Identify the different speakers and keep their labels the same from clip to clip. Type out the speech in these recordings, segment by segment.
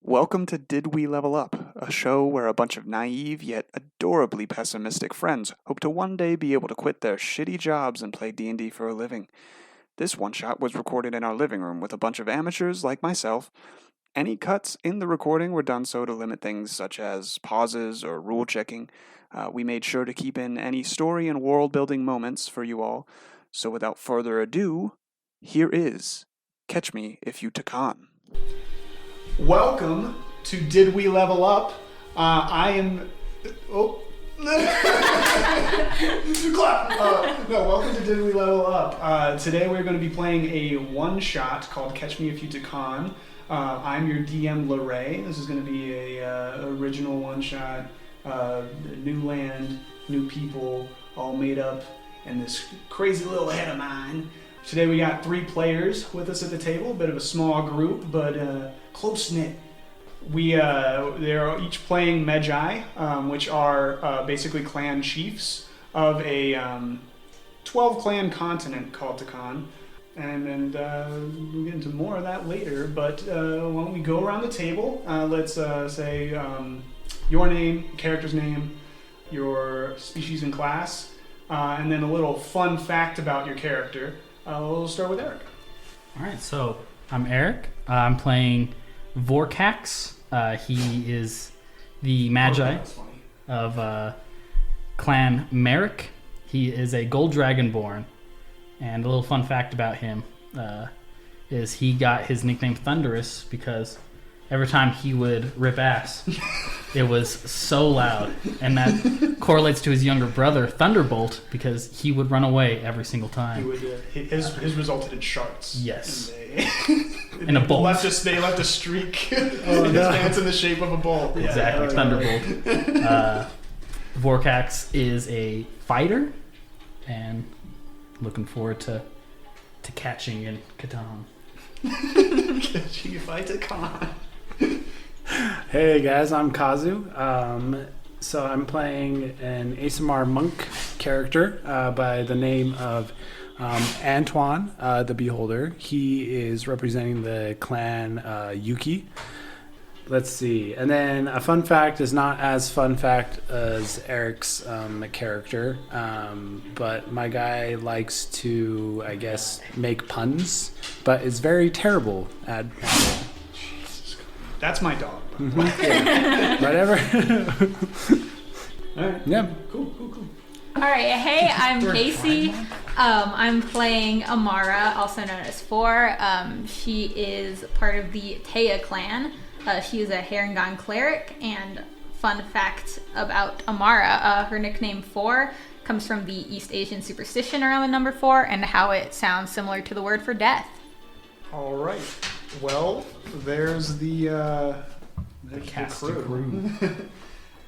Speaker 1: Welcome to Did We Level Up, a show where a bunch of naive yet adorably pessimistic friends hope to one day be able to quit their shitty jobs and play D&D for a living. This one-shot was recorded in our living room with a bunch of amateurs like myself. Any cuts in the recording were done so to limit things such as pauses or rule checking. We made sure to keep in any story and world-building moments for you all. So without further ado, here is Catch Me If You Ptakan. Welcome to Did We Level Up? I am... Oh. Welcome to Did We Level Up? Today we're going to be playing a one-shot called Catch Me If You Ptakan. I'm your DM, LeRay. This is going to be a original one-shot, new land, new people, all made up in this crazy little head of mine. Today we got 3 players with us at the table, a bit of a small group, but close-knit. They're each playing Medjay, which are basically clan chiefs of a 12-clan continent called Ptakan. And we'll get into more of that later, but why don't we go around the table, let's say your name, character's name, your species and class, and then a little fun fact about your character. We'll start with Eric.
Speaker 2: Alright, so I'm Eric. I'm playing Vorkax. He is the Medjay of clan Marik. He is a gold dragonborn. And a little fun fact about him is he got his nickname Thunderous because every time he would rip ass, it was so loud. And that correlates to his younger brother, Thunderbolt, because he would run away every single time.
Speaker 1: He would, his resulted in sharts.
Speaker 2: Yes.
Speaker 1: And
Speaker 2: in a bolt.
Speaker 1: They left a streak in his pants in the shape of a bolt.
Speaker 2: Exactly,
Speaker 1: Yeah.
Speaker 2: Thunderbolt. Vorkax is a fighter, and looking forward to catching in Catan.
Speaker 1: Catching if I Ptakan.
Speaker 3: Hey guys, I'm Kazu. So I'm playing an ASMR monk character by the name of Antwan, the Beholder. He is representing the clan Yuki. Let's see. And then a fun fact is not as fun fact as Eric's character, but my guy likes to, I guess, make puns, but is very terrible at it.
Speaker 1: That's my dog.
Speaker 3: Mm-hmm. Yeah. Whatever.
Speaker 1: All right.
Speaker 3: Yeah.
Speaker 1: Cool.
Speaker 4: All right. Hey, I'm Casey. I'm playing Amara, also known as Four. She is part of the Taya clan. She is a Harengon cleric. And fun fact about Amara, her nickname Four comes from the East Asian superstition around the number 4 and how it sounds similar to the word for death.
Speaker 1: All right. Well, there's the
Speaker 2: cast
Speaker 1: crew.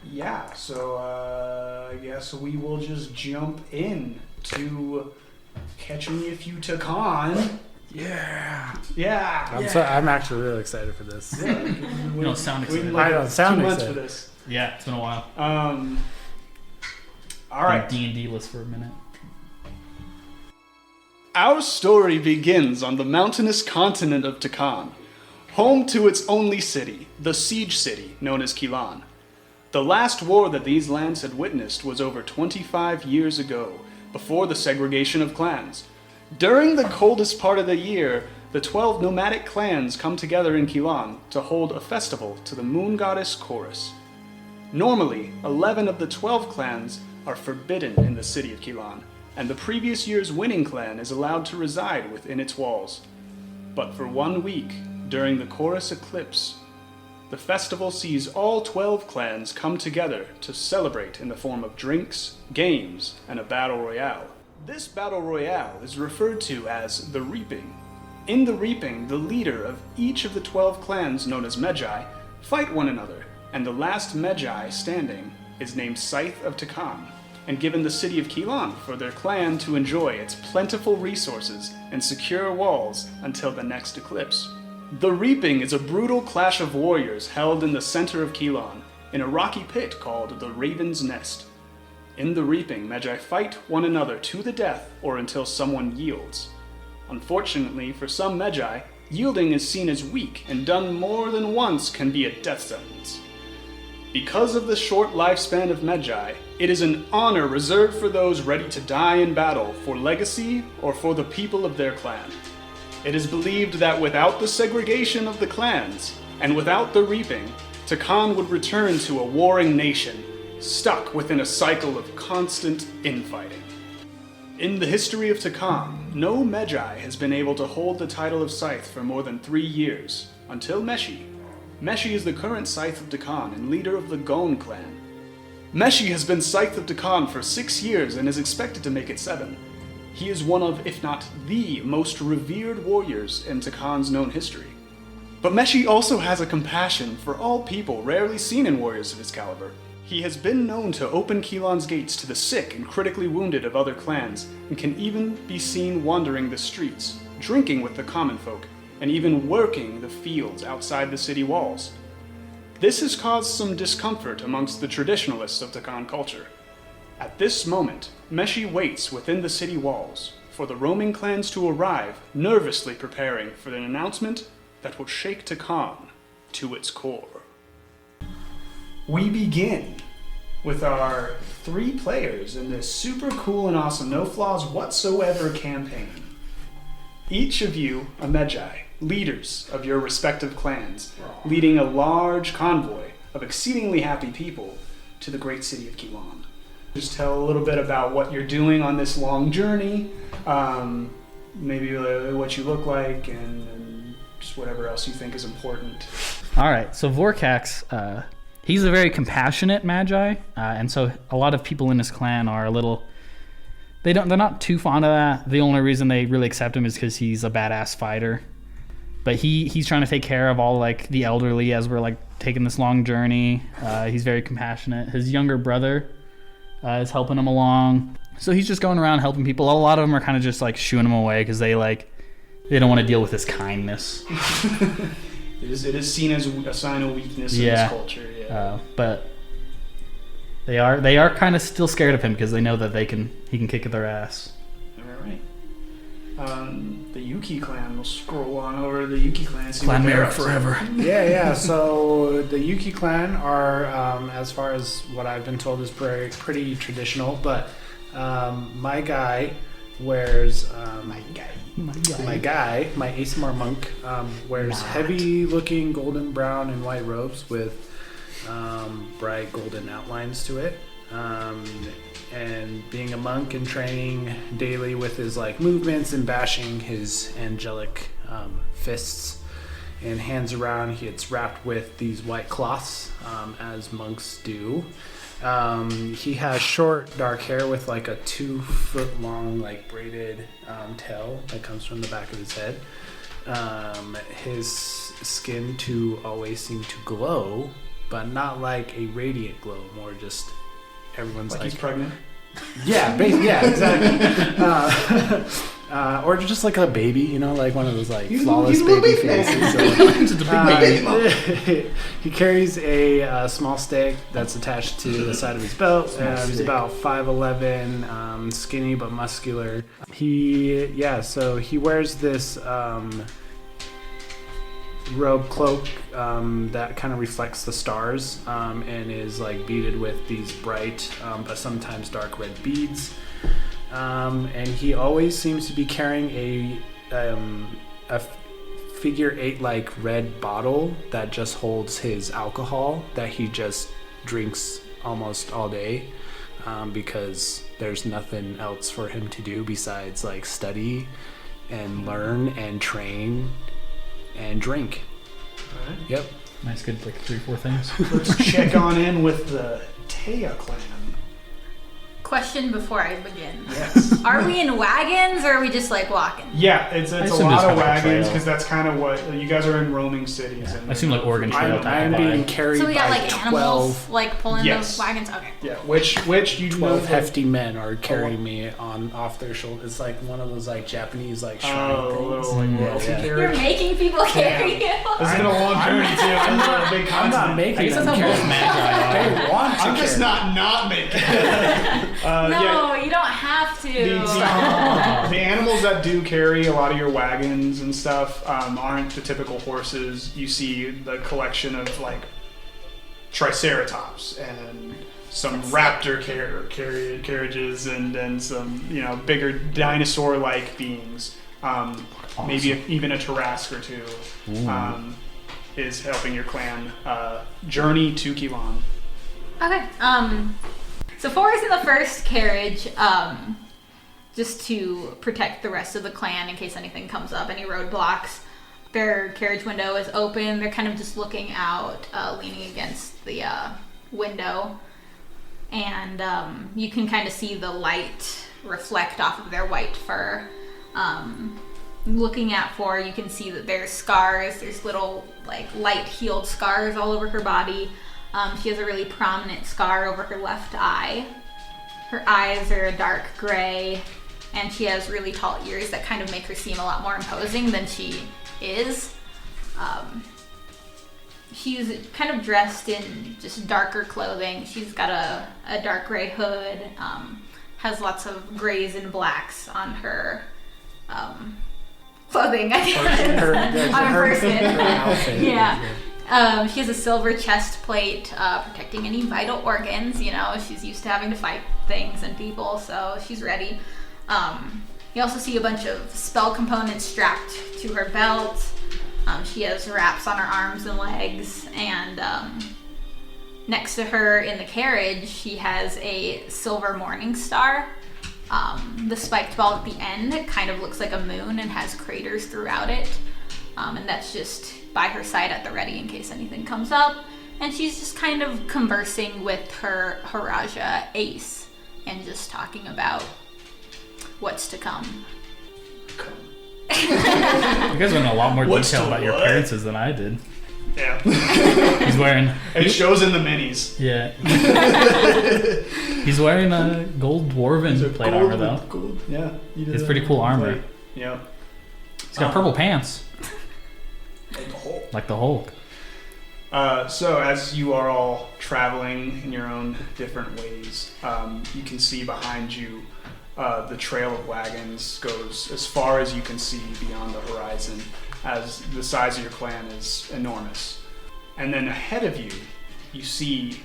Speaker 1: Yeah, so I guess we will just jump in to Catch Me If You Ptakan.
Speaker 3: Yeah.
Speaker 1: Yeah.
Speaker 3: I'm actually really excited for this.
Speaker 1: Yeah.
Speaker 2: You don't sound excited.
Speaker 3: I don't sound
Speaker 1: 2 months
Speaker 3: excited.
Speaker 1: for this.
Speaker 2: Yeah, it's been a while.
Speaker 1: All right.
Speaker 2: D&D list for a minute.
Speaker 1: Our story begins on the mountainous continent of Ptakan, home to its only city, the siege city known as Qylan. The last war that these lands had witnessed was over 25 years ago, before the segregation of clans. During the coldest part of the year, the 12 nomadic clans come together in Qylan to hold a festival to the moon goddess Chorus. Normally, 11 of the 12 clans are forbidden in the city of Qylan, and the previous year's winning clan is allowed to reside within its walls. But for 1 week, during the Chorus eclipse, the festival sees all 12 clans come together to celebrate in the form of drinks, games, and a battle royale. This battle royale is referred to as the Reaping. In the Reaping, the leader of each of the 12 clans, known as Medjay, fight one another, and the last Medjay standing is named Scythe of Ptakan, and given the city of Qylan for their clan to enjoy its plentiful resources and secure walls until the next eclipse. The Reaping is a brutal clash of warriors held in the center of Qylan, in a rocky pit called the Raven's Nest. In the Reaping, Medjay fight one another to the death or until someone yields. Unfortunately for some Medjay, Yielding is seen as weak, and done more than once can be a death sentence. Because of the short lifespan of Medjay, it is an honor reserved for those ready to die in battle for legacy or for the people of their clan. It is believed that without the segregation of the clans, and without the reaping, Ptakan would return to a warring nation, stuck within a cycle of constant infighting. In the history of Ptakan, no Medjay has been able to hold the title of Scythe for more than 3 years, until Meshi. Meshi is the current Scythe of Ptakan and leader of the Gon clan. Meshi has been Scythe of Ptakan for 6 years and is expected to make it 7. He is one of, if not the most revered warriors in Ptakan's known history. But Meshi also has a compassion for all people rarely seen in warriors of his caliber. He has been known to open Qylan's gates to the sick and critically wounded of other clans, and can even be seen wandering the streets, drinking with the common folk, and even working the fields outside the city walls. This has caused some discomfort amongst the traditionalists of Ptakan culture. At this moment, Meshi waits within the city walls for the roaming clans to arrive, nervously preparing for an announcement that will shake Ptakan to its core. We begin with our 3 players in this super cool and awesome, no flaws whatsoever campaign. Each of you a Medjay, leaders of your respective clans, leading a large convoy of exceedingly happy people to the great city of Qylan. Just tell a little bit about what you're doing on this long journey, maybe what you look like, and just whatever else you think is important.
Speaker 2: All right, so Vorkax, he's a very compassionate Medjay, and so a lot of people in his clan are a little. They're not too fond of that. The only reason they really accept him is because he's a badass fighter. But he's trying to take care of all like the elderly as we're like taking this long journey. He's very compassionate. His younger brother is helping him along. So he's just going around helping people. A lot of them are kind of just like shooing him away because they don't want to deal with his kindness.
Speaker 1: It is seen as a sign of weakness in this culture. Yeah.
Speaker 2: But they are kind of still scared of him because they know that he can kick their ass.
Speaker 1: All right. The Yuki clan. We'll scroll on over to the Yuki clan.
Speaker 2: Clan Marik forever.
Speaker 3: Yeah. So the Yuki clan are, as far as what I've been told, is pretty traditional. But my guy wears my ASMR monk wears heavy-looking golden brown and white robes with bright golden outlines to it. And being a monk and training daily with his like movements and bashing his angelic fists and hands around, it's wrapped with these white cloths, as monks do. He has short dark hair with like a 2-foot long like braided tail that comes from the back of his head. His skin to always seem to glow, but not like a radiant glow, more just everyone's like
Speaker 1: he's pregnant.
Speaker 3: Yeah, exactly. Or just like a baby, like one of those like flawless baby faces. He carries a small stick that's attached to the side of his belt. He's about 5'11", skinny but muscular. So he wears this robe cloak that kind of reflects the stars and is like beaded with these bright but sometimes dark red beads. And he always seems to be carrying a figure 8 like red bottle that just holds his alcohol that he just drinks almost all day because there's nothing else for him to do besides like study and learn and train and drink.
Speaker 1: All right.
Speaker 3: Yep.
Speaker 2: Nice, good, like 3-4 things.
Speaker 1: Let's check on in with the Taya clan.
Speaker 4: Question before I begin.
Speaker 1: Yes.
Speaker 4: Are we in wagons or are we just like walking?
Speaker 1: Yeah, it's a
Speaker 2: assume
Speaker 1: lot
Speaker 2: there's
Speaker 1: of
Speaker 2: kind of a
Speaker 1: wagons
Speaker 2: trail.
Speaker 1: because that's kind of what you guys are in roaming cities.
Speaker 2: Yeah.
Speaker 1: And
Speaker 2: I assume like Oregon Trail type
Speaker 3: I'm
Speaker 2: of
Speaker 3: being
Speaker 2: vibe.
Speaker 3: carried
Speaker 4: So we got
Speaker 3: by
Speaker 4: like
Speaker 3: 12
Speaker 4: animals like pulling
Speaker 1: Yes.
Speaker 4: those wagons? Okay.
Speaker 1: Yeah, which you
Speaker 3: 12
Speaker 1: know
Speaker 3: hefty men are carrying me off their shoulders. It's like one of those like Japanese like shrine things.
Speaker 1: little like royalty
Speaker 3: Yeah.
Speaker 4: You're
Speaker 1: carriage.
Speaker 4: making people carry you.
Speaker 1: This has been a long journey too. This is a big
Speaker 3: I'm not
Speaker 1: continent.
Speaker 3: making
Speaker 2: I guess
Speaker 3: them
Speaker 2: that's how
Speaker 3: carry
Speaker 2: most
Speaker 3: me.
Speaker 2: Medjay
Speaker 3: They want to
Speaker 1: I'm just
Speaker 3: carry.
Speaker 1: not making it.
Speaker 4: No, you don't have to.
Speaker 1: The animals that do carry a lot of your wagons and stuff aren't the typical horses. You see the collection of like triceratops and some raptor carriages and some bigger dinosaur-like beings. Maybe even a Tarrasque or two is helping your clan journey to Qylan.
Speaker 4: Okay. So 4 is in the first carriage, just to protect the rest of the clan in case anything comes up, any roadblocks. Their carriage window is open. They're kind of just looking out, leaning against the window. And you can kind of see the light reflect off of their white fur. Looking at 4, you can see that there's scars. There's little like light healed scars all over her body. She has a really prominent scar over her left eye. Her eyes are a dark gray, and she has really tall ears that kind of make her seem a lot more imposing than she is. She's kind of dressed in just darker clothing. She's got a dark gray hood, has lots of grays and blacks on her clothing, I guess. On her person.
Speaker 3: Her outfit.
Speaker 4: Yeah. She has a silver chest plate protecting any vital organs. She's used to having to fight things and people, so she's ready. You also see a bunch of spell components strapped to her belt. She has wraps on her arms and legs, and next to her in the carriage, she has a silver morning star. The spiked ball at the end kind of looks like a moon and has craters throughout it. And that's just by her side at the ready in case anything comes up. And she's just kind of conversing with her Haraja Ace and just talking about what's to come.
Speaker 2: You guys went in a lot more
Speaker 1: What's
Speaker 2: detail
Speaker 1: to
Speaker 2: about your
Speaker 1: what?
Speaker 2: appearances than I did.
Speaker 1: Yeah.
Speaker 2: He's wearing...
Speaker 1: It shows in the minis.
Speaker 2: Yeah. He's wearing a gold dwarven plate armor, though.
Speaker 1: Gold. Yeah.
Speaker 2: It's pretty cool armor.
Speaker 1: Yeah.
Speaker 2: He's got purple pants.
Speaker 1: Like the whole.
Speaker 2: Like the Hulk.
Speaker 1: So as you are all traveling in your own different ways, you can see behind you the trail of wagons goes as far as you can see beyond the horizon, as the size of your clan is enormous. And then ahead of you, you see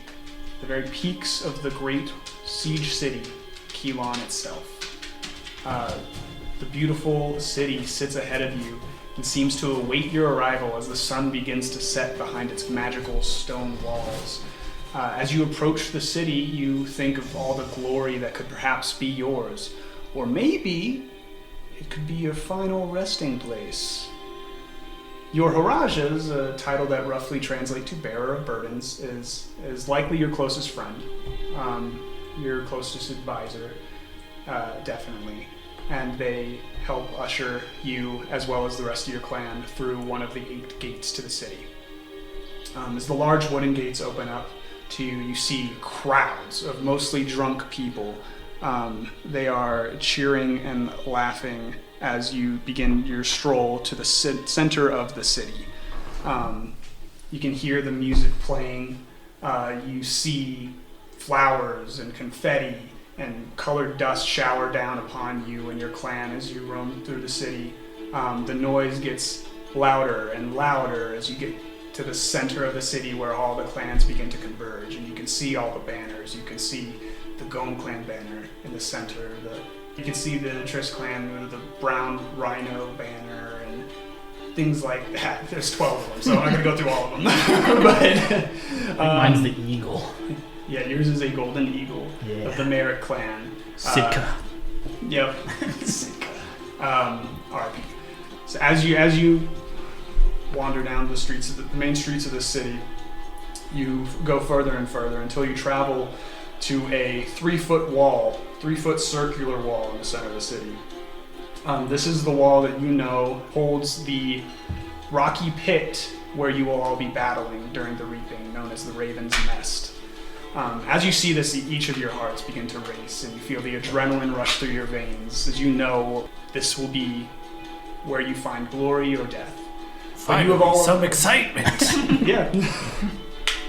Speaker 1: the very peaks of the great siege city, Qylan itself. The beautiful city sits ahead of you and seems to await your arrival as the sun begins to set behind its magical stone walls. As you approach the city, you think of all the glory that could perhaps be yours, or maybe it could be your final resting place. Your Harajas, a title that roughly translates to bearer of burdens, is likely your closest friend, your closest advisor, definitely. And they help usher you, as well as the rest of your clan, through one of the 8 gates to the city. As the large wooden gates open up to you, you see crowds of mostly drunk people. They are cheering and laughing as you begin your stroll to the center of the city. You can hear the music playing. You see flowers and confetti and colored dust shower down upon you and your clan as you roam through the city. The noise gets louder and louder as you get to the center of the city where all the clans begin to converge, and you can see all the banners. You can see the Gom clan banner in the center. You can see the Triss clan with the brown rhino banner and things like that. There's 12 of them, so I'm not going to go through all of them. But
Speaker 2: Mine's the eagle.
Speaker 1: yeah, yours is a golden eagle of the Marik clan.
Speaker 2: Sitka.
Speaker 1: Yep. Sitka. R.I.P. So as you wander down the streets of the main streets of the city, you go further and further until you travel to a 3-foot circular wall in the center of the city. This is the wall that you know holds the rocky pit where you will all be battling during the reaping, known as the Raven's Nest. As you see this, each of your hearts begin to race, and you feel the adrenaline rush through your veins, as you know this will be where you find glory or death.
Speaker 3: Finally, some excitement.
Speaker 1: Yeah.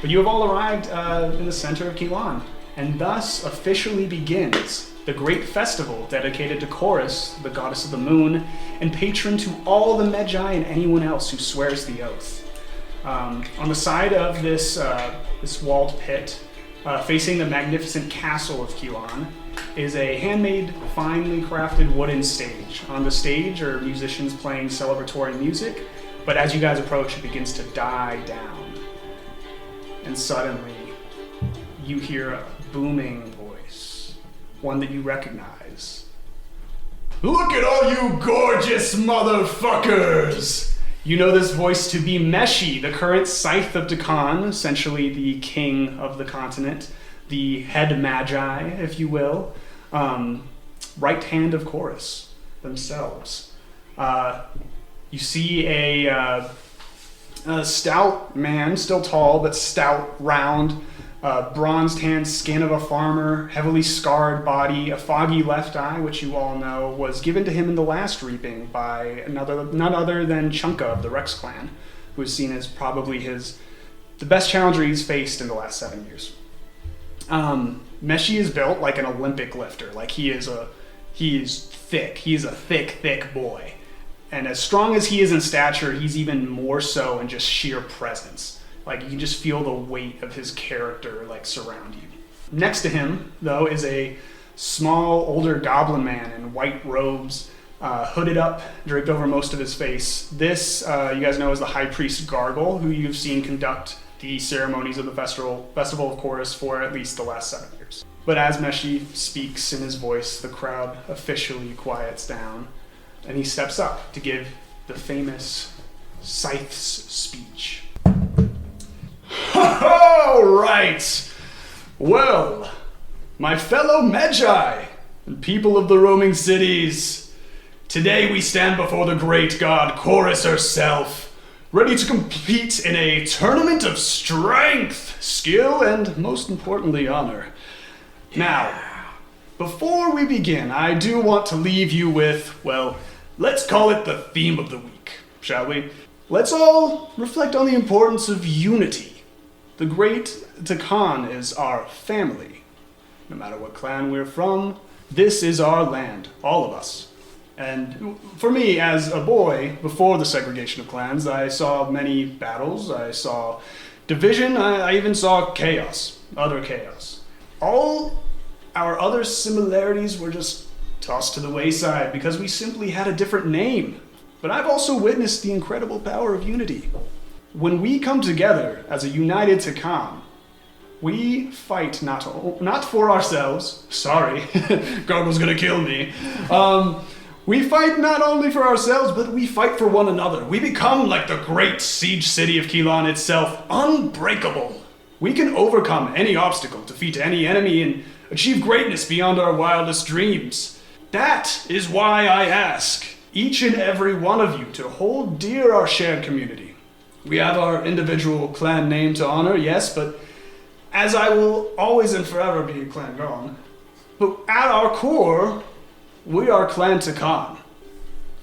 Speaker 1: But you have all arrived in the center of Qylan, and thus officially begins the great festival dedicated to Chorus, the goddess of the moon, and patron to all the Medjay and anyone else who swears the oath. On the side of this walled pit, facing the magnificent castle of Qylan, is a handmade, finely crafted wooden stage. On the stage are musicians playing celebratory music, but as you guys approach, it begins to die down. And suddenly, you hear a booming voice, one that you recognize. Look at all you gorgeous motherfuckers! You know this voice to be Medjay, the current scythe of Ptakan, essentially the king of the continent, the head Medjay, if you will, right hand of Chorus themselves. You see a stout man, still tall but stout, round, bronzed hand, skin of a farmer, heavily scarred body, a foggy left eye, which you all know was given to him in the last reaping by none other than Chunka of the Rex clan, who is seen as probably the best challenger he's faced in the last 7 years. Medjay is built like an Olympic lifter. Like he is thick. He's a thick boy. And as strong as he is in stature, he's even more so in just sheer presence. Like you can just feel the weight of his character like surround you. Next to him, though, is a small, older goblin man in white robes, hooded up, draped over most of his face. This, you guys know, is the High Priest Gargle, who you've seen conduct the ceremonies of the Festival of Chorus for at least the last 7 years. But as Medjay speaks in his voice, the crowd officially quiets down, and he steps up to give the famous Scythe's speech. All right. Well, my fellow Medjay and people of the roaming cities, today we stand before the great god Chorus herself, ready to compete in a tournament of strength, skill, and most importantly, honor. Now, before we begin, I do want to leave you with, well, let's call it the theme of the week, shall we? Let's all reflect on the importance of unity. The great Ptakan is our family. No matter what clan we're from, this is our land, all of us. And for me, as a boy, before the segregation of clans, I saw many battles, I saw division, I even saw chaos, utter chaos. All our other similarities were just tossed to the wayside because we simply had a different name. But I've also witnessed the incredible power of unity. When we come together as a united Ptakan, we fight not for ourselves. Sorry, Gargle's gonna kill me. We fight not only for ourselves, but we fight for one another. We become like the great siege city of Qylan itself, unbreakable. We can overcome any obstacle, defeat any enemy, and achieve greatness beyond our wildest dreams. That is why I ask each and every one of you to hold dear our shared community. We have our individual clan name to honor, yes, but as I will always and forever be Clan Gone, but at our core, we are Clan Ptakan.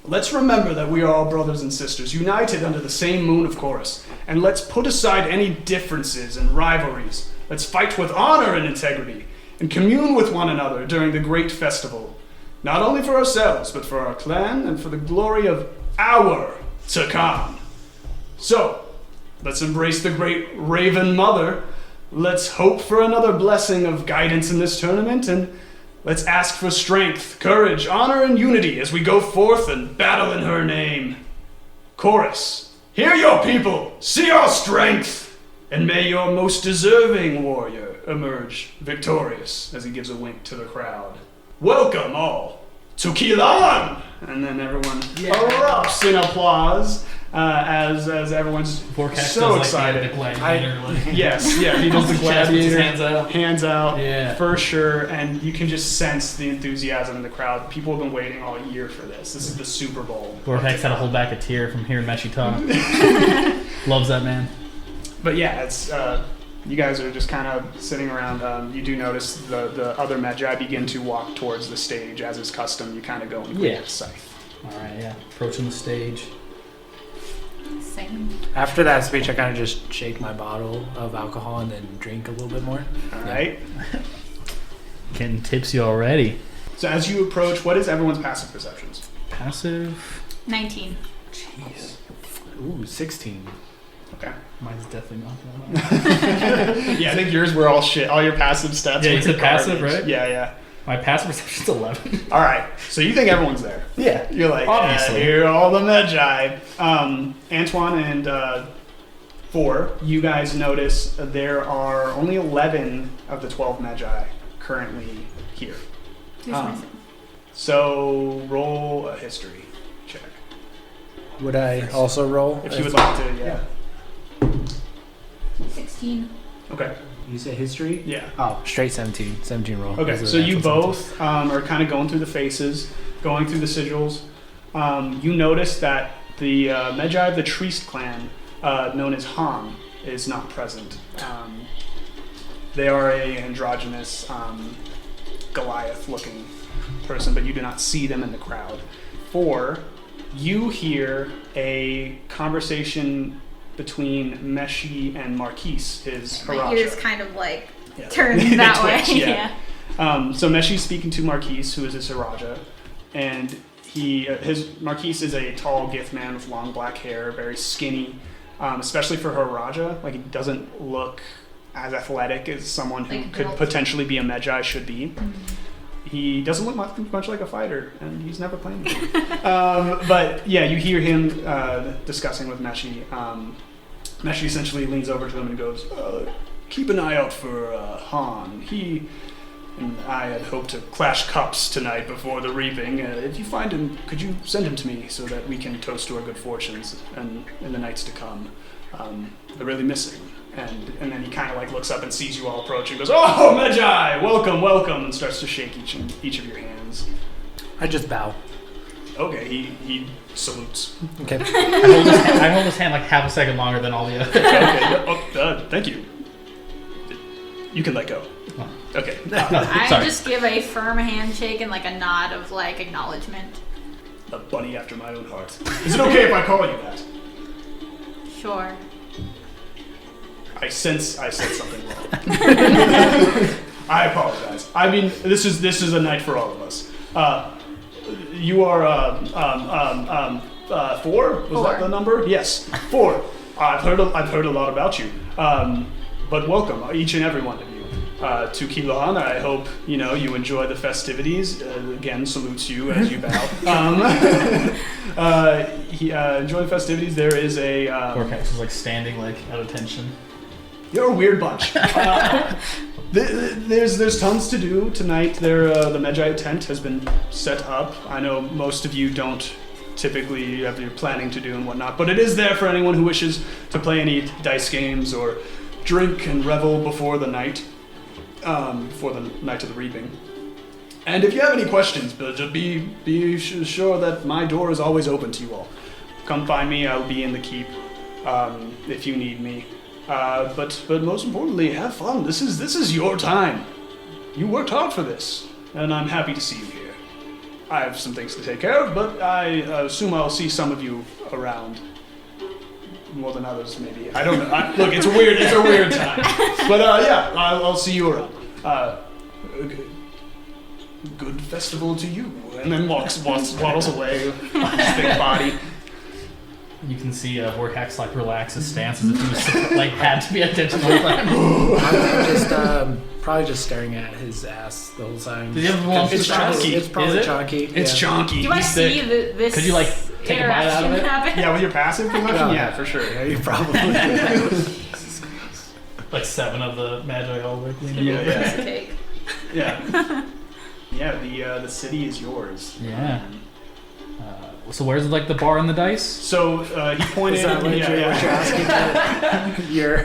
Speaker 1: Let's remember that we are all brothers and sisters, united under the same moon of Chorus, and let's put aside any differences and rivalries. Let's fight with honor and integrity, and commune with one another during the great festival, not only for ourselves, but for our clan and for the glory of our Ptakan. So, let's embrace the great Raven Mother. Let's hope for another blessing of guidance in this tournament, and let's ask for strength, courage, honor, and unity as we go forth and battle in her name. Chorus, hear your people, see our strength, and may your most deserving warrior emerge victorious, as he gives a wink to the crowd. Welcome all to Qylan! And then everyone erupts in applause. As everyone's
Speaker 2: Vorkax
Speaker 1: so
Speaker 2: does,
Speaker 1: excited.
Speaker 2: The gladiator,
Speaker 1: Yes, yeah, he does the gladiator.
Speaker 2: Hands out.
Speaker 1: Yeah. For sure. And you can just sense the enthusiasm in the crowd. People have been waiting all year for this. This is the Super Bowl.
Speaker 2: Vorkax had to hold back a tear from hearing Medjay talk. Loves that man.
Speaker 1: But yeah, it's you guys are just kind of sitting around. You do notice the other Medjay begin to walk towards the stage, as is custom. You kind of go and grab the scythe.
Speaker 2: All right, yeah. Approaching the stage.
Speaker 4: Same.
Speaker 3: After that speech, I kind of just shake my bottle of alcohol and then drink a little bit more.
Speaker 1: All right.
Speaker 2: Getting tipsy already.
Speaker 1: So as you approach, what is everyone's passive perceptions?
Speaker 2: Passive.
Speaker 4: 19.
Speaker 2: Jeez.
Speaker 3: Ooh, 16.
Speaker 1: Okay.
Speaker 2: Mine's definitely not that.
Speaker 1: Yeah, I think yours were all shit. All your passive stats.
Speaker 2: Yeah,
Speaker 1: were
Speaker 2: you said passive,
Speaker 1: garbage.
Speaker 2: right?
Speaker 1: Yeah, yeah.
Speaker 2: My passive perception's 11.
Speaker 1: All right. So you think everyone's there?
Speaker 2: Yeah.
Speaker 1: You're like,
Speaker 2: Obviously.
Speaker 1: here are all the Medjay. Antwan and 4, you guys notice there are only 11 of the 12 Medjay currently here.
Speaker 4: Who's missing?
Speaker 1: So roll a history check.
Speaker 3: Would I also roll?
Speaker 1: If you would like to, yeah.
Speaker 4: 16.
Speaker 1: Okay.
Speaker 3: You say history?
Speaker 1: Yeah.
Speaker 3: Oh, straight 17. 17 roll.
Speaker 1: Okay,
Speaker 3: Is it
Speaker 1: so you
Speaker 3: natural
Speaker 1: both are kind of going through the faces, going through the sigils. You notice that the Medjay of the Triest clan, known as Han, is not present. They are a androgynous, Goliath-looking person, but you do not see them in the crowd. 4, you hear a conversation between Meshi and Marquise, his
Speaker 4: My
Speaker 1: Haraja.
Speaker 4: ears kind of like
Speaker 1: Yeah.
Speaker 4: turned
Speaker 1: They
Speaker 4: that
Speaker 1: twitch,
Speaker 4: way.
Speaker 1: yeah. So Meshi's speaking to Marquise, who is a Siraja, and Marquise is a tall Gith man with long black hair, very skinny, especially for her Raja. Like, he doesn't look as athletic as someone who
Speaker 4: Like
Speaker 1: could
Speaker 4: built.
Speaker 1: potentially be a Medjay should be. He doesn't look much like a fighter, and he's never playing with him. But yeah, you hear him discussing with Meshi. Meshi essentially leans over to him and goes, keep an eye out for Han. He and I had hoped to clash cups tonight before the reaping. If you find him, could you send him to me so that we can toast to our good fortunes and in the nights to come? They're really missing. And then he kind of like looks up and sees you all approach and goes, "Oh, Medjay, welcome, welcome," and starts to shake each of your hands.
Speaker 3: I just bow.
Speaker 1: Okay, he salutes.
Speaker 3: Okay.
Speaker 2: I hold his hand like half a second longer than all the others.
Speaker 1: Okay, thank you. You can let go.
Speaker 2: Oh.
Speaker 1: Okay.
Speaker 4: I
Speaker 2: Sorry.
Speaker 4: just give a firm handshake and like a nod of like acknowledgement.
Speaker 1: A bunny after my own heart. Is it okay if I call you that?
Speaker 4: Sure.
Speaker 1: I sense I said something wrong. I apologize. I mean, this is a night for all of us. You are 4? Was that the number? Yes, 4. I've heard a lot about you. But welcome, each and every one of you, to Qylan. I hope you enjoy the festivities. Again, salutes you as you bow. Enjoy the festivities. There is a
Speaker 2: Vorkax is like standing like at attention.
Speaker 1: You're a weird bunch. There's tons to do tonight. The Medjay tent has been set up. I know most of you don't typically have your planning to do and whatnot, but it is there for anyone who wishes to play any dice games or drink and revel before the night of the reaping. And if you have any questions, but just be sure that my door is always open to you all. Come find me. I'll be in the keep if you need me. But most importantly, have fun. This is your time. You worked hard for this, and I'm happy to see you here. I have some things to take care of, but I assume I'll see some of you around. More than others, maybe. I don't know. Look, it's a weird time. But yeah, I'll see you around. Good festival to you. And then waddles away with his big body.
Speaker 2: You can see Vorkax like relax his stance as if he was like had to be attention the whole time.
Speaker 3: I'm just probably just staring at his ass the whole time.
Speaker 2: Does he have a long
Speaker 3: It's
Speaker 2: ass?
Speaker 3: chunky. It's probably
Speaker 2: Is it?
Speaker 3: chunky.
Speaker 1: It's
Speaker 3: yeah.
Speaker 1: chonky.
Speaker 4: Do I
Speaker 1: He's
Speaker 4: see
Speaker 1: thick.
Speaker 4: this?
Speaker 2: Could you, like, take a bite out of
Speaker 4: interaction
Speaker 2: it?
Speaker 4: happen?
Speaker 1: Yeah, with your passive perception? Yeah, for sure.
Speaker 3: Yeah, you probably.
Speaker 2: Like 7 of the Medjay all like leaning
Speaker 1: Yeah,
Speaker 2: over.
Speaker 1: yeah.
Speaker 4: Piece of cake.
Speaker 1: Yeah. Yeah, the city is yours.
Speaker 2: Yeah. So where's like the bar and the dice?
Speaker 1: So he pointed.
Speaker 3: Is that what you're asking? Your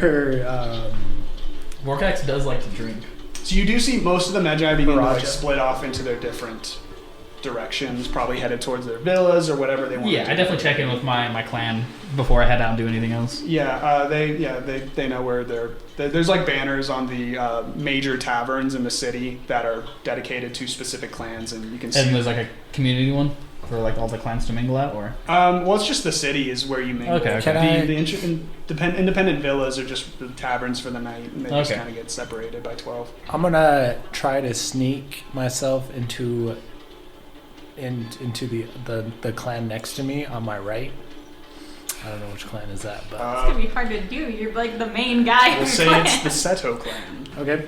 Speaker 2: Vorkax does like to drink.
Speaker 1: So you do see most of the Medjay begin to like
Speaker 3: Raja.
Speaker 1: split off into their different directions, probably headed towards their villas or whatever they want.
Speaker 2: Yeah,
Speaker 1: to
Speaker 2: I
Speaker 1: do.
Speaker 2: definitely check in with my clan before I head out and do anything else.
Speaker 1: Yeah, they know where there's like banners on the major taverns in the city that are dedicated to specific clans, and you can see.
Speaker 2: And there's like a community one. for like all the clans to mingle at, or?
Speaker 1: Well, it's just the city is where you mingle.
Speaker 2: Okay.
Speaker 1: The independent villas are just the taverns for the night, and they just
Speaker 2: Okay.
Speaker 1: kind of get separated by 12.
Speaker 3: I'm gonna try to sneak myself into the clan next to me on my right. I don't know which clan is that, but
Speaker 4: It's gonna be hard to do. You're like the main guy.
Speaker 1: We'll
Speaker 4: of
Speaker 1: say
Speaker 4: your
Speaker 1: it's
Speaker 4: clan.
Speaker 1: the Seto clan.
Speaker 3: okay.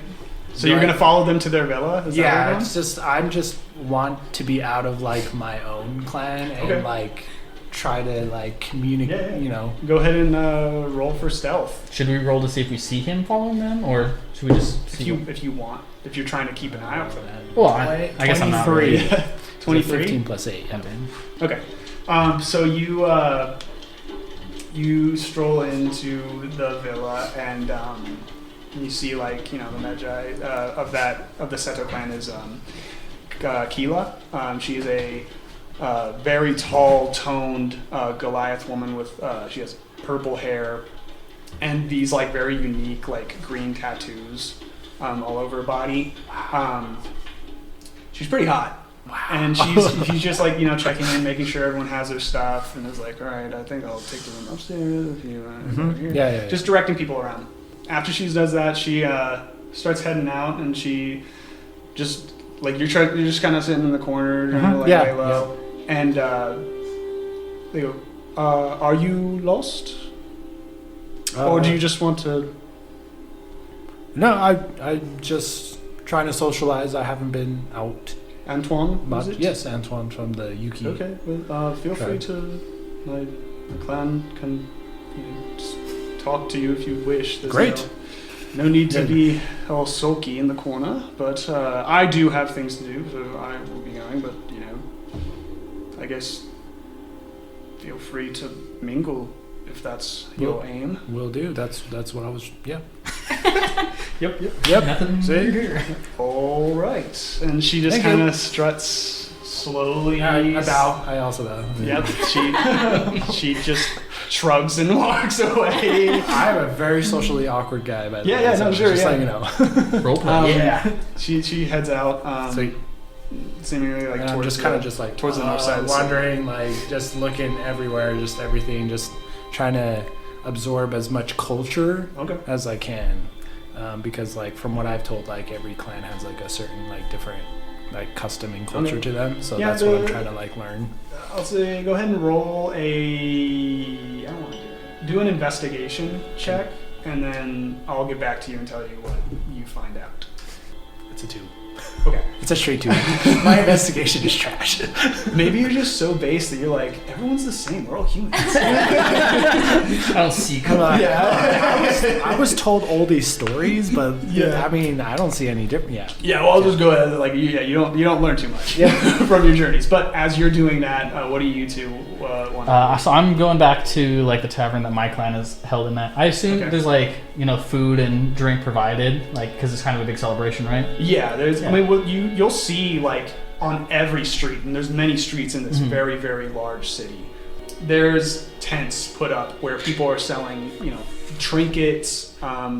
Speaker 1: So you're gonna follow them to their villa? Is that
Speaker 3: Yeah,
Speaker 1: what
Speaker 3: it's just I'm just want to be out of like my own clan and
Speaker 1: Okay.
Speaker 3: like try to like communicate.
Speaker 1: Yeah, yeah.
Speaker 3: You know,
Speaker 1: Go ahead and roll for stealth
Speaker 2: Should we roll to see if we see him following them, or should we just
Speaker 1: if
Speaker 2: see
Speaker 1: you
Speaker 2: him?
Speaker 1: if you want. If you're trying to keep an eye out for that.
Speaker 2: Well, I guess I'm not
Speaker 3: 23.
Speaker 2: really.
Speaker 1: 23.
Speaker 3: 15 plus 8. Yeah.
Speaker 1: Okay. So you stroll into the villa and you see like the Medjay of the Seto clan is Qylan. She is a very tall, toned Goliath woman with she has purple hair and these like very unique like green tattoos all over her body. She's pretty hot. Wow. And she's just like checking in, making sure everyone has their stuff, and is like, all right, I think I'll take the room upstairs if you want. Here.
Speaker 3: Yeah.
Speaker 1: Just directing people around. After she does that, she starts heading out, and she just like you're just kind of sitting in the corner, trying to like lay low, and they go, "Are you lost, or do you just want to?"
Speaker 3: No, I'm just trying to socialize. I haven't been out
Speaker 1: Antwan,
Speaker 3: much.
Speaker 1: is it?
Speaker 3: Yes, Antwan from the Yuki.
Speaker 1: Okay, well, feel free
Speaker 3: Okay.
Speaker 1: to. My clan can just talk to you if you wish. There's
Speaker 3: Great.
Speaker 1: No need to be all sulky in the corner, but I do have things to do, so I will be going. But I guess feel free to mingle if that's your aim.
Speaker 3: Will do. That's what I was. Yeah.
Speaker 1: Yep.
Speaker 2: Nothing
Speaker 1: See?
Speaker 2: here.
Speaker 1: All right, and she just
Speaker 3: Thank you.
Speaker 1: kind of struts slowly.
Speaker 3: I bow. I also bow.
Speaker 1: Yep. She just shrugs and walks away.
Speaker 3: I'm a very socially awkward guy, by the way.
Speaker 1: Yeah,
Speaker 3: so
Speaker 1: no, sure,
Speaker 3: just
Speaker 1: yeah.
Speaker 3: letting you know.
Speaker 2: Roll play.
Speaker 1: She heads out. Seemingly like
Speaker 3: And I'm
Speaker 1: towards
Speaker 3: just kind of just like
Speaker 1: towards the north side of the city.
Speaker 3: wandering, like just looking everywhere, just everything, just trying to absorb as much culture
Speaker 1: Okay.
Speaker 3: as I can, because like from what I've told, like every clan has like a certain like different like custom and culture to them, so
Speaker 1: Yeah,
Speaker 3: that's what I'm trying to like learn.
Speaker 1: I'll say go ahead and roll I don't want to do an investigation check, and then I'll get back to you and tell you what you find out.
Speaker 3: It's a 2.
Speaker 1: Okay.
Speaker 3: It's a straight 2. My investigation is trash.
Speaker 1: Maybe you're just so base that you're like, everyone's the same. We're all humans.
Speaker 2: I don't see.
Speaker 3: Come on.
Speaker 1: Yeah.
Speaker 3: I was told all these stories, but
Speaker 1: Yeah.
Speaker 3: I mean, I don't see any different. Yeah.
Speaker 1: Yeah, well, I'll just go ahead. Like, you don't learn too much from your journeys. But as you're doing that, what do you two want?
Speaker 2: So I'm going back to like the tavern that my clan is held in. That I assume
Speaker 1: Okay.
Speaker 2: there's like food and drink provided, like because it's kind of a big celebration, right?
Speaker 1: Yeah, there's.
Speaker 2: Yeah.
Speaker 1: I mean, you'll see like on every street, and there's many streets in this very, very large city. There's tents put up where people are selling, trinkets.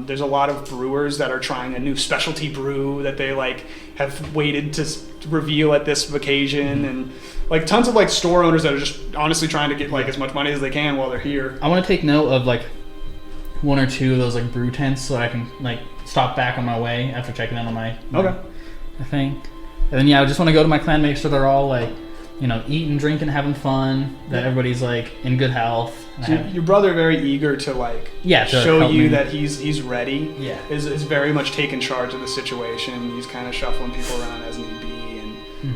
Speaker 1: There's a lot of brewers that are trying a new specialty brew that they like have waited to reveal at this occasion, and like tons of like store owners that are just honestly trying to get like as much money as they can while they're here.
Speaker 2: I want to take note of like 1 or 2 of those like brew tents so I can like stop back on my way after checking in on my thing. And then I just want to go to my clan, make sure they're all like eating, drinking, having fun, that everybody's like in good health.
Speaker 1: So your brother very eager to like
Speaker 2: to
Speaker 1: show
Speaker 2: help
Speaker 1: you
Speaker 2: me.
Speaker 1: that he's ready.
Speaker 2: Yeah.
Speaker 1: Is very much taking charge of the situation. He's kind of shuffling people around as need be,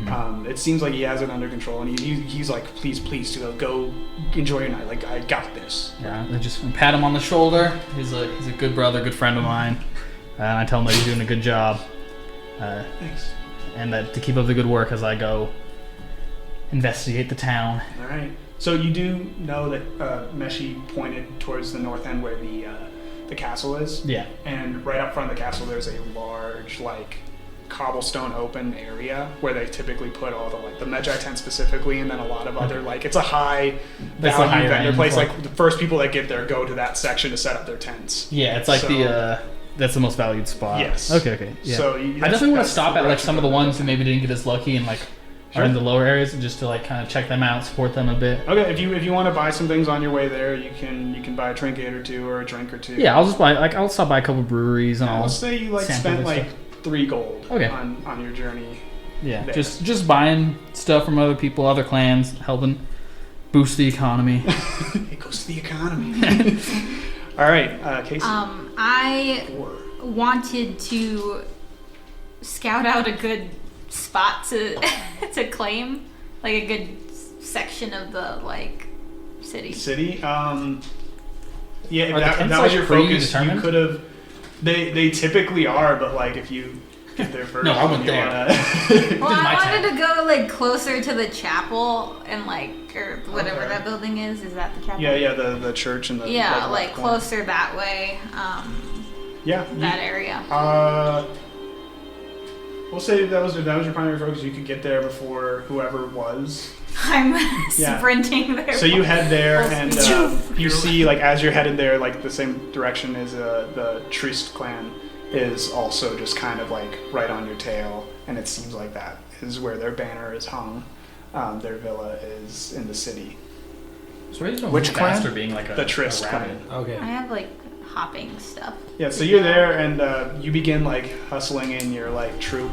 Speaker 1: and it seems like he has it under control. And he's like, please to go enjoy your night. Like, I got this.
Speaker 2: Yeah, I just pat him on the shoulder. He's a good brother, good friend of mine. I tell him that he's doing a good job.
Speaker 1: Thanks.
Speaker 2: And that to keep up the good work as I go investigate the town.
Speaker 1: All right. So you do know that Meshi pointed towards the north end where the castle is.
Speaker 2: Yeah.
Speaker 1: And right up front of the castle, there's a large like cobblestone open area where they typically put all the Medjay tent specifically, and then a lot of other like it's a high
Speaker 2: That's the
Speaker 1: value
Speaker 2: higher
Speaker 1: vendor
Speaker 2: end,
Speaker 1: place.
Speaker 2: like-
Speaker 1: Like the first people that get there go to that section to set up their tents.
Speaker 2: Yeah, it's like
Speaker 1: So-
Speaker 2: that's the most valued spot.
Speaker 1: Yes.
Speaker 2: Okay. Yeah.
Speaker 1: So
Speaker 2: I definitely want to
Speaker 1: that's
Speaker 2: stop
Speaker 1: the
Speaker 2: at like some of the
Speaker 1: direction
Speaker 2: ones who maybe didn't get as lucky and like are in the lower areas, just to like kind of check them out, support them a bit.
Speaker 1: Okay, if you want to buy some things on your way there, you can buy a trinket or two or a drink or two.
Speaker 2: Yeah, I'll just buy I'll stop by a couple breweries and I'll
Speaker 1: Let's say you
Speaker 2: sample
Speaker 1: spent
Speaker 2: their
Speaker 1: like
Speaker 2: stuff.
Speaker 1: 3 gold
Speaker 2: Okay.
Speaker 1: on your journey.
Speaker 2: Yeah,
Speaker 1: there.
Speaker 2: just buying stuff from other people, other clans, helping boost the economy.
Speaker 1: It goes to the economy. All right, Casey.
Speaker 4: I wanted to scout out a good spot to to claim, like a good section of the like city.
Speaker 1: City. Yeah, if
Speaker 2: Are the
Speaker 1: that
Speaker 2: tents,
Speaker 1: was
Speaker 2: like,
Speaker 1: your focus, you
Speaker 2: predetermined?
Speaker 1: could have. They typically are, but like if you get there first,
Speaker 2: No, I went
Speaker 1: you
Speaker 2: there.
Speaker 1: wanna-
Speaker 4: Well,
Speaker 2: my
Speaker 4: I wanted
Speaker 2: tent.
Speaker 4: to go like closer to the chapel and like or whatever
Speaker 1: Okay.
Speaker 4: that building is. Is that the chapel?
Speaker 1: yeah, the church and the
Speaker 4: Yeah,
Speaker 1: left
Speaker 4: like
Speaker 1: corner.
Speaker 4: closer that way.
Speaker 1: Yeah,
Speaker 4: That area.
Speaker 1: we'll say if that was your primary focus, you could get there before whoever was.
Speaker 4: I'm
Speaker 1: Yeah.
Speaker 4: sprinting there.
Speaker 1: So you head there,
Speaker 4: Full
Speaker 1: and
Speaker 4: speed.
Speaker 1: you see, like, as you're headed there, like, the same direction as the Trist clan is also just kind of, like, right on your tail, and it seems like that is where their banner is hung. Their villa is in the city.
Speaker 2: So why is it
Speaker 3: Which
Speaker 2: move
Speaker 3: clan?
Speaker 2: faster being like
Speaker 1: The Trist
Speaker 2: a rabbit?
Speaker 1: clan.
Speaker 3: Okay.
Speaker 4: I have like hopping stuff.
Speaker 1: Yeah, so you're there, and you begin, like, hustling in your, like, troop.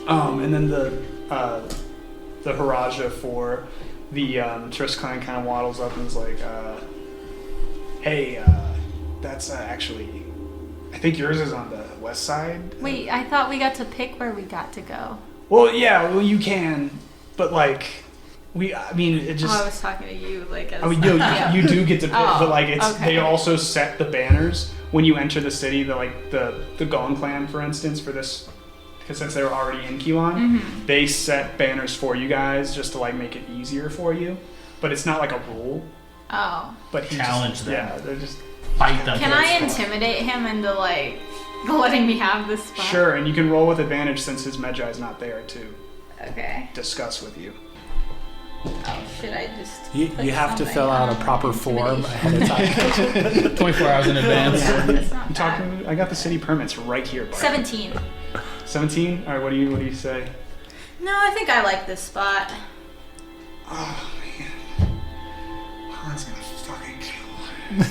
Speaker 1: And then the Haraja for the Trist clan kind of waddles up and is like, hey, that's actually, I think yours is on the west side.
Speaker 4: Wait, I thought we got to pick where we got to go.
Speaker 1: Well, yeah, well, you can, but like, it
Speaker 4: Oh, I
Speaker 1: just,
Speaker 4: was talking to you like as
Speaker 1: I mean,
Speaker 4: yeah.
Speaker 1: you do get to pick,
Speaker 4: Oh,
Speaker 1: but like, it's
Speaker 4: okay.
Speaker 1: they also set the banners when you enter the city. The Gong clan, for instance, for this, because since they were already in Qylan, they set banners for you guys just to like make it easier for you. But it's not like a rule.
Speaker 4: Oh.
Speaker 1: But he
Speaker 2: Challenge
Speaker 1: just,
Speaker 2: them.
Speaker 1: Yeah, they're just
Speaker 2: Fight them.
Speaker 4: Can I intimidate him into like letting me have this spot?
Speaker 1: sure, and you can roll with advantage since his Medjay is not there to
Speaker 4: Okay.
Speaker 1: discuss with you.
Speaker 4: Oh, should I just?
Speaker 3: You
Speaker 4: put
Speaker 3: have to
Speaker 4: something
Speaker 3: fill out a
Speaker 4: on
Speaker 3: proper form
Speaker 4: intimidation?
Speaker 3: ahead of time.
Speaker 2: 24 hours in advance.
Speaker 4: It's not
Speaker 1: I'm
Speaker 4: bad.
Speaker 1: talking. I got the city permits right here. Bart.
Speaker 4: 17.
Speaker 1: 17. All right. What do you say?
Speaker 4: No, I think I like this spot.
Speaker 1: Oh man, Han's gonna fucking kill.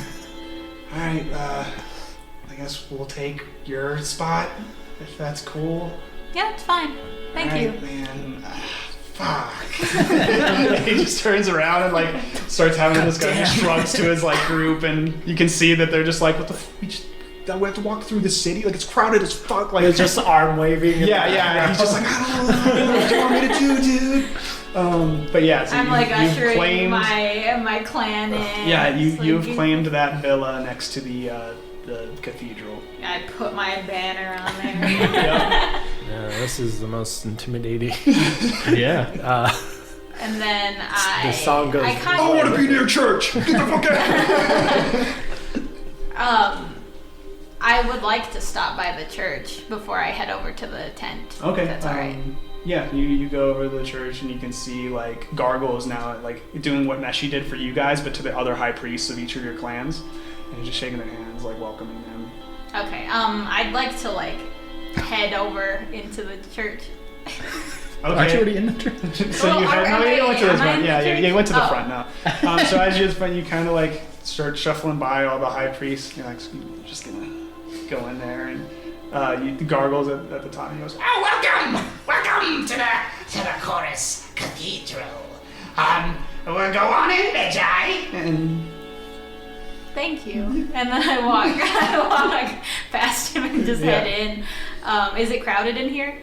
Speaker 1: All right. I guess we'll take your spot if that's cool.
Speaker 4: Yeah, it's fine. Thank
Speaker 1: All
Speaker 4: you.
Speaker 1: right, man. Fuck. He just turns around and like starts having this guy who shrugs to his like group, and you can see that they're just like, what the? We have to walk through the city. Like it's crowded as fuck. Like
Speaker 3: It's just arm waving.
Speaker 1: yeah. He's just like, I don't know what you want me to do, dude. But yeah, so
Speaker 4: I'm like
Speaker 1: you've
Speaker 4: ushering
Speaker 1: claimed,
Speaker 4: my clan in.
Speaker 1: yeah,
Speaker 4: It's like,
Speaker 1: you've claimed that villa next to the cathedral.
Speaker 4: I put my banner on there.
Speaker 1: Yep.
Speaker 3: Yeah, this is the most intimidating.
Speaker 2: Yeah.
Speaker 4: And then
Speaker 3: The song goes,
Speaker 4: I kind
Speaker 1: I want to
Speaker 4: of
Speaker 1: be near church. Get the fuck out.
Speaker 4: I would like to stop by the church before I head over to the tent.
Speaker 1: Okay.
Speaker 4: If that's all right.
Speaker 1: Yeah, you go over to the church and you can see like Gargle is now like doing what Meshi did for you guys, but to the other high priests of each of your clans, and he's just shaking their hands, like welcoming them.
Speaker 4: Okay. I'd like to like head over into the church.
Speaker 2: Aren't you
Speaker 1: Okay.
Speaker 2: already in the church?
Speaker 1: So
Speaker 4: Well,
Speaker 1: you head, no, you went to the
Speaker 4: am I
Speaker 1: front.
Speaker 4: in the
Speaker 1: Yeah,
Speaker 4: church?
Speaker 1: you went to the
Speaker 4: Oh.
Speaker 1: front now. So as you you kind of like start shuffling by all the high priests. You're like, just gonna go in there, and the Gargle's at the top. And he goes,
Speaker 5: Oh, welcome to the Chorus Cathedral. We'll go on in, Medjay.
Speaker 1: and
Speaker 4: Thank you. And then I walk past him and just head in. Is it crowded in here?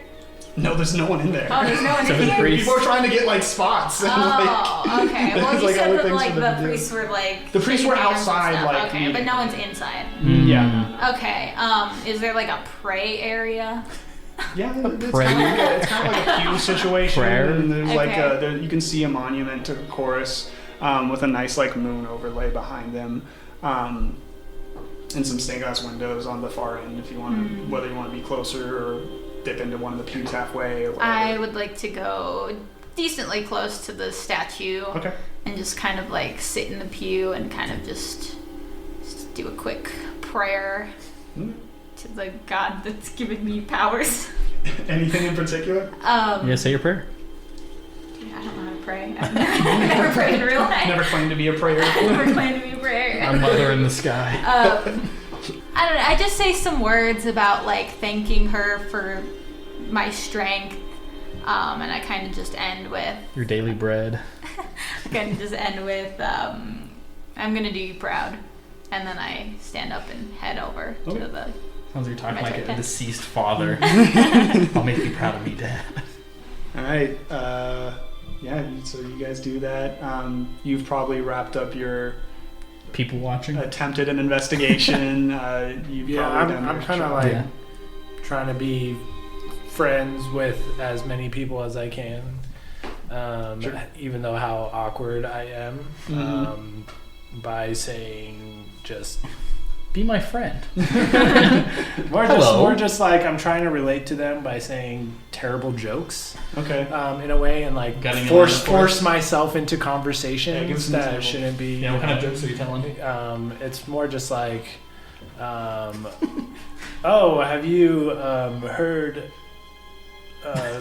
Speaker 1: no, there's no one in there.
Speaker 4: Oh, there's no one in
Speaker 2: Except for the
Speaker 4: here.
Speaker 2: priest.
Speaker 1: People are trying to get like spots. And,
Speaker 4: Oh, okay. Well,
Speaker 1: there's,
Speaker 4: you
Speaker 1: like,
Speaker 4: said
Speaker 1: other
Speaker 4: that
Speaker 1: things
Speaker 4: like
Speaker 1: for them
Speaker 4: the
Speaker 1: to do.
Speaker 4: priests were like
Speaker 1: The priests were
Speaker 4: shaking hands and
Speaker 1: outside,
Speaker 4: stuff.
Speaker 1: like,
Speaker 4: okay, but
Speaker 1: meeting.
Speaker 4: no one's inside.
Speaker 1: Yeah.
Speaker 4: Okay. Is there like a pray area?
Speaker 1: Yeah, it's
Speaker 2: prayer.
Speaker 1: it's kind of like a pew situation.
Speaker 2: Prayer?
Speaker 1: And there's like
Speaker 4: Okay.
Speaker 1: there, you can see a monument to the chorus with a nice like moon overlay behind them, and some stained glass windows on the far end if you want to, whether you want to be closer or dip into one of the pews halfway or whatever.
Speaker 4: I would like to go decently close to the statue
Speaker 1: Okay.
Speaker 4: and just kind of like sit in the pew and kind of just do a quick prayer
Speaker 1: Hmm.
Speaker 4: to the God that's given me powers.
Speaker 1: Anything in particular?
Speaker 2: Yeah, say your prayer.
Speaker 4: I don't know how to pray. I've never prayed in real life.
Speaker 1: Never claimed to be a prayer.
Speaker 4: Never claimed to be a prayer.
Speaker 2: Our mother in the sky.
Speaker 4: I don't know. I just say some words about like thanking her for my strength, and I kind of just end with
Speaker 2: Your daily bread.
Speaker 4: I'm gonna do you proud, and then I stand up and head over to the.
Speaker 2: Sounds like you're talking like a
Speaker 4: Medjay.
Speaker 2: deceased father. I'll make you proud of me, Dad.
Speaker 1: All right. Yeah. So you guys do that. You've probably wrapped up your
Speaker 2: People watching.
Speaker 1: attempted an investigation. You've
Speaker 3: Yeah,
Speaker 1: probably done
Speaker 3: I'm
Speaker 1: your
Speaker 3: kind of
Speaker 1: job.
Speaker 3: like trying to be friends with as many people as I can, even though how awkward I am, by saying just
Speaker 2: Be my friend.
Speaker 3: more just like I'm trying to relate to them by saying terrible jokes,
Speaker 1: Okay.
Speaker 3: in a way, and like
Speaker 2: Gutting
Speaker 3: force myself into
Speaker 1: Yeah, give
Speaker 3: conversations
Speaker 1: us an
Speaker 3: that
Speaker 1: example.
Speaker 3: shouldn't be.
Speaker 2: Yeah, what kind of jokes are you telling me?
Speaker 3: It's more just like, oh, have you heard?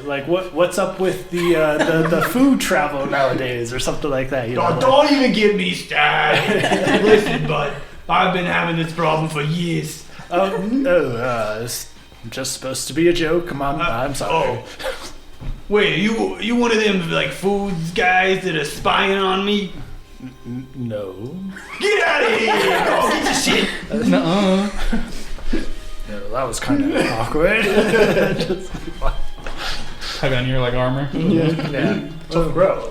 Speaker 3: Like what's up with the food travel nowadays or something like that? You know, like-
Speaker 5: Don't even get me started. Listen, bud, I've been having this problem for years.
Speaker 3: it's just supposed to be a joke. Come on, I'm sorry.
Speaker 5: Wait, you one of them like foods guys that are spying on me?
Speaker 3: No.
Speaker 5: Get out of here! Oh, get your shit.
Speaker 2: Nuh-uh.
Speaker 3: No, that was kind of awkward.
Speaker 2: Tug on your like armor.
Speaker 3: Yeah.
Speaker 1: Tough bro.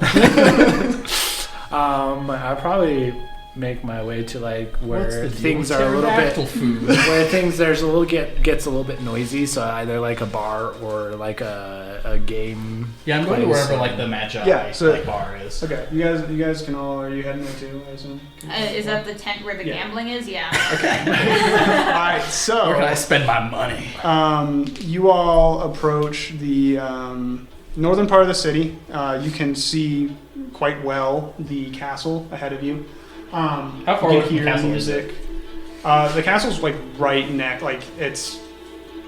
Speaker 3: I probably make my way to like
Speaker 2: What's
Speaker 3: where
Speaker 2: the deal
Speaker 3: things
Speaker 2: with
Speaker 3: are a little bit
Speaker 2: pterodactyl food?
Speaker 3: where things there's a little gets a little bit noisy, so either like a bar or like a game.
Speaker 2: Yeah, I'm going to
Speaker 3: place.
Speaker 2: wherever like the Medjay
Speaker 1: Yeah, so-
Speaker 2: like bar is.
Speaker 1: Okay. You guys can all. Are you heading there too? I assume.
Speaker 4: Is that the tent where the
Speaker 1: Yeah.
Speaker 4: gambling is? Yeah.
Speaker 1: All right. So.
Speaker 2: Where can I spend my money?
Speaker 1: You all approach the northern part of the city. You can see quite well the castle ahead of you.
Speaker 2: How far
Speaker 1: you
Speaker 2: away from the
Speaker 1: hear
Speaker 2: castle is
Speaker 1: music. The castle's like right next, like it's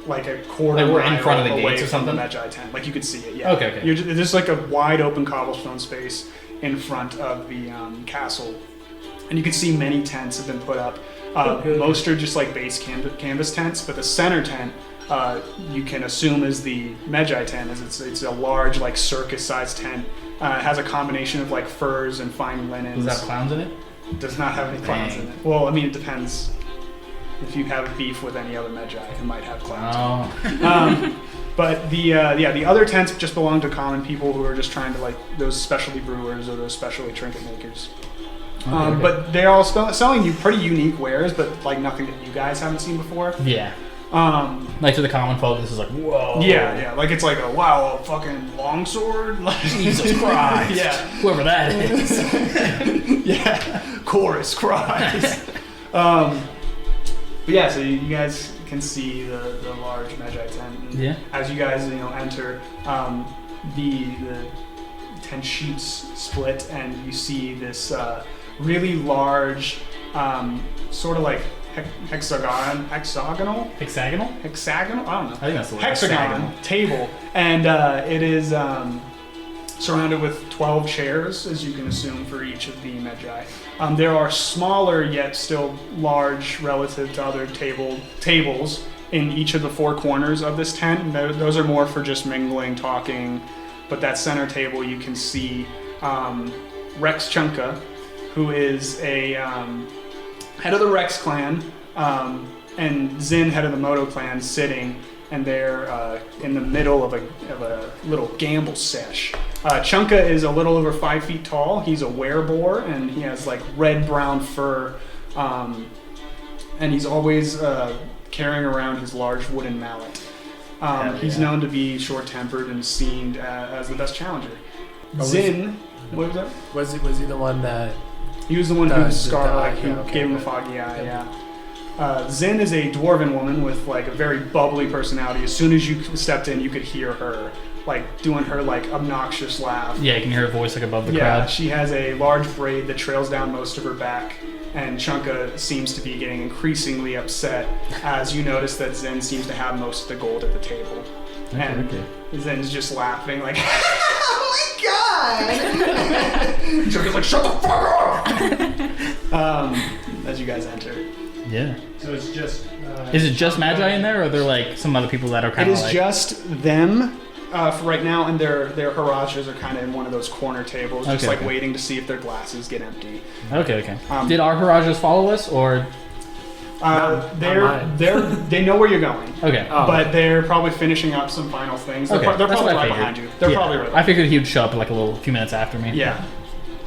Speaker 1: like a quarter
Speaker 2: Like we're in
Speaker 1: mile
Speaker 2: front of the
Speaker 1: away
Speaker 2: gates or
Speaker 1: from the
Speaker 2: something?
Speaker 1: Medjay tent. Like you could see it. Yeah.
Speaker 2: Okay, okay.
Speaker 1: You're just, there's like a wide open cobblestone space in front of the castle, and you can see many tents have been put up. Most are just like base canvas tents, but the center tent you can assume is the Medjay tent, as it's a large like circus-sized tent. It has a combination of like furs and fine linens.
Speaker 2: Does that have clowns in it?
Speaker 1: Does not have any clowns in it. Well, I mean, it depends. If you have beef with any other Medjay, it might have clowns.
Speaker 2: Oh.
Speaker 1: But the other tents just belong to common people who are just trying to like those specialty brewers or those specialty trinket makers.
Speaker 2: Okay.
Speaker 1: But they're all selling you pretty unique wares, but like nothing that you guys haven't seen before.
Speaker 2: Yeah. Like to the common folk, this is like, whoa.
Speaker 1: Yeah, like it's like a wow, a fucking longsword. Like,
Speaker 2: Jesus Christ.
Speaker 1: yeah,
Speaker 2: Whoever that is.
Speaker 1: yeah, chorus cries. But yeah, so you guys can see the large Medjay tent. And
Speaker 2: Yeah.
Speaker 1: as you guys enter, the tent sheets split, and you see this really large, sort of like hexagonal.
Speaker 2: Hexagonal?
Speaker 1: I don't know.
Speaker 2: I think that's the word.
Speaker 1: Hexagon table, and it is surrounded with 12 chairs, as you can assume, for each of the Medjay. There are smaller yet still large relative to other tables in each of the four corners of this tent. And those are more for just mingling, talking. But that center table, you can see Rex Chunka, who is a head of the Rex clan, and Zin, head of the Moto clan, sitting, and they're in the middle of a little gamble sesh. Chunka is a little over 5 feet tall. He's a wereboar, and he has like red-brown fur, and he's always carrying around his large wooden mallet. He's known to be short-tempered and seen as the best challenger. Zin, what was that?
Speaker 3: Was he the one that?
Speaker 1: He was the one who
Speaker 3: okay,
Speaker 1: gave him a foggy eye, yeah. Zin is a dwarven woman with like a very bubbly personality. As soon as you stepped in, you could hear her like doing her like obnoxious laugh.
Speaker 2: Yeah, you can hear her voice like above the
Speaker 1: Yeah,
Speaker 2: crowd.
Speaker 1: she has a large braid that trails down most of her back, and Chunka seems to be getting increasingly upset as you notice that Zin seems to have most of the gold at the table. And Zin's just laughing like, oh my god! mine. Joker's like, shut the fuck up. As you guys enter.
Speaker 2: Yeah.
Speaker 3: So it's just.
Speaker 2: Is it just Medjay in there, or are there like some other people that are
Speaker 1: It
Speaker 2: kind of
Speaker 1: is
Speaker 2: like?
Speaker 1: just them for right now, and their Harajas are kind of in one of those corner tables, just
Speaker 2: Okay,
Speaker 1: like
Speaker 2: okay.
Speaker 1: waiting to see if their glasses get empty.
Speaker 2: Okay.
Speaker 1: Um,
Speaker 2: Did our Harajas follow us, or
Speaker 3: Not mine.
Speaker 1: They know where you're going.
Speaker 2: okay?
Speaker 3: Oh.
Speaker 1: But they're probably finishing up some final things. They're,
Speaker 2: Okay,
Speaker 1: they're
Speaker 2: that's
Speaker 1: probably
Speaker 2: what I
Speaker 1: right
Speaker 2: figured.
Speaker 1: behind you. They're
Speaker 2: Yeah.
Speaker 1: probably right
Speaker 2: I
Speaker 1: behind
Speaker 2: figured he would show up like a few minutes after me.
Speaker 1: you. Yeah.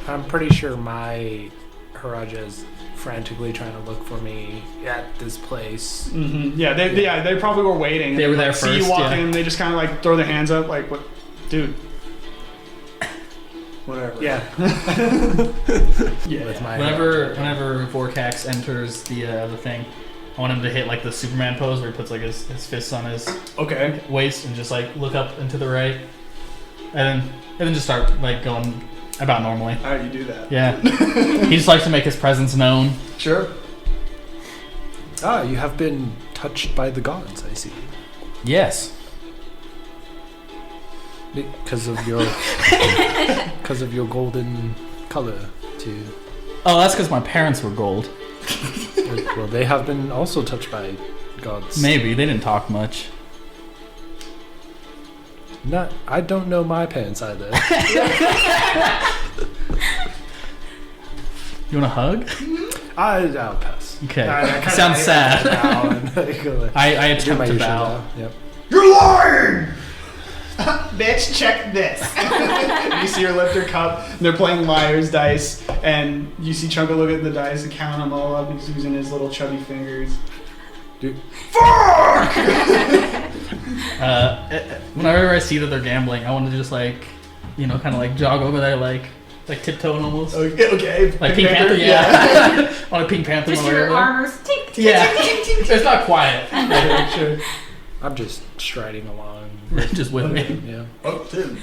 Speaker 3: I'm pretty sure my Haraja is frantically trying to look for me at this place.
Speaker 1: Mm-hmm. Yeah, they probably were waiting.
Speaker 2: They were there
Speaker 1: See you
Speaker 2: first,
Speaker 1: walk
Speaker 2: yeah.
Speaker 1: in, they just kind of like throw their hands up, like, what, dude? Whatever.
Speaker 3: Yeah.
Speaker 1: Yeah.
Speaker 3: With my
Speaker 2: Whenever Vorkax enters the thing, I want him to hit like the Superman pose where he puts like his fists on his
Speaker 1: Okay.
Speaker 2: waist and just like look up and to the right, and then just start like going about normally.
Speaker 1: How do you do that?
Speaker 2: Yeah, he just likes to make his presence known.
Speaker 1: Sure.
Speaker 3: Ah, you have been touched by the gods, I see.
Speaker 2: Yes.
Speaker 3: Because of your golden color too.
Speaker 2: Oh, that's because my parents were gold.
Speaker 3: Well, they have been also touched by gods.
Speaker 2: Maybe they didn't talk much.
Speaker 3: I don't know my parents either.
Speaker 2: You want a hug?
Speaker 3: I'll pass.
Speaker 2: Okay.
Speaker 3: I kinda-
Speaker 2: Sounds sad.
Speaker 3: bow and, like,
Speaker 2: I
Speaker 3: do
Speaker 2: attempt
Speaker 3: my
Speaker 2: to
Speaker 3: usual
Speaker 2: bow.
Speaker 3: Yep.
Speaker 1: You're lying! Bitch, check this. You see her lift her cup, and they're playing liar's dice, and you see Chunka look at the dice and count them all up. He's using his little chubby fingers.
Speaker 3: Dude.
Speaker 1: Fuck!
Speaker 2: Whenever I see that they're gambling, I want to just like, kind of like jog over there, like tiptoeing almost.
Speaker 1: Okay.
Speaker 2: Like Pink Panther, yeah. On a Pink Panther.
Speaker 4: Just
Speaker 2: while
Speaker 4: your
Speaker 2: we're there.
Speaker 4: armors. Tink, tink,
Speaker 2: Yeah.
Speaker 4: tink, tink, tink.
Speaker 2: It's not quiet.
Speaker 1: Yeah, sure.
Speaker 3: I'm just striding along.
Speaker 2: Just with me.
Speaker 3: Yeah.
Speaker 1: Oh, Tim.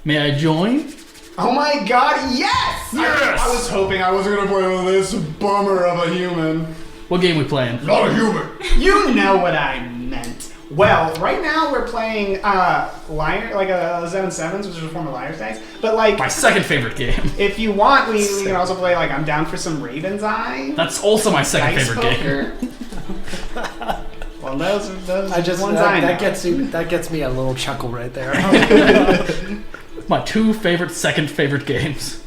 Speaker 2: May I join?
Speaker 1: Oh my god, yes!
Speaker 5: Yes!
Speaker 1: I was hoping I wasn't gonna play with this bummer of a human.
Speaker 2: What game we playing?
Speaker 5: Not a human.
Speaker 1: You know what I meant. Well, right now we're playing liar, like a 7-7s, which is a form of liar's dice. But like,
Speaker 2: My second favorite game.
Speaker 1: if you want, we can also play like I'm down for some Raven's Eye.
Speaker 2: That's also my second
Speaker 1: Dice
Speaker 2: favorite game.
Speaker 1: poker. Well, those
Speaker 3: I just
Speaker 1: ones I know.
Speaker 3: that gets me a little chuckle right there.
Speaker 2: My two second favorite games.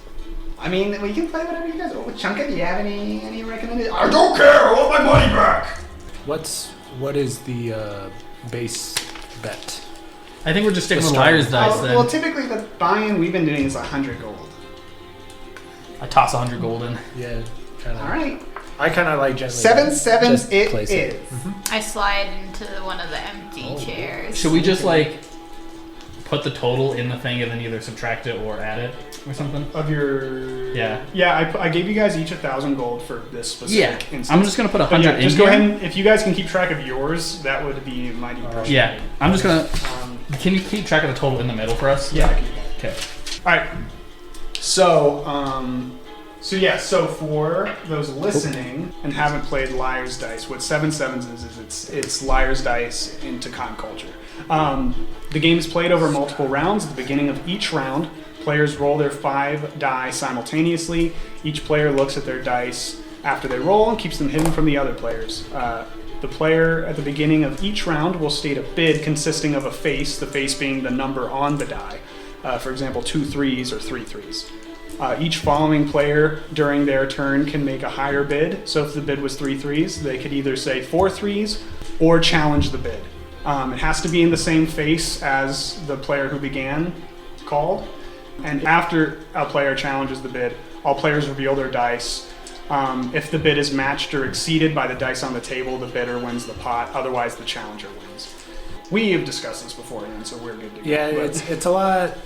Speaker 1: I mean, we can play whatever you guys. Oh, Chunka, do you have any recommendations?
Speaker 5: I don't care. I want my money back.
Speaker 3: What is the base bet?
Speaker 2: I think we're just sticking
Speaker 3: The
Speaker 2: with
Speaker 3: start.
Speaker 2: liar's dice then.
Speaker 1: Well, typically the buy-in we've been doing is 100 gold.
Speaker 2: I toss 100 gold in.
Speaker 3: Yeah, kind of.
Speaker 1: All right.
Speaker 3: I kind of like gently.
Speaker 1: 7-7s
Speaker 3: just
Speaker 1: it
Speaker 3: place
Speaker 1: is.
Speaker 4: I slide into one of the empty chairs.
Speaker 2: Should we just like put the total in the thing and then either subtract it or add it or something?
Speaker 1: Of your...
Speaker 2: Yeah.
Speaker 1: Yeah, I gave you guys each 1,000 gold for this specific instance.
Speaker 2: I'm just gonna put
Speaker 1: But
Speaker 2: 100
Speaker 1: yeah,
Speaker 2: in
Speaker 1: just go
Speaker 2: here.
Speaker 1: ahead and, if you guys can keep track of yours, that would be mighty appreciated.
Speaker 2: Yeah, I'm just gonna.
Speaker 1: Um,
Speaker 2: Can you keep track of the total in the middle for us?
Speaker 1: yeah, I can do that.
Speaker 2: Okay.
Speaker 1: All right. So for those listening and haven't played Liar's Dice, what 7-7s is it's Liar's Dice in Ptakan culture. The game is played over multiple rounds. At the beginning of each round, players roll their 5 die simultaneously. Each player looks at their dice after they roll and keeps them hidden from the other players. The player at the beginning of each round will state a bid consisting of a face, the face being the number on the die. For example, 2 3s or 3 3s. Each following player during their turn can make a higher bid. So if the bid was 3 3s, they could either say 4 3s or challenge the bid. It has to be in the same face as the player who began called. And after a player challenges the bid, all players reveal their dice. If the bid is matched or exceeded by the dice on the table, the bidder wins the pot. Otherwise, the challenger wins. We have discussed this beforehand, so we're good to go.
Speaker 3: Yeah,
Speaker 1: But-
Speaker 3: it's a lot.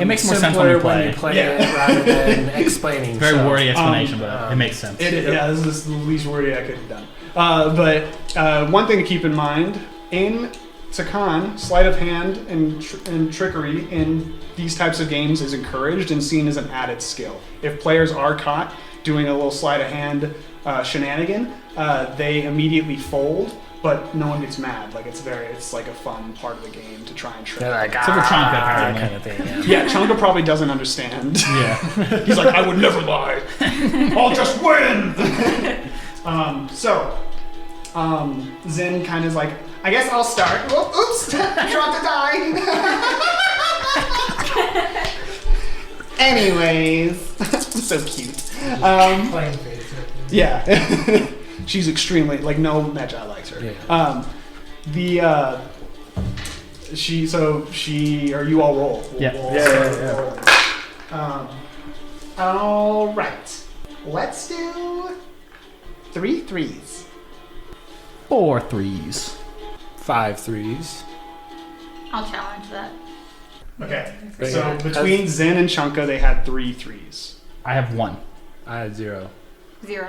Speaker 2: It makes more sense
Speaker 3: simpler
Speaker 2: when you play.
Speaker 3: it rather than explaining.
Speaker 2: Very
Speaker 3: so,
Speaker 2: wordy explanation, but it makes sense.
Speaker 1: Yeah, this is the least wordy I could have done. But one thing to keep in mind, in Ptakan, sleight of hand and trickery in these types of games is encouraged and seen as an added skill. If players are caught doing a little sleight of hand shenanigan, they immediately fold but no one gets mad. Like it's like a fun part of the game to try and trick.
Speaker 3: They're like,
Speaker 2: Except for Chonka,
Speaker 3: that
Speaker 2: apparently.
Speaker 3: kind of thing. Yeah.
Speaker 1: Yeah, Chonka probably doesn't understand.
Speaker 2: Yeah.
Speaker 1: He's like, I would never lie. I'll just win. Zen kind of like, I guess I'll start. Oh, oops, dropped a die. Anyways, so cute.
Speaker 3: Plain face.
Speaker 1: Yeah, she's extremely like no Medjay likes her.
Speaker 3: Yeah.
Speaker 1: Or you all roll.
Speaker 2: Yeah.
Speaker 3: Yeah.
Speaker 1: All right, let's do 3 threes.
Speaker 2: 4 threes.
Speaker 3: 5 threes.
Speaker 4: I'll challenge that.
Speaker 1: Okay,
Speaker 3: Very
Speaker 1: so
Speaker 3: good.
Speaker 1: between Zen and Chunka, they had 3 threes.
Speaker 2: I have 1.
Speaker 3: I had 0.
Speaker 4: 0.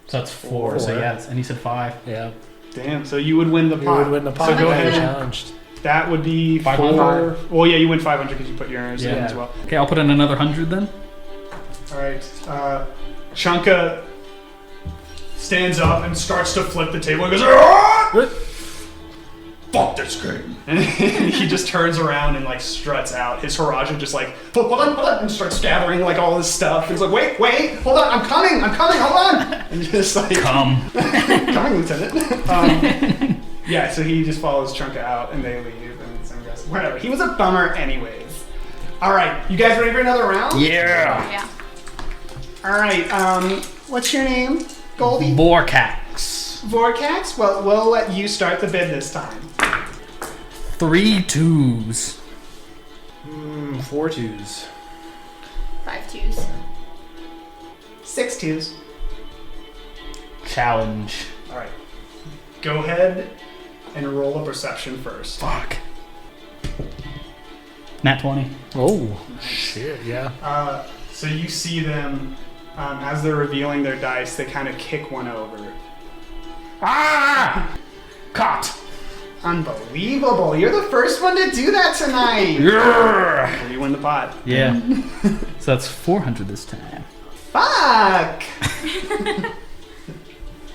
Speaker 2: So that's 4. So
Speaker 3: Four.
Speaker 2: yeah, and he said 5.
Speaker 3: Yeah.
Speaker 1: Damn, so you would win the
Speaker 3: You
Speaker 1: pot.
Speaker 3: would win the pot.
Speaker 1: So go
Speaker 3: if you
Speaker 1: ahead.
Speaker 3: challenged.
Speaker 1: That would be
Speaker 2: 500.
Speaker 1: 4. Well, yeah, you win 500 because you put yours in
Speaker 2: Yeah.
Speaker 1: as well.
Speaker 2: Okay, I'll put in another 100 then.
Speaker 1: All right, Chunka stands up and starts to flip the table and goes, "Ah! Fuck this game!" And he just turns around and like struts out. His Haraja just like, hold on, and starts gathering like all his stuff. He's like, wait, hold on, I'm coming, hold on, and just like,
Speaker 2: Come.
Speaker 1: coming, Lieutenant. Yeah, so he just follows Chunka out and they leave, and Zen goes, whatever. He was a bummer, anyways. All right, you guys ready for another round?
Speaker 2: Yeah.
Speaker 4: Yeah.
Speaker 1: All right, what's your name? Goldie?
Speaker 2: Vorkax.
Speaker 1: Vorkax? Well, we'll let you start the bid this time.
Speaker 2: 3 2s.
Speaker 3: 4 2s.
Speaker 4: 5 2s.
Speaker 1: 6 twos.
Speaker 2: Challenge.
Speaker 1: All right. Go ahead and roll a perception first.
Speaker 2: Fuck. Nat 20.
Speaker 3: Oh, shit, yeah.
Speaker 1: So you see them, as they're revealing their dice, they kind of kick one over.
Speaker 2: Ah! Caught.
Speaker 1: Unbelievable. You're the first one to do that tonight.
Speaker 2: Yeah.
Speaker 1: Well, you win the pot.
Speaker 2: Yeah. So that's 400 this time.
Speaker 1: Fuck.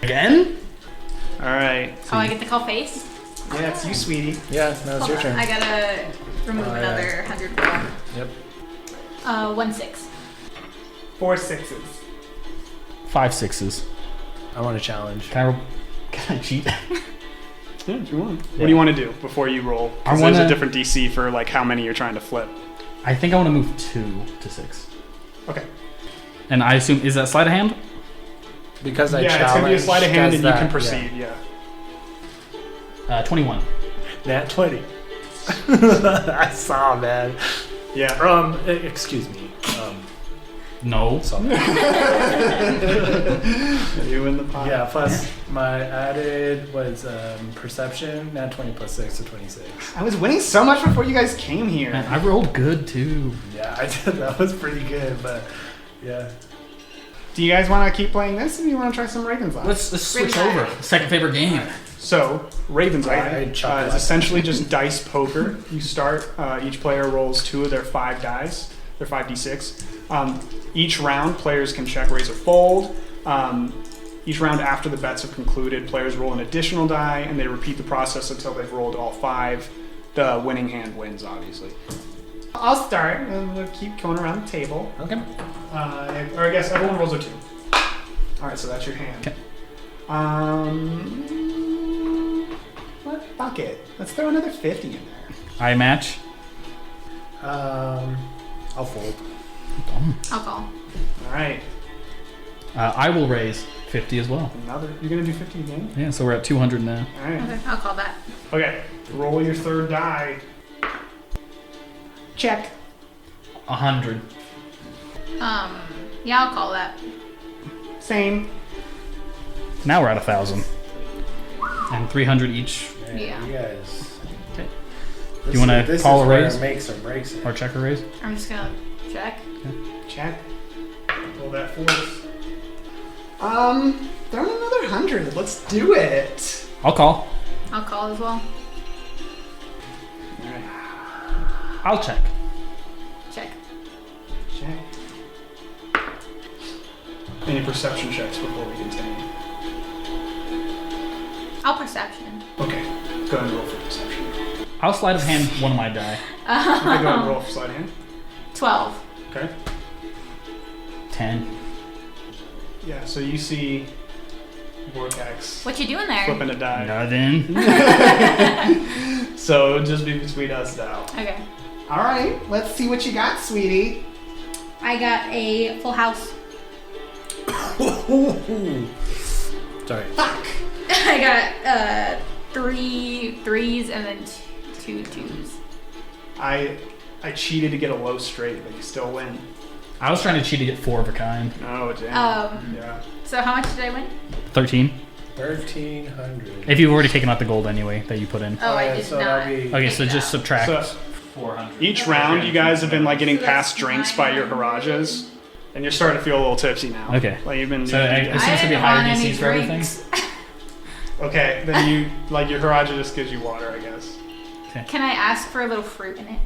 Speaker 2: Again?
Speaker 1: All right.
Speaker 4: Oh, I get to call face?
Speaker 1: Yeah, it's you, sweetie.
Speaker 3: Yeah, now it's your turn.
Speaker 4: I gotta remove
Speaker 3: Oh, yeah.
Speaker 4: another 100 gold.
Speaker 3: Yep.
Speaker 4: 1 6.
Speaker 1: 4 6s.
Speaker 2: 5 6s.
Speaker 3: I want to challenge.
Speaker 2: Can I cheat?
Speaker 1: Yeah, if you want. What do you want to do before you roll?
Speaker 2: I
Speaker 1: Because there's a
Speaker 2: wanna-
Speaker 1: different DC for like how many you're trying to flip.
Speaker 2: I think I want to move 2 to 6.
Speaker 1: Okay.
Speaker 2: And I assume, is that sleight of hand?
Speaker 3: Because I
Speaker 1: Yeah,
Speaker 3: challenged.
Speaker 1: it's gonna be a sleight of hand,
Speaker 3: does
Speaker 1: and you
Speaker 3: that,
Speaker 1: can proceed. Yeah.
Speaker 2: 21.
Speaker 3: Nat 20. I saw, man.
Speaker 1: Yeah.
Speaker 3: Excuse me.
Speaker 2: No.
Speaker 3: Sorry.
Speaker 1: You win the pot.
Speaker 3: Yeah, plus my added was perception. Nat 20 plus 6, so 26.
Speaker 1: I was winning so much before you guys came here.
Speaker 2: Man, I rolled good too.
Speaker 3: Yeah, I did. That was pretty good, but yeah.
Speaker 1: Do you guys want to keep playing this, or do you want to try some Raven's Eye?
Speaker 2: Let's switch
Speaker 4: Raven's
Speaker 2: over.
Speaker 4: Eye.
Speaker 2: Second favorite game.
Speaker 1: So, Raven's
Speaker 3: I
Speaker 1: Eye
Speaker 3: chuckle
Speaker 1: is
Speaker 3: at
Speaker 1: essentially just dice poker. You start, each player rolls 2 of their 5 dice, their 5d6. Each round, players can check, raise, or fold. Each round after the bets have concluded, players roll an additional die, and they repeat the process until they've rolled all 5. The winning hand wins, obviously. I'll start, and we'll keep going around the table.
Speaker 3: Okay.
Speaker 1: Or I guess everyone rolls a 2. Alright, so that's your hand.
Speaker 2: Okay.
Speaker 1: Fuck it. Let's throw another 50 in there.
Speaker 2: I match.
Speaker 3: I'll fold.
Speaker 4: I'll call.
Speaker 1: Alright,
Speaker 2: I will raise 50 as well.
Speaker 1: another. You're gonna do 50 again?
Speaker 2: Yeah, so we're at 200 now.
Speaker 1: Alright.
Speaker 4: Okay, I'll call that.
Speaker 1: Okay, roll your third die. Check.
Speaker 2: 100.
Speaker 4: Yeah, I'll call that.
Speaker 1: Same.
Speaker 2: Now we're at 1,000. And 300 each.
Speaker 3: Man,
Speaker 4: Yeah.
Speaker 3: You guys.
Speaker 2: Okay.
Speaker 3: This
Speaker 2: You wanna
Speaker 3: is- this
Speaker 2: call
Speaker 3: is
Speaker 2: a
Speaker 3: where
Speaker 2: raise?
Speaker 3: it makes or breaks it.
Speaker 2: Or check or raise?
Speaker 4: I'm just gonna check.
Speaker 1: Check. Roll that force. Throw in another 100. Let's do it.
Speaker 2: I'll call.
Speaker 4: I'll call as well.
Speaker 1: Alright,
Speaker 2: I'll check.
Speaker 4: Check.
Speaker 1: check. Any perception checks before we continue?
Speaker 4: I'll perception.
Speaker 1: Okay, go ahead and roll for perception.
Speaker 2: I'll sleight of hand one of my die.
Speaker 1: Okay, go ahead and roll for sleight of hand.
Speaker 4: 12.
Speaker 1: Okay.
Speaker 2: 10.
Speaker 1: Yeah, so you see Vorkax
Speaker 4: What you doing there?
Speaker 1: flipping a die.
Speaker 2: Nothing.
Speaker 1: So it'll just be between us now.
Speaker 4: Okay.
Speaker 5: All right, let's see what you got, sweetie.
Speaker 4: I got a full house.
Speaker 3: Sorry.
Speaker 5: Fuck.
Speaker 4: I got 3 threes and then 2 twos.
Speaker 1: I cheated to get a low straight, but you still win.
Speaker 2: I was trying to cheat to get 4 of a kind.
Speaker 1: Oh, damn. Yeah.
Speaker 4: So how much did I win?
Speaker 2: 13.
Speaker 3: 1,300.
Speaker 2: If you've already taken out the gold anyway that you put in.
Speaker 4: Oh, I did
Speaker 3: so
Speaker 4: not.
Speaker 3: that'll be-
Speaker 2: Okay, so just subtract
Speaker 1: So
Speaker 2: 400.
Speaker 1: each round, you guys have been like getting
Speaker 4: So that's
Speaker 1: past drinks by your Harajas, and you're starting to feel a little tipsy now.
Speaker 2: Okay.
Speaker 1: Like you've been.
Speaker 2: So I assume it's gonna be
Speaker 4: didn't
Speaker 2: higher
Speaker 4: want any
Speaker 2: DCs for everything.
Speaker 4: drinks.
Speaker 1: Okay, then you like your Haraja just gives you water, I guess.
Speaker 4: Can I ask for a little fruit in it?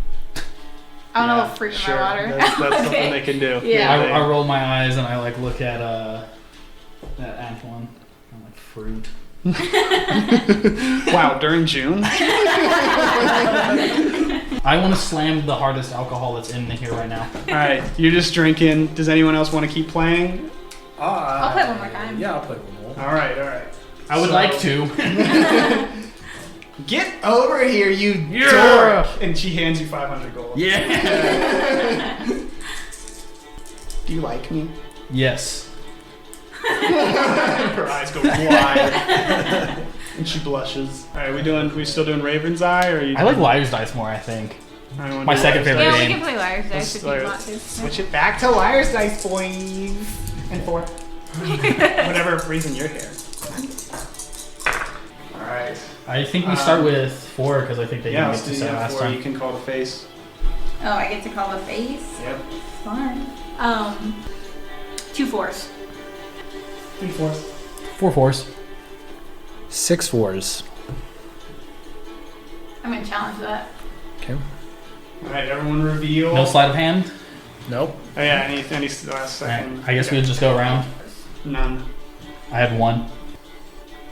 Speaker 4: I want a little fruit in
Speaker 1: sure.
Speaker 4: my water.
Speaker 1: That's
Speaker 4: Okay.
Speaker 1: something they can do.
Speaker 4: Yeah.
Speaker 2: I roll my eyes and I like look at Antwan. I'm like fruit.
Speaker 1: Wow, during June.
Speaker 2: I want to slam the hardest alcohol that's in here right now.
Speaker 1: All right, you're just drinking. Does anyone else want to keep playing?
Speaker 4: I'll play one more time.
Speaker 3: Yeah, I'll play one more.
Speaker 1: All right, all right.
Speaker 2: I would
Speaker 1: So-
Speaker 2: like to.
Speaker 1: Get over here, you
Speaker 2: Yeah.
Speaker 1: dork! And she hands you 500 gold.
Speaker 2: Yeah.
Speaker 1: Do you like me?
Speaker 2: Yes.
Speaker 1: Her eyes go wide, and she blushes. All right, we still doing Raven's Eye, or are you?
Speaker 2: I like Liar's Dice more, I think.
Speaker 1: I wanna
Speaker 2: my
Speaker 1: do
Speaker 2: second
Speaker 1: Liar's
Speaker 2: favorite
Speaker 1: Dice.
Speaker 4: Yeah, we
Speaker 2: game.
Speaker 4: can play Liar's Dice if you
Speaker 1: Liar's-
Speaker 4: want to.
Speaker 5: Switch it back to Liar's Dice, boys. And 4.
Speaker 1: Whatever reason you're here. All right.
Speaker 2: I think we start with 4 because I think they
Speaker 1: Yeah,
Speaker 2: didn't
Speaker 1: let's
Speaker 2: get
Speaker 1: do
Speaker 2: to say
Speaker 1: that
Speaker 2: last
Speaker 1: before
Speaker 2: time.
Speaker 1: you can call the face.
Speaker 4: Oh, I get to call the face?
Speaker 1: Yep.
Speaker 4: Fun. 2 4s.
Speaker 1: 3 fourths.
Speaker 2: 4 4s.
Speaker 3: 6 4s.
Speaker 4: I'm gonna challenge that.
Speaker 3: Okay.
Speaker 1: All right, everyone reveal.
Speaker 2: No sleight of hand?
Speaker 3: Nope.
Speaker 1: Oh yeah, any last
Speaker 2: Alright,
Speaker 1: second?
Speaker 2: I guess we'll just go around.
Speaker 1: None.
Speaker 2: I had 1.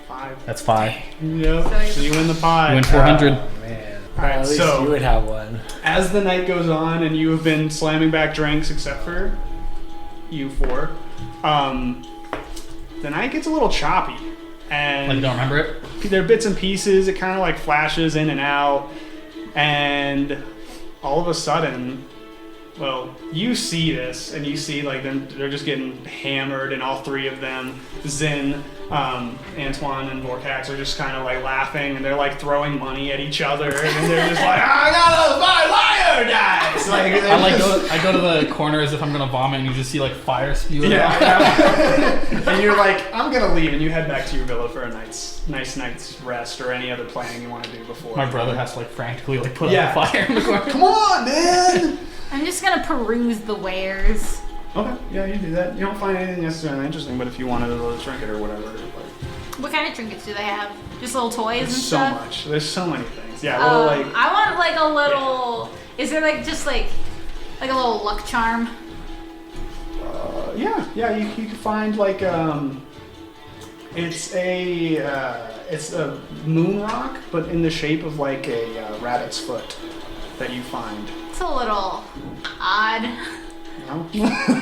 Speaker 1: 5.
Speaker 2: That's 5.
Speaker 1: Yep. So you win the pie.
Speaker 2: You win 400.
Speaker 3: Oh, man.
Speaker 1: Alright,
Speaker 3: At least
Speaker 1: so-
Speaker 3: you would have one.
Speaker 1: As the night goes on and you have been slamming back drinks, except for you 4, the night gets a little choppy. And
Speaker 2: Like you don't remember it?
Speaker 1: there are bits and pieces. It kind of like flashes in and out. And all of a sudden, well, you see this, and you see like they're just getting hammered, and all 3 of them, Zin, Antwan, and Vorkax, are just kind of like laughing, and they're like throwing money at each other, and they're just like, I got those liar dice! Like,
Speaker 2: I go to the corner as if I'm gonna vomit, and you just see like fire spewing out.
Speaker 1: yeah. And you're like, I'm gonna leave, and you head back to your villa for a nice night's rest, or any other planning you want to do before.
Speaker 2: My brother has to like frantically like put
Speaker 1: Yeah.
Speaker 2: out the fire in the corner.
Speaker 1: Come on, man!
Speaker 4: I'm just gonna peruse the wares.
Speaker 1: Okay, yeah, you do that. You don't find anything necessarily interesting, but if you wanted a trinket or whatever, like,
Speaker 4: What kind of trinkets do they have? Just little toys and
Speaker 1: there's so
Speaker 4: stuff?
Speaker 1: much. There's so many things. Yeah, little like.
Speaker 4: I want like a little. Is there like just like a little luck charm?
Speaker 1: Yeah, you can find like it's a moon rock, but in the shape of like a rabbit's foot that you find.
Speaker 4: It's a little odd.
Speaker 1: No?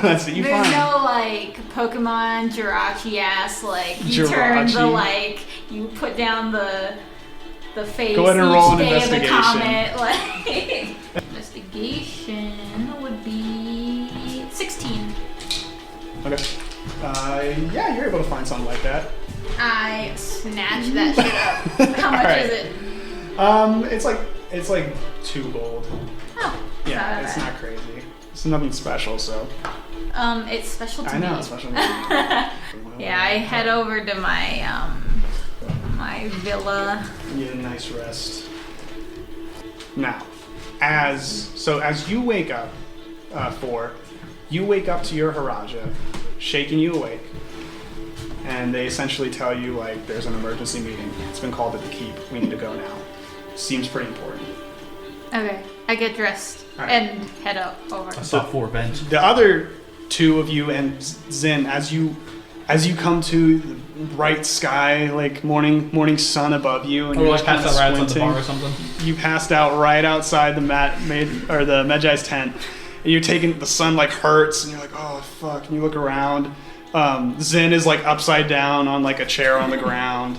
Speaker 1: That's what you
Speaker 4: There's
Speaker 1: find.
Speaker 4: no like Pokemon Jirachi ass like you turn the
Speaker 1: Jirachi.
Speaker 4: like you put down the face
Speaker 1: Go ahead and
Speaker 4: each
Speaker 1: roll an
Speaker 4: day of the
Speaker 1: investigation.
Speaker 4: comet like investigation would be 16.
Speaker 1: Okay. Yeah, you're able to find something like that.
Speaker 4: I snatch that shit up. How much
Speaker 1: Alright.
Speaker 4: is it?
Speaker 1: It's like 2 gold.
Speaker 4: Oh,
Speaker 1: Yeah,
Speaker 4: not
Speaker 1: it's
Speaker 4: bad.
Speaker 1: not crazy. It's nothing special, so.
Speaker 4: It's special to
Speaker 1: I know,
Speaker 4: me.
Speaker 1: it's special.
Speaker 4: Yeah, I head over to my my villa.
Speaker 1: Get a nice rest. Now, as you wake up, you wake up to your Haraja, shaking you awake, and they essentially tell you like there's an emergency meeting. It's been called at the keep. We need to go now. Seems pretty important.
Speaker 4: Okay, I get dressed
Speaker 1: Alright.
Speaker 4: and head over.
Speaker 2: I saw 4 bench.
Speaker 1: The other 2 of you and Zin, as you as you come to the bright sky, like morning sun above you, and
Speaker 2: Or
Speaker 1: you're
Speaker 2: like
Speaker 1: just kind
Speaker 2: passed
Speaker 1: of
Speaker 2: out right outside the
Speaker 1: squinting.
Speaker 2: bar or something.
Speaker 1: You passed out right outside the Medjay's tent, and you're taking the sun like hurts, and you're like, oh fuck, and you look around. Zen is like upside down on like a chair on the ground.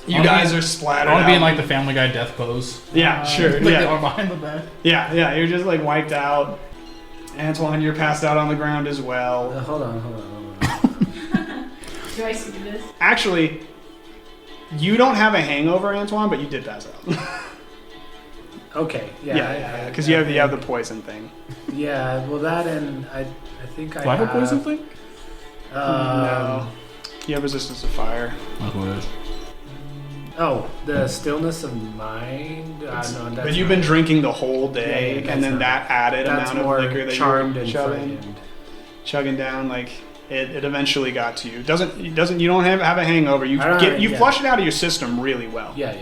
Speaker 1: You guys are splattered.
Speaker 2: I want to be in
Speaker 1: out.
Speaker 2: like the Family Guy death pose.
Speaker 1: Yeah, sure,
Speaker 2: Like
Speaker 1: yeah.
Speaker 2: the arm behind the back.
Speaker 1: Yeah, you're just like wiped out. Antwan, you're passed out on the ground as well.
Speaker 3: Hold on.
Speaker 4: Do I see this?
Speaker 1: Actually, you don't have a hangover, Antwan, but you did pass out.
Speaker 3: Okay.
Speaker 1: Yeah, because you have the poison thing.
Speaker 3: Yeah. Well, that and I think I
Speaker 2: Do I have a poison thing?
Speaker 1: No, you have resistance to fire.
Speaker 3: Oh, the stillness of mind. No, that's
Speaker 1: But you've been drinking the whole day,
Speaker 3: Yeah,
Speaker 1: and then
Speaker 3: that's
Speaker 1: that added
Speaker 3: that's
Speaker 1: amount of
Speaker 3: more
Speaker 1: liquor that
Speaker 3: charmed
Speaker 1: you're
Speaker 3: and
Speaker 1: chugging,
Speaker 3: frightened.
Speaker 1: chugging down, like it eventually got to you. You don't have a hangover. You
Speaker 3: Yeah.
Speaker 1: flush it out of your system really well.
Speaker 3: Yeah.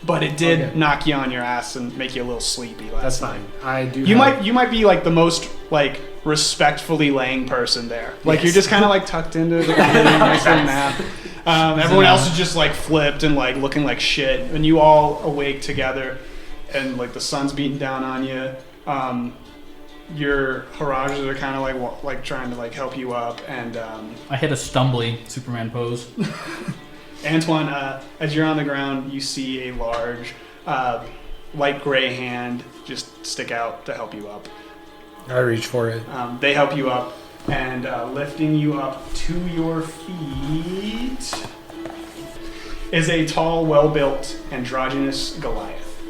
Speaker 1: But it did
Speaker 3: Okay.
Speaker 1: knock you on your ass and make you a little sleepy last
Speaker 3: That's
Speaker 1: night.
Speaker 3: fine. I do.
Speaker 1: You might be like the most like respectfully laying person there. Like
Speaker 3: Yes.
Speaker 1: you're just kind of like tucked into the nice little nap. Everyone else is just like flipped and like looking like shit, and you all awake together, and like the sun's beating down on you. Your Harajas are kind of like trying to like help you up, and
Speaker 2: I hit a stumbly Superman pose.
Speaker 1: Antwan, as you're on the ground, you see a large, light gray hand just stick out to help you up.
Speaker 3: I reach for it.
Speaker 1: They help you up, and lifting you up to your feet is a tall, well-built, androgynous Goliath.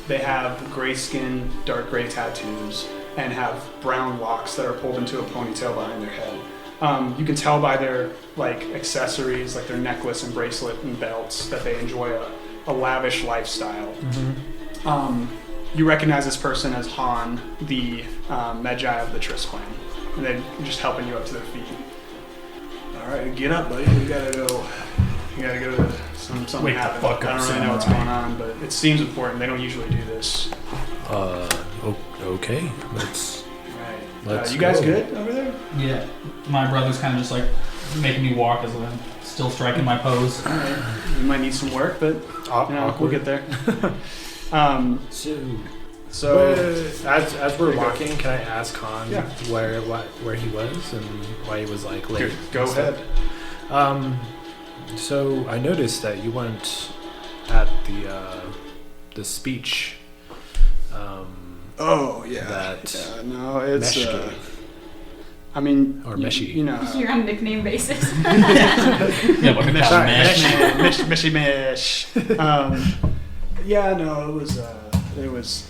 Speaker 1: They have gray skin, dark gray tattoos, and have brown locks that are pulled into a ponytail behind their head. You can tell by their like accessories, like their necklace and bracelet and belts, that they enjoy a lavish lifestyle. You recognize this person as Han, the Medjay of the Triss clan, and they're just helping you up to their feet. All right, get up, buddy. You gotta go to something
Speaker 2: Wake the
Speaker 1: happened.
Speaker 2: fuck up,
Speaker 1: I don't really know what's
Speaker 2: samurai.
Speaker 1: going on, but it seems important. They don't usually do this.
Speaker 3: Okay. Let's.
Speaker 1: Right.
Speaker 3: Let's
Speaker 1: you guys
Speaker 3: go.
Speaker 1: good over there?
Speaker 2: Yeah. My brother's kind of just like making me walk as I'm still striking my pose.
Speaker 1: All right. You might need some work, but we'll get there. So
Speaker 3: as we're walking, can I ask Han
Speaker 1: Yeah.
Speaker 3: where he was and why he was like late?
Speaker 1: go ahead.
Speaker 3: So I noticed that you weren't at the speech.
Speaker 1: Oh yeah.
Speaker 3: That
Speaker 1: no, it's.
Speaker 3: Mesh gave.
Speaker 1: I mean,
Speaker 3: Or
Speaker 1: you,
Speaker 3: Meshy.
Speaker 1: you know.
Speaker 4: You're on nickname basis.
Speaker 2: Yeah, what
Speaker 1: Mesh,
Speaker 2: sorry,
Speaker 1: mesh. Yeah, no, it was.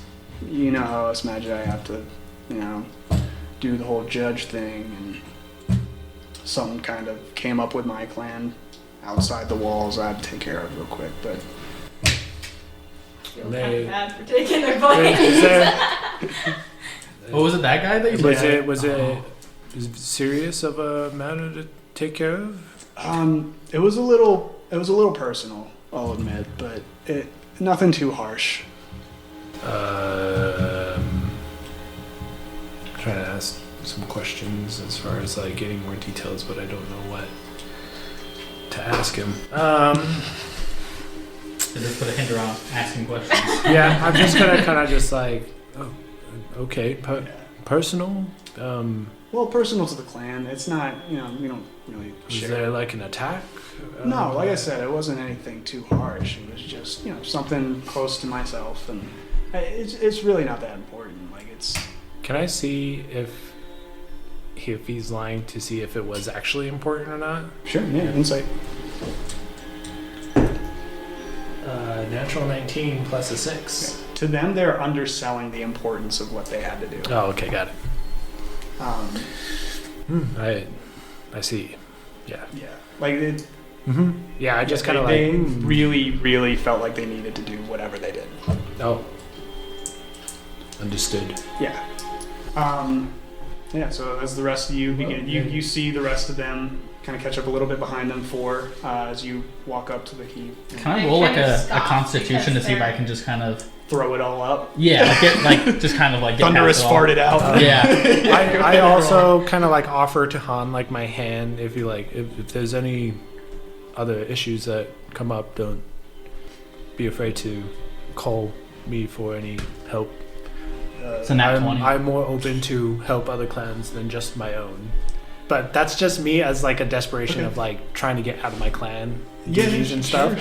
Speaker 1: You know how us Medjay have to, do the whole judge thing, and something kind of came up with my clan outside the walls. I had to take care of real quick, but.
Speaker 4: Feel kind of bad for taking their blame.
Speaker 2: Oh, was it that guy that you said?
Speaker 3: Was it serious of a matter to take care of?
Speaker 1: It was a little personal, I'll admit, but nothing too harsh.
Speaker 3: Trying to ask some questions as far as like getting more details, but I don't know what to ask him.
Speaker 2: They just put a hinder on asking questions.
Speaker 3: Yeah, I'm just gonna kind of just like, oh, okay, personal.
Speaker 1: Well, personal to the clan. It's not, we don't really
Speaker 3: Was
Speaker 1: share.
Speaker 3: there like an attack?
Speaker 1: No, like I said, it wasn't anything too harsh. It was just, something close to myself, and it's really not that important. Like it's.
Speaker 3: Can I see if he's lying to see if it was actually important or not?
Speaker 1: Sure. Yeah. Insight.
Speaker 3: Natural 19 plus a 6.
Speaker 1: To them, they're underselling the importance of what they had to do.
Speaker 3: Oh, okay, got it. I see. Yeah.
Speaker 1: Yeah. Like it.
Speaker 3: Yeah, I just kind of
Speaker 1: they
Speaker 3: like.
Speaker 1: really, really felt like they needed to do whatever they did.
Speaker 3: Oh. Understood.
Speaker 1: Yeah. Yeah, so as the rest of you begin, you see the rest of them kind of catch up a little bit behind them as you walk up to the key.
Speaker 2: Can I roll like
Speaker 4: kind of
Speaker 2: a
Speaker 4: stop
Speaker 2: constitution to
Speaker 4: because
Speaker 2: see if I
Speaker 4: they're-
Speaker 2: can just kind of
Speaker 1: throw it all up.
Speaker 2: Yeah, just kind of like get
Speaker 1: Thunderous
Speaker 2: past it all.
Speaker 1: farted out.
Speaker 2: Yeah.
Speaker 3: I also kind of like offer to Han like my hand if you like if there's any other issues that come up, don't be afraid to call me for any help.
Speaker 2: It's a nat 20.
Speaker 3: I'm more open to help other clans than just my own. But that's just me as like a desperation of like trying to get out of my clan duties and stuff.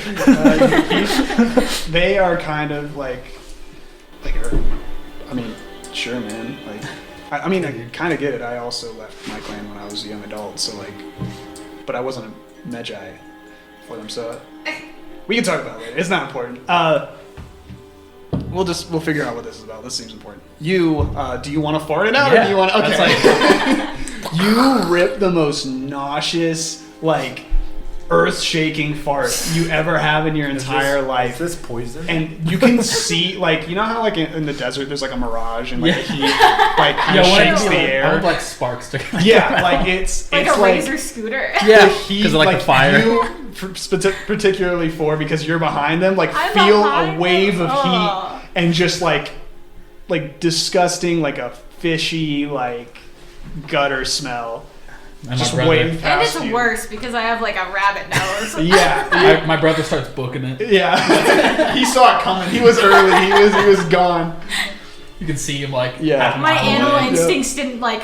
Speaker 1: They are kind of like, I mean, sure, man. Like, I mean, I kind of get it. I also left my clan when I was a young adult, so like, but I wasn't a Medjay for them, so we can talk about it later. It's not important. We'll figure out what this is about. This seems important. You, do you want to fart it out, or do you want to? Okay. You rip the most nauseous, like, earth-shaking fart you ever have in your entire life.
Speaker 3: Is this poison?
Speaker 1: And you can see, like, you know how, like, in the desert, there's, like, a mirage and, like, the heat, like, kind of shakes the air?
Speaker 2: I would, like, sparks to
Speaker 1: Yeah, like, it's
Speaker 4: like
Speaker 1: it's
Speaker 4: a razor scooter.
Speaker 2: Yeah,
Speaker 1: because
Speaker 2: of, like, the fire.
Speaker 1: You, particularly because you're behind them, like,
Speaker 4: I'm
Speaker 1: feel
Speaker 4: behind
Speaker 1: a wave
Speaker 4: them.
Speaker 1: of heat and just, like disgusting, like, a fishy, like, gutter smell.
Speaker 2: And
Speaker 1: Just
Speaker 2: my brother,
Speaker 1: wave
Speaker 4: And
Speaker 1: past
Speaker 4: it's
Speaker 1: you.
Speaker 4: worse because I have like a rabbit nose.
Speaker 1: Yeah.
Speaker 2: my brother starts booking it.
Speaker 1: Yeah. He saw it coming. He was early. He was gone.
Speaker 2: You can see him like
Speaker 1: Yeah.
Speaker 4: My animal
Speaker 1: Yeah.
Speaker 4: instincts didn't like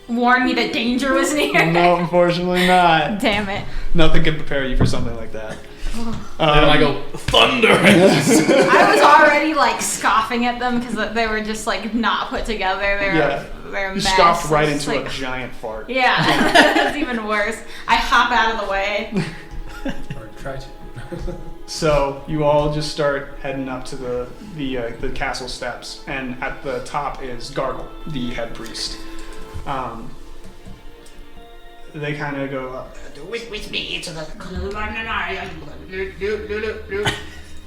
Speaker 4: warn me that danger was near.
Speaker 1: No, unfortunately not.
Speaker 4: Damn it.
Speaker 1: Nothing can prepare you for something like that.
Speaker 2: and then I go thunder.
Speaker 4: I was already like scoffing at them because they were just like not put together. They're a
Speaker 1: You
Speaker 4: mess.
Speaker 1: scoffed right
Speaker 4: It's
Speaker 1: into
Speaker 4: like,
Speaker 1: a giant fart.
Speaker 4: Yeah, that's even worse. I hop out of the way.
Speaker 3: Or try to.
Speaker 1: So you all just start heading up to the castle steps, and at the top is Gargle, the head priest. They kind of go up.
Speaker 5: With me to the Lunarium.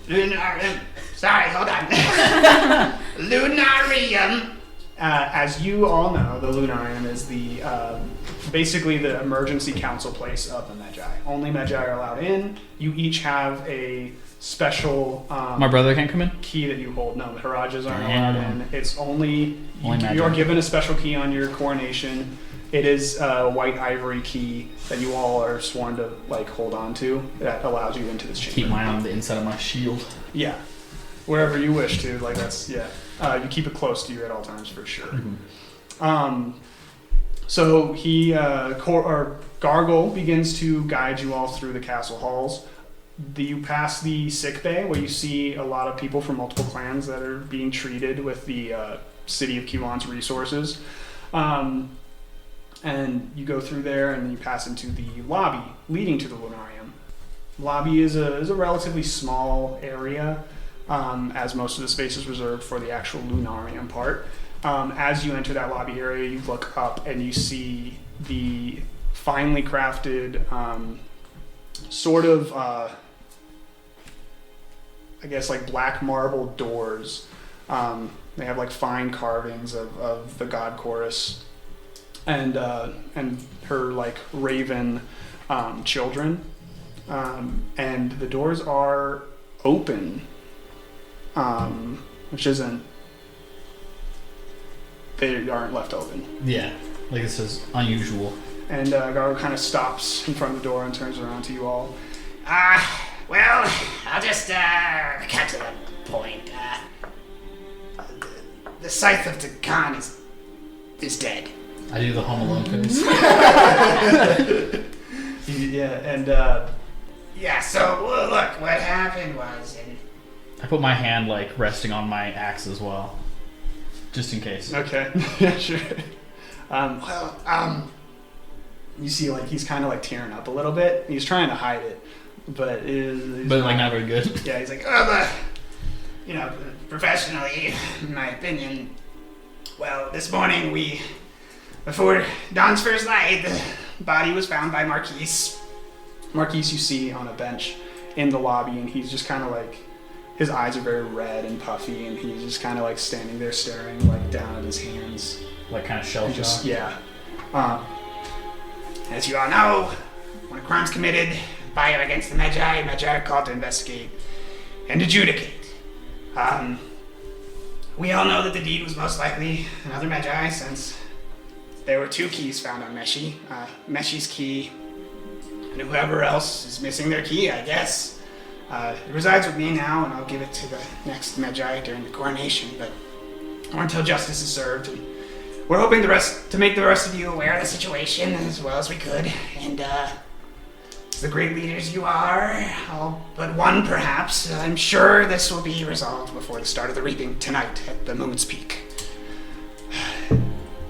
Speaker 5: Lunarium. Sorry, hold on. Lunarium.
Speaker 1: As you all know, the Lunarium is the basically the emergency council place of the Medjay. Only Medjay are allowed in. You each have a special
Speaker 2: My brother can't come in.
Speaker 1: key that you hold. No, the Harajas aren't
Speaker 2: Damn.
Speaker 1: allowed in. It's only
Speaker 2: Only
Speaker 1: you are
Speaker 2: Medjay.
Speaker 1: given a special key on your coronation. It is a white ivory key that you all are sworn to like hold on to that allows you into this chamber.
Speaker 2: Keep mine on the inside of my shield.
Speaker 1: Yeah, wherever you wish to. Like that's you keep it close to you at all times for sure. So he Gargle begins to guide you all through the castle halls. You pass the sick bay where you see a lot of people from multiple clans that are being treated with the city of Qylan's resources. And you go through there and you pass into the lobby leading to the Lunarium. Lobby is a relatively small area, as most of the space is reserved for the actual Lunarium part. As you enter that lobby area, you look up and you see the finely crafted sort of, I guess, like black marble doors. They have like fine carvings of the god chorus and her like raven children, and the doors are open, which isn't. They aren't left open.
Speaker 2: Yeah, like this is unusual.
Speaker 1: And Gargo kind of stops in front of the door and turns around to you all.
Speaker 5: Well, I'll just cut to the point. The scythe of Ptakan is dead.
Speaker 2: I do the Home Alone face.
Speaker 5: Yeah, so look, what happened was,
Speaker 2: I put my hand like resting on my axe as well, just in case.
Speaker 1: Okay, yeah, sure. You see, like he's kind of like tearing up a little bit. He's trying to hide it, but
Speaker 2: But not very good.
Speaker 1: Yeah, he's like,
Speaker 5: professionally, in my opinion, well, this morning before Dawn's first light, the body was found by Marquise.
Speaker 1: Marquise you see on a bench in the lobby, and he's just kind of like, his eyes are very red and puffy, and he's just kind of like standing there staring like down at his hands.
Speaker 2: Like kind of shell
Speaker 1: And
Speaker 2: shocked.
Speaker 5: As you all know, when a crime's committed by or against the Medjay are called to investigate and adjudicate. we all know that the deed was most likely another Medjay, since there were 2 keys found on Meshi. Meshi's key, and whoever else is missing their key, I guess. It resides with me now, and I'll give it to the next Medjay during the coronation, but or until justice is served. And we're hoping to make the rest of you aware of the situation as well as we could, and as the great leaders you are, all but one perhaps, I'm sure this will be resolved before the start of the reaping tonight at the Moon's Peak.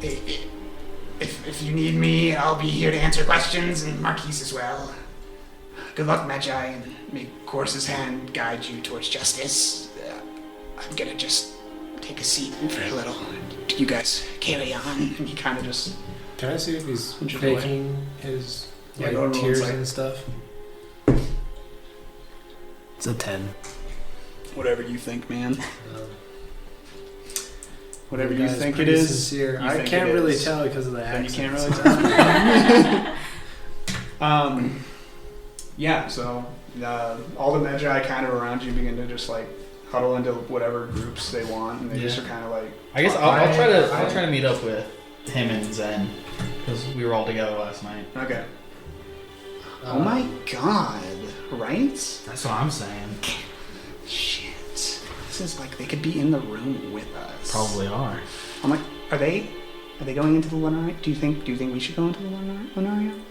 Speaker 5: If you need me, I'll be here to answer questions, and Marquise as well. Good luck, Medjay, and may Corsa's hand guide you towards justice. I'm gonna just take a seat for a little. You guys carry on. And he kind of just...
Speaker 3: Can I see if he's
Speaker 1: Just
Speaker 3: faking his
Speaker 1: Yeah, go to
Speaker 3: tears
Speaker 1: insight.
Speaker 3: and stuff? It's a 10.
Speaker 1: Whatever you think, man.
Speaker 3: Um,
Speaker 1: Whatever
Speaker 3: the
Speaker 1: you
Speaker 3: guy's
Speaker 1: think it
Speaker 3: pretty
Speaker 1: is.
Speaker 3: sincere.
Speaker 1: you
Speaker 3: I
Speaker 1: think
Speaker 3: can't
Speaker 1: it
Speaker 3: really
Speaker 1: is.
Speaker 3: tell because of the
Speaker 1: Then you
Speaker 3: accent.
Speaker 1: can't really tell. Yeah, so all the Medjay kind of around you begin to just like huddle into whatever groups they want, and they just are kind of like.
Speaker 2: I guess I'll try to meet up with him and Zen because we were all together last night.
Speaker 1: Okay. Oh my god! Right?
Speaker 2: That's what I'm saying.
Speaker 1: Shit. This is like they could be in the room with us.
Speaker 2: Probably are.
Speaker 1: I'm like, are they going into the Lunarium? Do you think we should go into the Lunarium?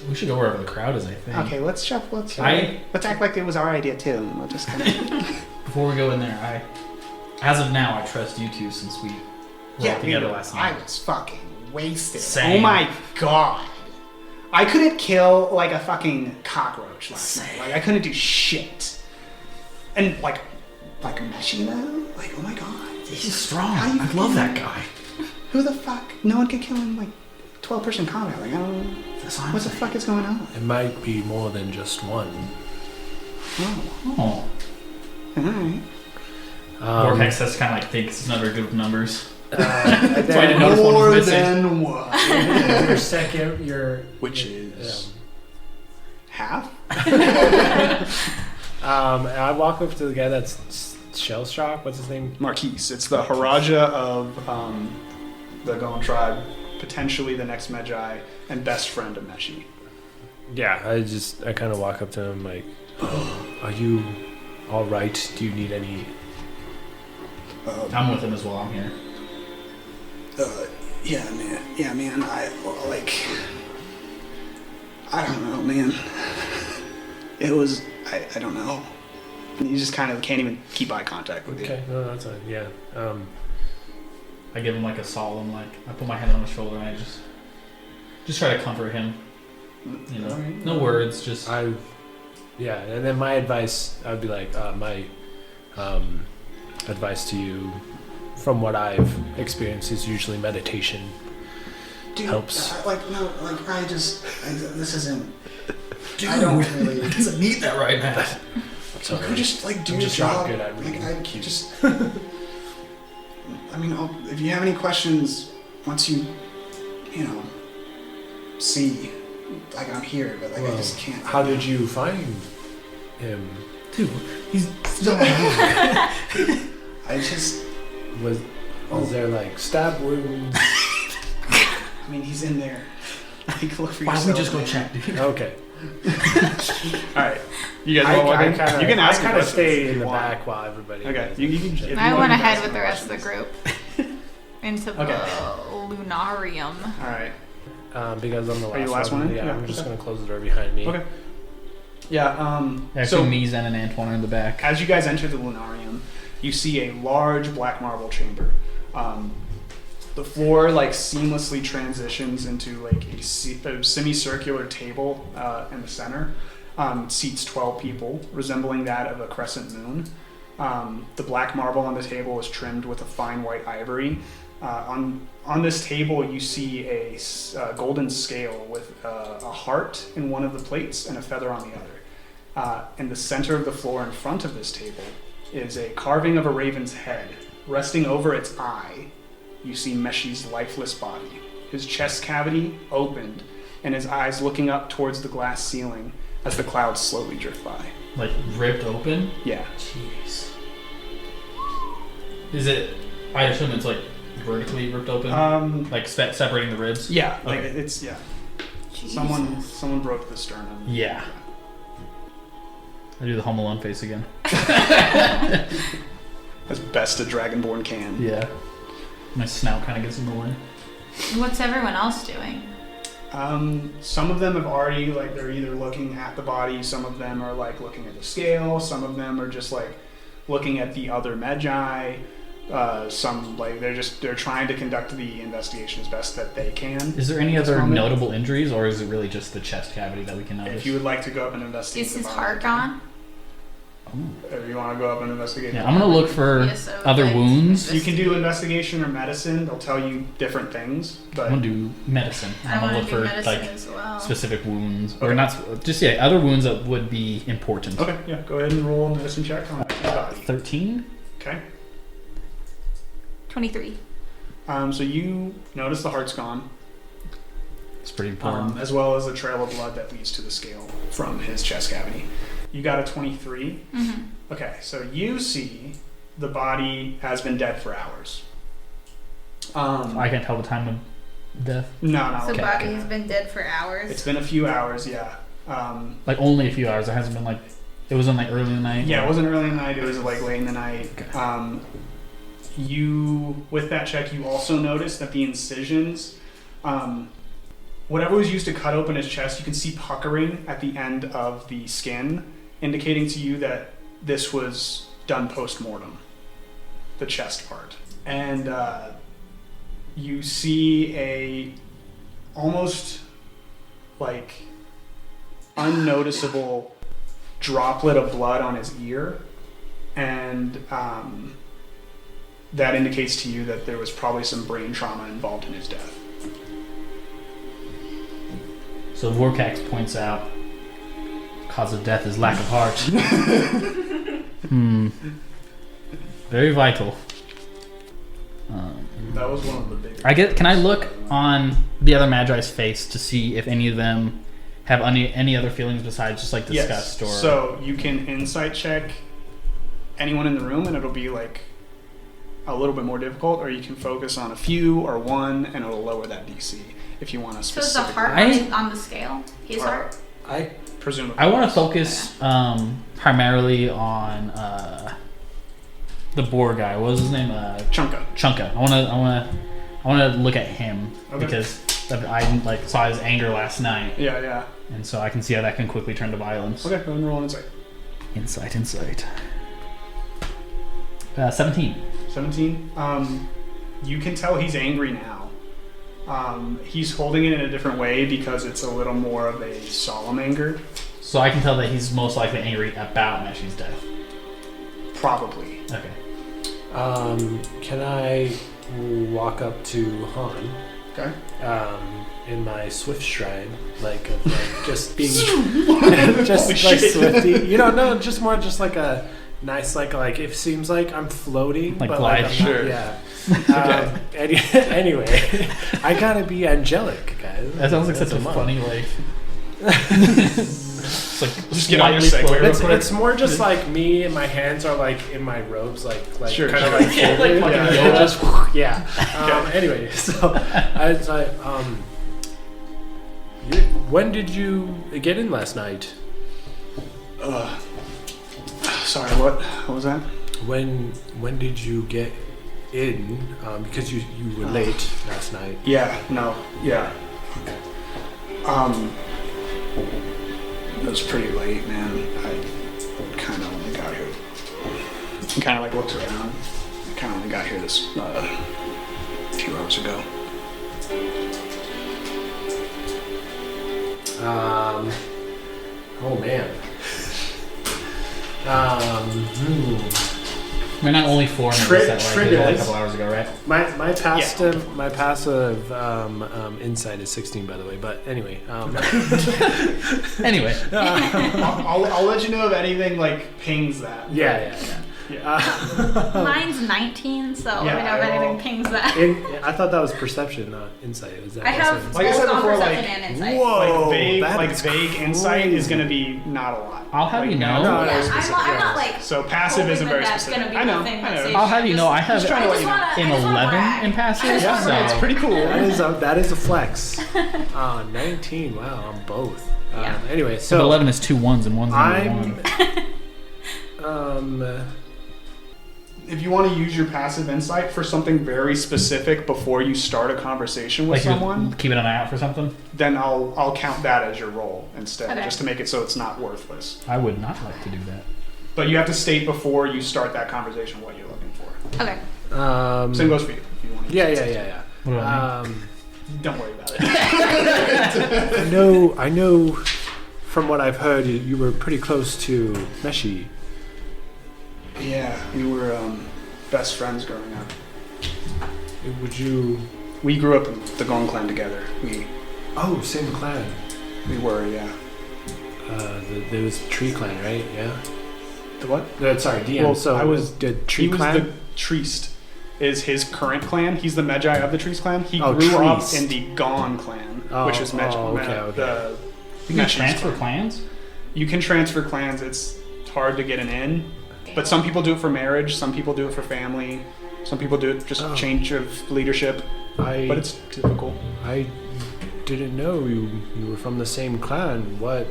Speaker 2: We should go wherever the crowd is. I think.
Speaker 1: Okay, let's act like it was our idea too. And we'll just kind of.
Speaker 2: Before we go in there, as of now, I trust you two since we were all together last night.
Speaker 1: I was fucking wasted.
Speaker 2: Same.
Speaker 1: Oh my god. I couldn't kill like a fucking cockroach last night. Like I couldn't do shit. And like Meshi though? Like, oh my god.
Speaker 2: He's strong.
Speaker 1: How do you
Speaker 2: I love
Speaker 1: feel?
Speaker 2: that guy.
Speaker 1: Who the fuck? No one could kill him like 12-person combat. Like I don't know.
Speaker 2: That's what I'm
Speaker 1: What the
Speaker 2: saying.
Speaker 1: fuck is going on?
Speaker 3: It might be more than just one.
Speaker 1: Oh.
Speaker 2: Oh.
Speaker 1: Alright.
Speaker 2: Vorkax has kind of like thinks he's not very good with numbers.
Speaker 3: And
Speaker 2: That's why I didn't
Speaker 3: then
Speaker 2: notice one
Speaker 1: More
Speaker 2: was missing.
Speaker 1: than one.
Speaker 3: your second,
Speaker 1: Which is half?
Speaker 3: I walk up to the guy that's shell shocked. What's his name?
Speaker 1: Marquise. It's the Haraja of the Goan tribe, potentially the next Medjay, and best friend of Meshi.
Speaker 3: Yeah, I kind of walk up to him like, "Are you all right? Do you need any?"
Speaker 2: I'm with him as well. I'm here.
Speaker 1: Yeah, man. I don't know, man. It was, I don't know. You just kind of can't even keep eye contact with
Speaker 3: Okay, no, that's fine. Yeah.
Speaker 2: I give him like a solemn, like I put my hand on his shoulder and I just try to comfort him. You know,
Speaker 1: Alright.
Speaker 2: no words, just
Speaker 3: and then my advice, I would be like, my advice to you, from what I've experienced, is usually meditation.
Speaker 1: Dude,
Speaker 3: helps.
Speaker 1: This isn't.
Speaker 2: Dude,
Speaker 1: I don't really.
Speaker 2: He doesn't need that right now.
Speaker 1: You could just like do
Speaker 3: I'm
Speaker 1: your
Speaker 3: just not
Speaker 1: job.
Speaker 3: good at reading
Speaker 1: I
Speaker 3: cues.
Speaker 1: just. I mean, if you have any questions, once you see, like I'm here, but like I just can't.
Speaker 3: How did you find him?
Speaker 2: Dude, he's still
Speaker 1: I just.
Speaker 3: Was there like stab wounds?
Speaker 1: I mean, he's in there. Like, look for
Speaker 2: Why don't we just
Speaker 1: yourself,
Speaker 2: go
Speaker 1: man.
Speaker 2: check, dude?
Speaker 3: Okay.
Speaker 1: All right, you guys want to? You can ask.
Speaker 3: I kind of
Speaker 1: questions
Speaker 3: stay
Speaker 1: if
Speaker 3: in
Speaker 1: you
Speaker 3: the
Speaker 1: want.
Speaker 3: back while everybody.
Speaker 1: Okay,
Speaker 3: does
Speaker 1: you
Speaker 3: it.
Speaker 1: can. if you
Speaker 4: I
Speaker 1: want
Speaker 4: went
Speaker 1: to
Speaker 4: ahead
Speaker 1: ask
Speaker 4: with the
Speaker 1: some
Speaker 4: rest of the
Speaker 1: questions.
Speaker 4: group into the
Speaker 1: Okay.
Speaker 4: lunarium.
Speaker 1: All right.
Speaker 3: Because I'm the last,
Speaker 1: Are you the last one in?
Speaker 3: Yeah,
Speaker 1: Yeah,
Speaker 3: I'm just
Speaker 1: okay.
Speaker 3: gonna close the door behind me.
Speaker 1: Okay. Yeah.
Speaker 2: Actually,
Speaker 1: So
Speaker 2: me, Zen, and Antwan are in the back.
Speaker 1: as you guys enter the lunarium, you see a large black marble chamber. The floor like seamlessly transitions into like a semicircular table in the center. Seats 12 people, resembling that of a crescent moon. The black marble on the table is trimmed with a fine white ivory. On this table, you see a golden scale with a heart in one of the plates and a feather on the other. In the center of the floor in front of this table is a carving of a raven's head. Resting over its eye, you see Meshi's lifeless body, his chest cavity opened, and his eyes looking up towards the glass ceiling as the clouds slowly drift by.
Speaker 2: Like ripped open.
Speaker 1: Yeah.
Speaker 2: Jeez. Is it I assume it's like vertically ripped open, like separating the ribs.
Speaker 1: Yeah,
Speaker 2: Okay.
Speaker 1: like it's
Speaker 4: Jesus.
Speaker 1: Someone broke the sternum.
Speaker 2: Yeah. I do the Home Alone face again.
Speaker 1: As best a Dragonborn can.
Speaker 2: Yeah. My snout kind of gets in the way.
Speaker 4: What's everyone else doing?
Speaker 1: Some of them have already, like, they're either looking at the body, some of them are, like, looking at the scale, some of them are just, like, looking at the other Medjay. Some, like, they're trying to conduct the investigation as best that they can.
Speaker 2: Is there any
Speaker 1: at this
Speaker 2: other
Speaker 1: moment.
Speaker 2: notable injuries, or is it really just the chest cavity that we can notice?
Speaker 1: If you would like to go up and investigate
Speaker 4: Is
Speaker 1: the
Speaker 4: his
Speaker 1: body,
Speaker 4: heart gone?
Speaker 1: If you want to go up and investigate
Speaker 2: Yeah,
Speaker 1: the
Speaker 2: I'm gonna look for
Speaker 4: Yes, so,
Speaker 2: other
Speaker 4: like,
Speaker 2: wounds.
Speaker 1: You can do investigation or medicine. They'll tell you different things. But
Speaker 2: I'm gonna do medicine.
Speaker 4: I
Speaker 2: I'm
Speaker 4: want
Speaker 2: gonna
Speaker 4: to
Speaker 2: look
Speaker 4: do
Speaker 2: for
Speaker 4: medicine
Speaker 2: like
Speaker 4: as well.
Speaker 2: specific wounds, or
Speaker 1: Okay.
Speaker 2: not. Just other wounds that would be important.
Speaker 1: okay, yeah, go ahead and roll a medicine check on the body.
Speaker 2: 13.
Speaker 1: Okay.
Speaker 4: 23.
Speaker 1: So you notice the heart's gone,
Speaker 2: It's pretty important.
Speaker 1: as well as a trail of blood that leads to the scale from his chest cavity. You got a 23.
Speaker 4: Mm-hmm.
Speaker 1: Okay, so you see the body has been dead for hours.
Speaker 2: I can't tell the time of death.
Speaker 1: No,
Speaker 4: So
Speaker 1: okay.
Speaker 4: body has been dead for hours.
Speaker 1: It's been a few hours, yeah.
Speaker 2: Like only a few hours. It hasn't been like it was on like early in the night.
Speaker 1: Yeah, it wasn't early in the night. It was like late in the night.
Speaker 2: Okay.
Speaker 1: You, with that check, you also notice that the incisions, whatever was used to cut open his chest, you can see puckering at the end of the skin, indicating to you that this was done post-mortem, the chest part. And you see a almost like unnoticeable droplet of blood on his ear, and that indicates to you that there was probably some brain trauma involved in his death.
Speaker 2: So Vorkax points out, cause of death is lack of heart. Very vital.
Speaker 1: That was one of the big.
Speaker 2: Can I look on the other Magi's face to see if any of them have any other feelings besides just like disgust?
Speaker 1: Yes.
Speaker 2: Or
Speaker 1: So you can insight check anyone in the room, and it'll be like a little bit more difficult, or you can focus on a few or one, and it'll lower that DC if you want to
Speaker 4: So is the
Speaker 1: specific.
Speaker 4: heart on the scale? His heart?
Speaker 3: I
Speaker 1: Presumably.
Speaker 2: I want to focus primarily on the boar guy. What was his name?
Speaker 1: Chunka.
Speaker 2: Chunka. I want to look at him
Speaker 1: Okay.
Speaker 2: because I like saw his anger last night,
Speaker 1: Yeah, yeah.
Speaker 2: and so I can see how that can quickly turn to violence.
Speaker 1: Okay, go ahead and roll an insight.
Speaker 2: Insight. 17.
Speaker 1: 17. You can tell he's angry now. He's holding it in a different way because it's a little more of a solemn anger.
Speaker 2: So I can tell that he's most likely angry about Meshi's death.
Speaker 1: Probably.
Speaker 2: Okay.
Speaker 3: can I walk up to Han
Speaker 1: Okay.
Speaker 3: in my swift stride, like just being just
Speaker 1: Holy
Speaker 3: like
Speaker 1: shit.
Speaker 3: swifty, no, just more just like a nice like it seems like I'm floating,
Speaker 2: Like
Speaker 3: but
Speaker 2: glide,
Speaker 3: I'm
Speaker 1: sure.
Speaker 3: not, yeah. Anyway, I gotta be angelic, guys.
Speaker 2: That sounds like
Speaker 3: That's
Speaker 2: such a
Speaker 3: monk.
Speaker 2: funny life. It's like
Speaker 1: Just get on your
Speaker 2: slightly
Speaker 1: segue real
Speaker 2: floating.
Speaker 1: quick.
Speaker 3: It's more just like me and my hands are like in my robes, like
Speaker 1: Sure,
Speaker 3: kind of
Speaker 1: sure.
Speaker 3: like
Speaker 2: Yeah,
Speaker 3: folded.
Speaker 2: like fucking
Speaker 3: yeah,
Speaker 2: yoga.
Speaker 3: just yeah. Anyway, so I was like, when did you get in last night?
Speaker 1: Sorry, what was that?
Speaker 3: When did you get in? Because you were late last night.
Speaker 1: Yeah, no, yeah. It was pretty late, man. I kind of only got here. I kind of like looked around. I kind of only got here this a few hours ago.
Speaker 3: Oh man.
Speaker 2: We're not only 4 minutes
Speaker 1: Tri-
Speaker 2: that like,
Speaker 1: triggers.
Speaker 2: a couple hours ago, right?
Speaker 3: My passive insight is 16, by the way. But anyway.
Speaker 2: Anyway,
Speaker 1: I'll let you know if anything like pings that.
Speaker 3: Yeah.
Speaker 1: Yeah.
Speaker 4: Mine's 19, so
Speaker 1: Yeah,
Speaker 4: let me know if
Speaker 1: I will-
Speaker 4: anything pings that.
Speaker 3: I thought that was perception, not insight. Is that
Speaker 4: I have
Speaker 3: also
Speaker 1: Like I said
Speaker 4: both on
Speaker 1: before,
Speaker 4: perception
Speaker 1: like,
Speaker 4: and insight.
Speaker 3: Whoa,
Speaker 1: like
Speaker 3: that
Speaker 1: vague
Speaker 3: is
Speaker 1: insight is
Speaker 3: crazy.
Speaker 1: going to be not a lot.
Speaker 2: I'll have
Speaker 1: Like,
Speaker 2: you know.
Speaker 3: No,
Speaker 4: Yeah,
Speaker 3: specific,
Speaker 4: I'm not like.
Speaker 1: So passive
Speaker 4: hoping
Speaker 1: isn't
Speaker 4: that
Speaker 1: very
Speaker 4: that's
Speaker 1: specific.
Speaker 4: Gonna be
Speaker 1: I know.
Speaker 4: the thing
Speaker 1: I
Speaker 4: that
Speaker 1: know.
Speaker 4: saves
Speaker 2: I'll
Speaker 4: you.
Speaker 2: have you know, I have
Speaker 1: trying to let you know.
Speaker 2: an 11 in passive.
Speaker 1: Yeah,
Speaker 2: so
Speaker 1: it's pretty cool.
Speaker 3: That is a flex. 19. Wow, on both.
Speaker 4: Yeah.
Speaker 3: Anyway,
Speaker 2: So
Speaker 3: so
Speaker 2: 11 is 2 ones and one's number
Speaker 3: I'm.
Speaker 2: one.
Speaker 1: If you want to use your passive insight for something very specific before you start a conversation with
Speaker 2: Like
Speaker 1: someone,
Speaker 2: keeping an eye out for something.
Speaker 1: then I'll count that as your roll instead,
Speaker 4: Okay.
Speaker 1: just to make it so it's not worthless.
Speaker 2: I would not like to do that.
Speaker 1: But you have to state before you start that conversation what you're looking for.
Speaker 4: Okay.
Speaker 1: Same goes for you. If you want to use it.
Speaker 3: Yeah.
Speaker 2: What about me?
Speaker 1: Don't worry about it.
Speaker 3: I know from what I've heard, you were pretty close to Meshi.
Speaker 1: Yeah, we were best friends growing up.
Speaker 3: Would you?
Speaker 1: We grew up in the Gong clan together.
Speaker 3: Oh, same clan.
Speaker 1: We were, yeah.
Speaker 3: There was Tree Clan, right? Yeah.
Speaker 1: The what?
Speaker 3: Sorry, DM.
Speaker 1: Well,
Speaker 3: so
Speaker 1: I was
Speaker 3: the Tree
Speaker 1: He was
Speaker 3: Clan.
Speaker 1: the Triest. Is his current clan. He's the Medjay of the Triest clan. He
Speaker 3: Oh,
Speaker 1: grew up
Speaker 3: Triest.
Speaker 1: in the Gon clan, which is Medjay.
Speaker 3: okay.
Speaker 2: You can transfer clans?
Speaker 1: You can transfer clans. It's hard to get an in, but some people do it for marriage. Some people do it for family. Some people do it just change of leadership. But it's typical.
Speaker 3: I didn't know you were from the same clan. What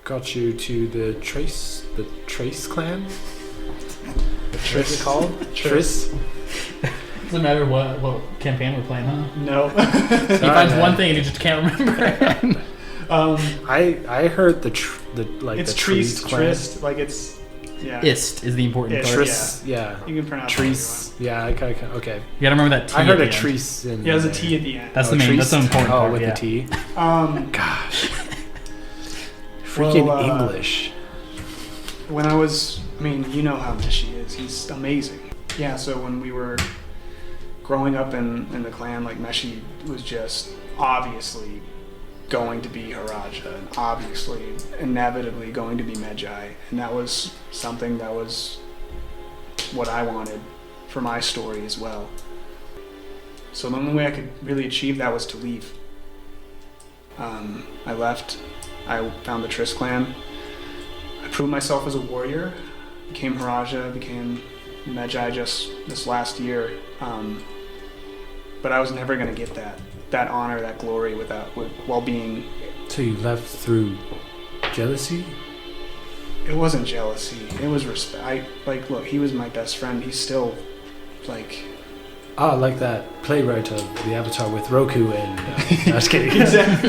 Speaker 3: got you to the Trace clan? What's it called? Tris.
Speaker 2: Doesn't matter what campaign we're playing, huh?
Speaker 1: No.
Speaker 2: He finds one thing and he just can't remember.
Speaker 3: I heard the
Speaker 1: it's
Speaker 3: the Trees
Speaker 1: Triest.
Speaker 3: clan.
Speaker 1: Trist. Like it's yeah.
Speaker 2: Ist is the important
Speaker 1: Ist.
Speaker 2: part.
Speaker 3: Tris. Yeah.
Speaker 1: You can pronounce
Speaker 3: Trees. Yeah. Okay.
Speaker 1: it.
Speaker 2: You gotta remember that T.
Speaker 3: I heard
Speaker 2: at
Speaker 3: a
Speaker 2: the end.
Speaker 3: Trees in.
Speaker 1: Yeah, there's a
Speaker 3: there.
Speaker 1: T at the end.
Speaker 2: That's the main. That's the important
Speaker 3: Oh,
Speaker 2: part.
Speaker 3: with
Speaker 2: yeah.
Speaker 3: the T.
Speaker 1: Um,
Speaker 3: Gosh. Freaking
Speaker 1: Well,
Speaker 3: English.
Speaker 1: when I was, I mean, you know how Meshi is. He's amazing. Yeah, so when we were growing up in the clan, like Meshi was just obviously going to be Haraja and obviously inevitably going to be Medjay. And that was something that was what I wanted for my story as well. So the only way I could really achieve that was to leave. I left. I found the Triss clan. I proved myself as a warrior, became Haraja, became Medjay just this last year. But I was never going to get that honor, that glory while being...
Speaker 3: So you left through jealousy?
Speaker 1: It wasn't jealousy. It was respect. Look, he was my best friend. He's still, like...
Speaker 3: Oh, like that playwright of the Avatar with Roku and... I was kidding.
Speaker 1: Exactly.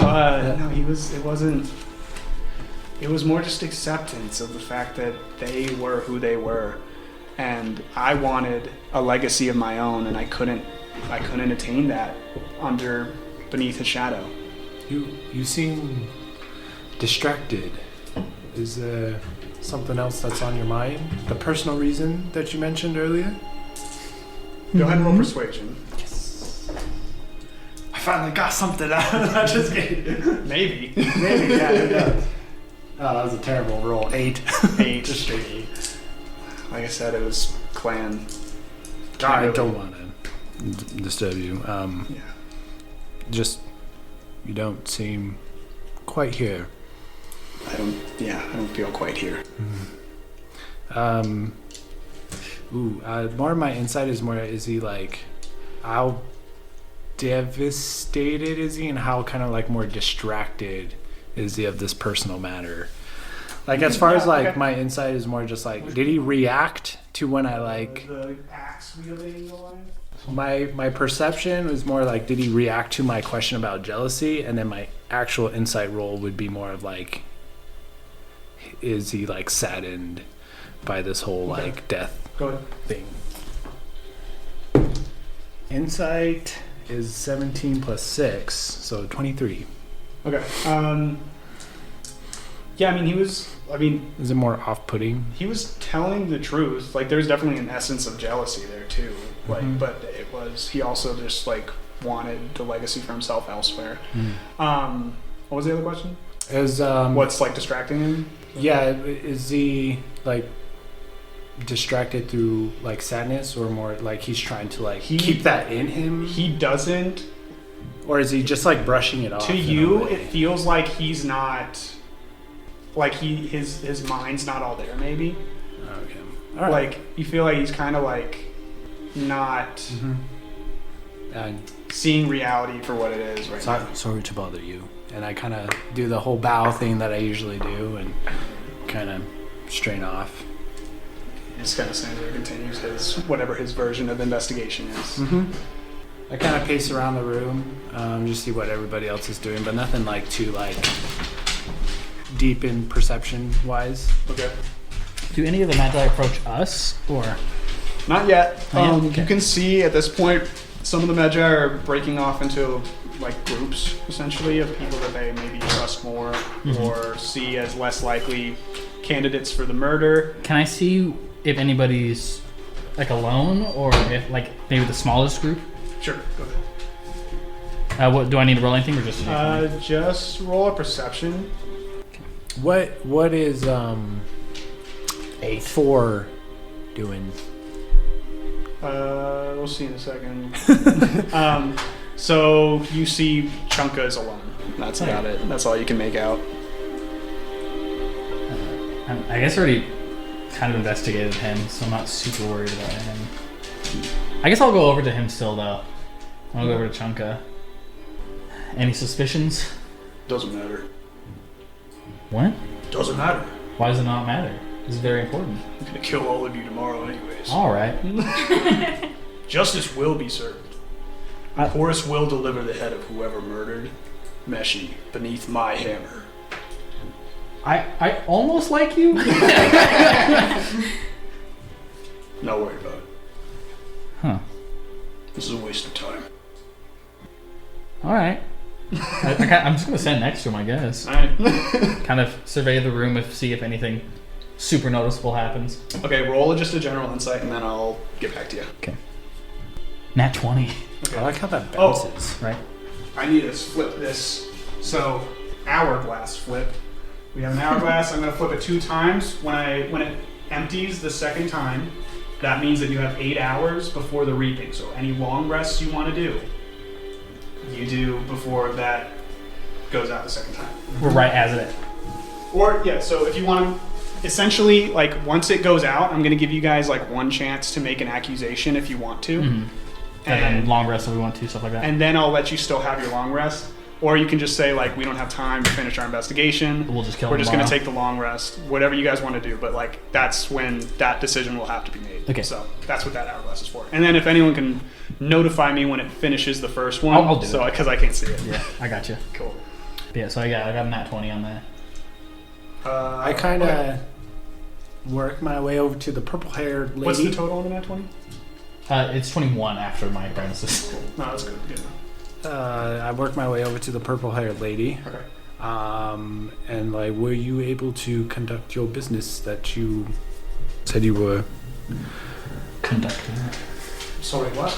Speaker 1: No, he was... It wasn't... It was more just acceptance of the fact that they were who they were. And I wanted a legacy of my own, and I couldn't attain that beneath his shadow.
Speaker 3: You seem distracted. Is there something else that's on your mind? The personal reason that you mentioned earlier?
Speaker 1: Go ahead and roll persuasion.
Speaker 3: I finally got something out of that. Just kidding.
Speaker 1: Maybe.
Speaker 3: Maybe, yeah. Oh, that was a terrible roll. 8.
Speaker 1: 8.
Speaker 3: Just straight 8.
Speaker 1: Like I said, it was clan.
Speaker 3: I don't want to disturb you.
Speaker 1: Yeah.
Speaker 3: Just, you don't seem quite here.
Speaker 1: I don't feel quite here.
Speaker 3: More of my insight is more, is he like, how devastated is he and how kind of like more distracted is he of this personal matter? Like as far as like my insight is more just like, did he react to when I like...
Speaker 1: The axe wielding one?
Speaker 3: My perception was more like, did he react to my question about jealousy? And then my actual insight roll would be more of like, is he like saddened by this whole like death
Speaker 1: Go ahead.
Speaker 3: thing? Insight is 17 plus 6, so 23.
Speaker 1: Okay. Yeah, I mean,
Speaker 3: Is it more off-putting?
Speaker 1: he was telling the truth. Like, there's definitely an essence of jealousy there too. Like,
Speaker 3: Mhm.
Speaker 1: but he also just like wanted the legacy for himself elsewhere.
Speaker 3: Mm.
Speaker 1: What was the other question?
Speaker 3: Is
Speaker 1: What's like distracting him?
Speaker 3: Yeah, is he like distracted through like sadness, or more like he's trying to like keep that in him?
Speaker 1: He doesn't.
Speaker 3: Or is he just like brushing it off?
Speaker 1: To you, it feels like he's not. Like his mind's not all there. Maybe.
Speaker 3: Okay. All right.
Speaker 1: Like you feel like he's kind of like not seeing reality for what it is right now.
Speaker 3: Sorry to bother you. And I kind of do the whole bow thing that I usually do, and kind of strain off.
Speaker 1: He just kind of stands there and continues his version of investigation is.
Speaker 3: I kind of pace around the room, just see what everybody else is doing, but nothing like too like deep in perception wise.
Speaker 1: Okay.
Speaker 2: Do any of the Medjay approach us, or?
Speaker 1: Not yet.
Speaker 2: Not yet? Okay.
Speaker 1: You can see at this point some of the Medjay are breaking off into like groups, essentially, of people that they maybe trust more or see as less likely candidates for the murder.
Speaker 2: Can I see if anybody's like alone, or if like maybe the smallest group?
Speaker 1: Sure, go ahead.
Speaker 2: What do I need to roll anything, or just?
Speaker 1: Just roll a perception.
Speaker 3: What is 4 doing?
Speaker 1: We'll see in a second. So you see Chunka is alone. That's about it. That's all you can make out.
Speaker 2: I guess I already kind of investigated him, so I'm not super worried about him. I guess I'll go over to him still, though. I'll go over to Chunka. Any suspicions?
Speaker 1: Doesn't matter.
Speaker 2: What?
Speaker 1: Doesn't matter.
Speaker 2: Why does it not matter? This is very important.
Speaker 1: I'm gonna kill all of you tomorrow anyways.
Speaker 2: All right.
Speaker 1: Justice will be served. Horus will deliver the head of whoever murdered Meshi beneath my hammer.
Speaker 2: I almost like you.
Speaker 1: Not worried about it.
Speaker 2: Huh.
Speaker 1: This is a waste of time.
Speaker 2: All right. I'm just gonna stand next to him, I guess.
Speaker 1: All right.
Speaker 2: Kind of survey the room, see if anything super noticeable happens.
Speaker 1: Okay, roll just a general insight, and then I'll get back to you.
Speaker 2: Okay. Nat 20.
Speaker 1: Okay.
Speaker 3: I like how that bounces.
Speaker 2: Right.
Speaker 1: I need to flip this. So, hourglass flip. We have an hourglass. I'm going to flip it 2 times. When it empties the second time, that means that you have 8 hours before the reaping. So, any long rests you want to do, you do before that goes out the second time.
Speaker 2: We're right as it.
Speaker 1: Or, yeah, so if you want to, essentially, like, once it goes out, I'm going to give you guys, like, 1 chance to make an accusation if you want to.
Speaker 2: Mm-hmm. And then long rest if we want to, stuff like that.
Speaker 1: And then I'll let you still have your long rest. Or you can just say, like, we don't have time to finish our investigation.
Speaker 2: We'll just kill
Speaker 1: We're
Speaker 2: him
Speaker 1: just going to
Speaker 2: tomorrow.
Speaker 1: take the long rest. Whatever you guys want to do. But, like, that's when that decision will have to be made.
Speaker 2: Okay.
Speaker 1: So that's what that hourglass is for. And then if anyone can notify me when it finishes the first one.
Speaker 2: I'll do it.
Speaker 1: Because I can't see it.
Speaker 2: Yeah, I got you.
Speaker 1: Cool.
Speaker 2: Yeah, so I got a nat 20 on that.
Speaker 3: I kind of work my way over to the purple-haired lady.
Speaker 1: What's the total on the nat 20?
Speaker 2: It's 21 after my apprentices.
Speaker 1: No, that's good. Good enough.
Speaker 3: I work my way over to the purple-haired lady.
Speaker 1: Okay.
Speaker 3: And like, were you able to conduct your business that you said you were
Speaker 2: Conducting.
Speaker 1: Sorry, what?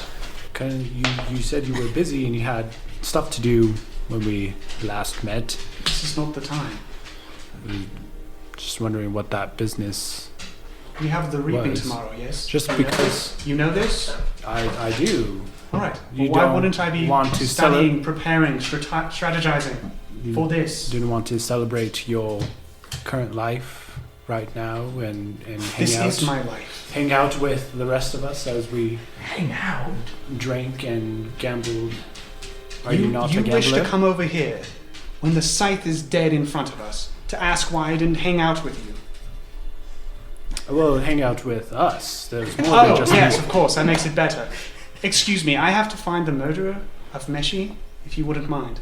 Speaker 3: you said you were busy and you had stuff to do when we last met.
Speaker 1: This is not the time.
Speaker 3: Just wondering what that business.
Speaker 1: We have the reaping
Speaker 3: Was.
Speaker 1: tomorrow, yes?
Speaker 3: Just
Speaker 1: You know
Speaker 3: because-
Speaker 1: this? You know this?
Speaker 3: I do.
Speaker 1: All right.
Speaker 3: You
Speaker 1: Well, why
Speaker 3: don't
Speaker 1: wouldn't I be
Speaker 3: want to
Speaker 1: studying, preparing, strategizing
Speaker 3: You
Speaker 1: for this?
Speaker 3: didn't want to celebrate your current life right now and
Speaker 1: This
Speaker 3: hang out.
Speaker 1: is my life.
Speaker 3: Hang out with the rest of us as we
Speaker 2: Hang out.
Speaker 3: drank and gambled. Are you not a
Speaker 1: you
Speaker 3: gambler?
Speaker 1: wish to come over here when the scythe is dead in front of us to ask why I didn't hang out with you.
Speaker 3: Well, hang out with us. There's more than
Speaker 1: Oh,
Speaker 3: just
Speaker 1: yes,
Speaker 3: you.
Speaker 1: of course. That makes it better. Excuse me, I have to find the murderer of Meshi, if you wouldn't mind.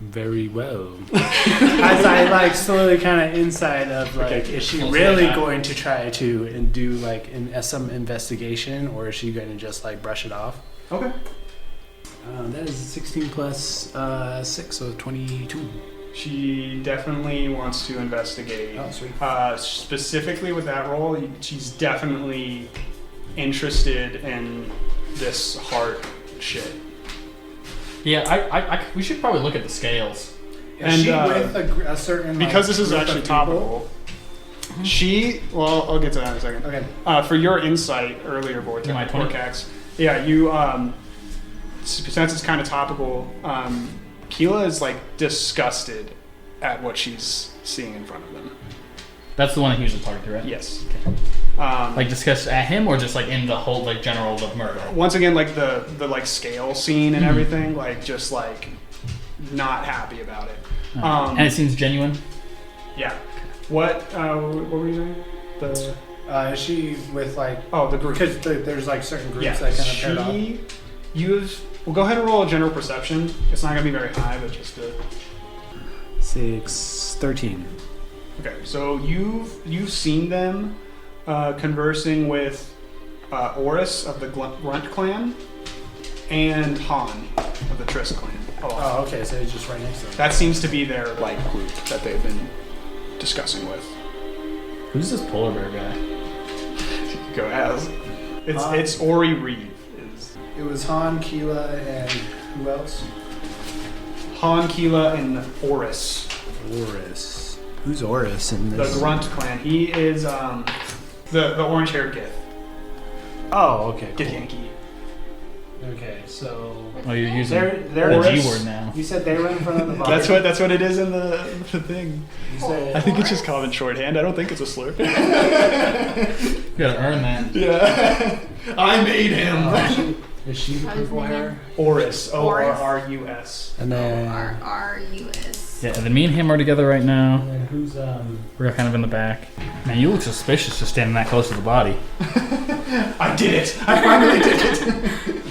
Speaker 3: Very well. As I like slowly kind of inside of like,
Speaker 1: Okay.
Speaker 3: is she
Speaker 2: We'll
Speaker 3: really
Speaker 2: say that.
Speaker 3: going to try to do like some investigation, or is she going to just like brush it off?
Speaker 1: Okay.
Speaker 3: That is 16 plus 6, so 22.
Speaker 1: She definitely wants to investigate.
Speaker 3: Oh, sweet.
Speaker 1: Specifically with that role, she's definitely interested in this heart shit.
Speaker 2: Yeah, we should probably look at the scales.
Speaker 3: Is she with a certain
Speaker 1: because this is
Speaker 3: group
Speaker 1: actually
Speaker 3: of people?
Speaker 1: topical. Well, I'll get to that in a second.
Speaker 3: Okay.
Speaker 1: For your insight earlier, Vorkax. Yeah, you. Since it's kind of topical, Qylan is like disgusted at what she's seeing in front of them.
Speaker 2: That's the one that he was targeted, right?
Speaker 1: Yes.
Speaker 2: Okay. Like discussed at him, or just like in the whole like general of murder.
Speaker 1: Once again, like the like scale scene and everything, like just like not happy about it.
Speaker 2: And it seems genuine.
Speaker 1: Yeah. What were you saying?
Speaker 3: Is she with like?
Speaker 1: Oh, the group.
Speaker 3: Because there's like certain groups that kind of paired off.
Speaker 1: Well, go ahead and roll a general perception. It's not going to be very high, but just a...
Speaker 3: 13.
Speaker 1: Okay, so you've seen them conversing with Oris of the Grunt clan and Han of the Triss clan.
Speaker 3: Oh, okay, so it's just right next to them.
Speaker 1: That seems to be their like group that they've been discussing with.
Speaker 2: Who's this polar bear guy?
Speaker 1: Go as. It's Ori Reeve.
Speaker 3: It was Han, Qylan, and who else?
Speaker 1: Han, Qylan, and Oris.
Speaker 3: Oris. Who's Oris in this?
Speaker 1: The Grunt clan. He is the orange-haired Gith.
Speaker 3: Oh, okay.
Speaker 1: Gith Yankee.
Speaker 3: Okay, so...
Speaker 2: Oh, you're using
Speaker 3: they're
Speaker 2: the G word now.
Speaker 3: You said they were in front of the body.
Speaker 1: That's what it is in the thing. I think it's just common shorthand. I don't think it's a slur.
Speaker 2: You gotta earn that.
Speaker 1: Yeah. I made him.
Speaker 3: Is she the purple hair?
Speaker 1: Oris. O-R-R-U-S.
Speaker 3: And then...
Speaker 4: O-R-R-U-S.
Speaker 2: Yeah, and then me and him are together right now.
Speaker 3: And then who's
Speaker 2: We're kind of in the back. Man, you look suspicious just standing that close to the body.
Speaker 1: I did it. I finally did it.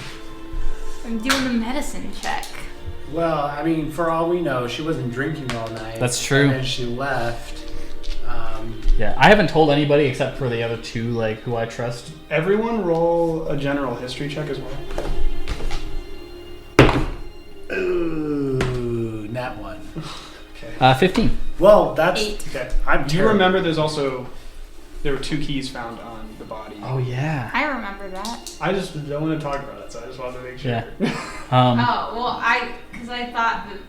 Speaker 4: I'm doing the medicine check.
Speaker 3: Well, I mean, for all we know, she wasn't drinking all night.
Speaker 2: That's true.
Speaker 3: And then she left.
Speaker 2: Yeah, I haven't told anybody except for the other two, like, who I trust.
Speaker 1: Everyone roll a general history check as well.
Speaker 3: Ooh, nat 1.
Speaker 1: Okay.
Speaker 2: 15.
Speaker 3: Well, that's...
Speaker 4: 8.
Speaker 1: Okay.
Speaker 3: I'm
Speaker 1: Do you remember there were 2 keys found on the body?
Speaker 2: Oh, yeah.
Speaker 4: I remember that.
Speaker 1: I just don't want to talk about it, so I just wanted to make sure.
Speaker 2: Yeah.
Speaker 4: Oh, well, because I thought that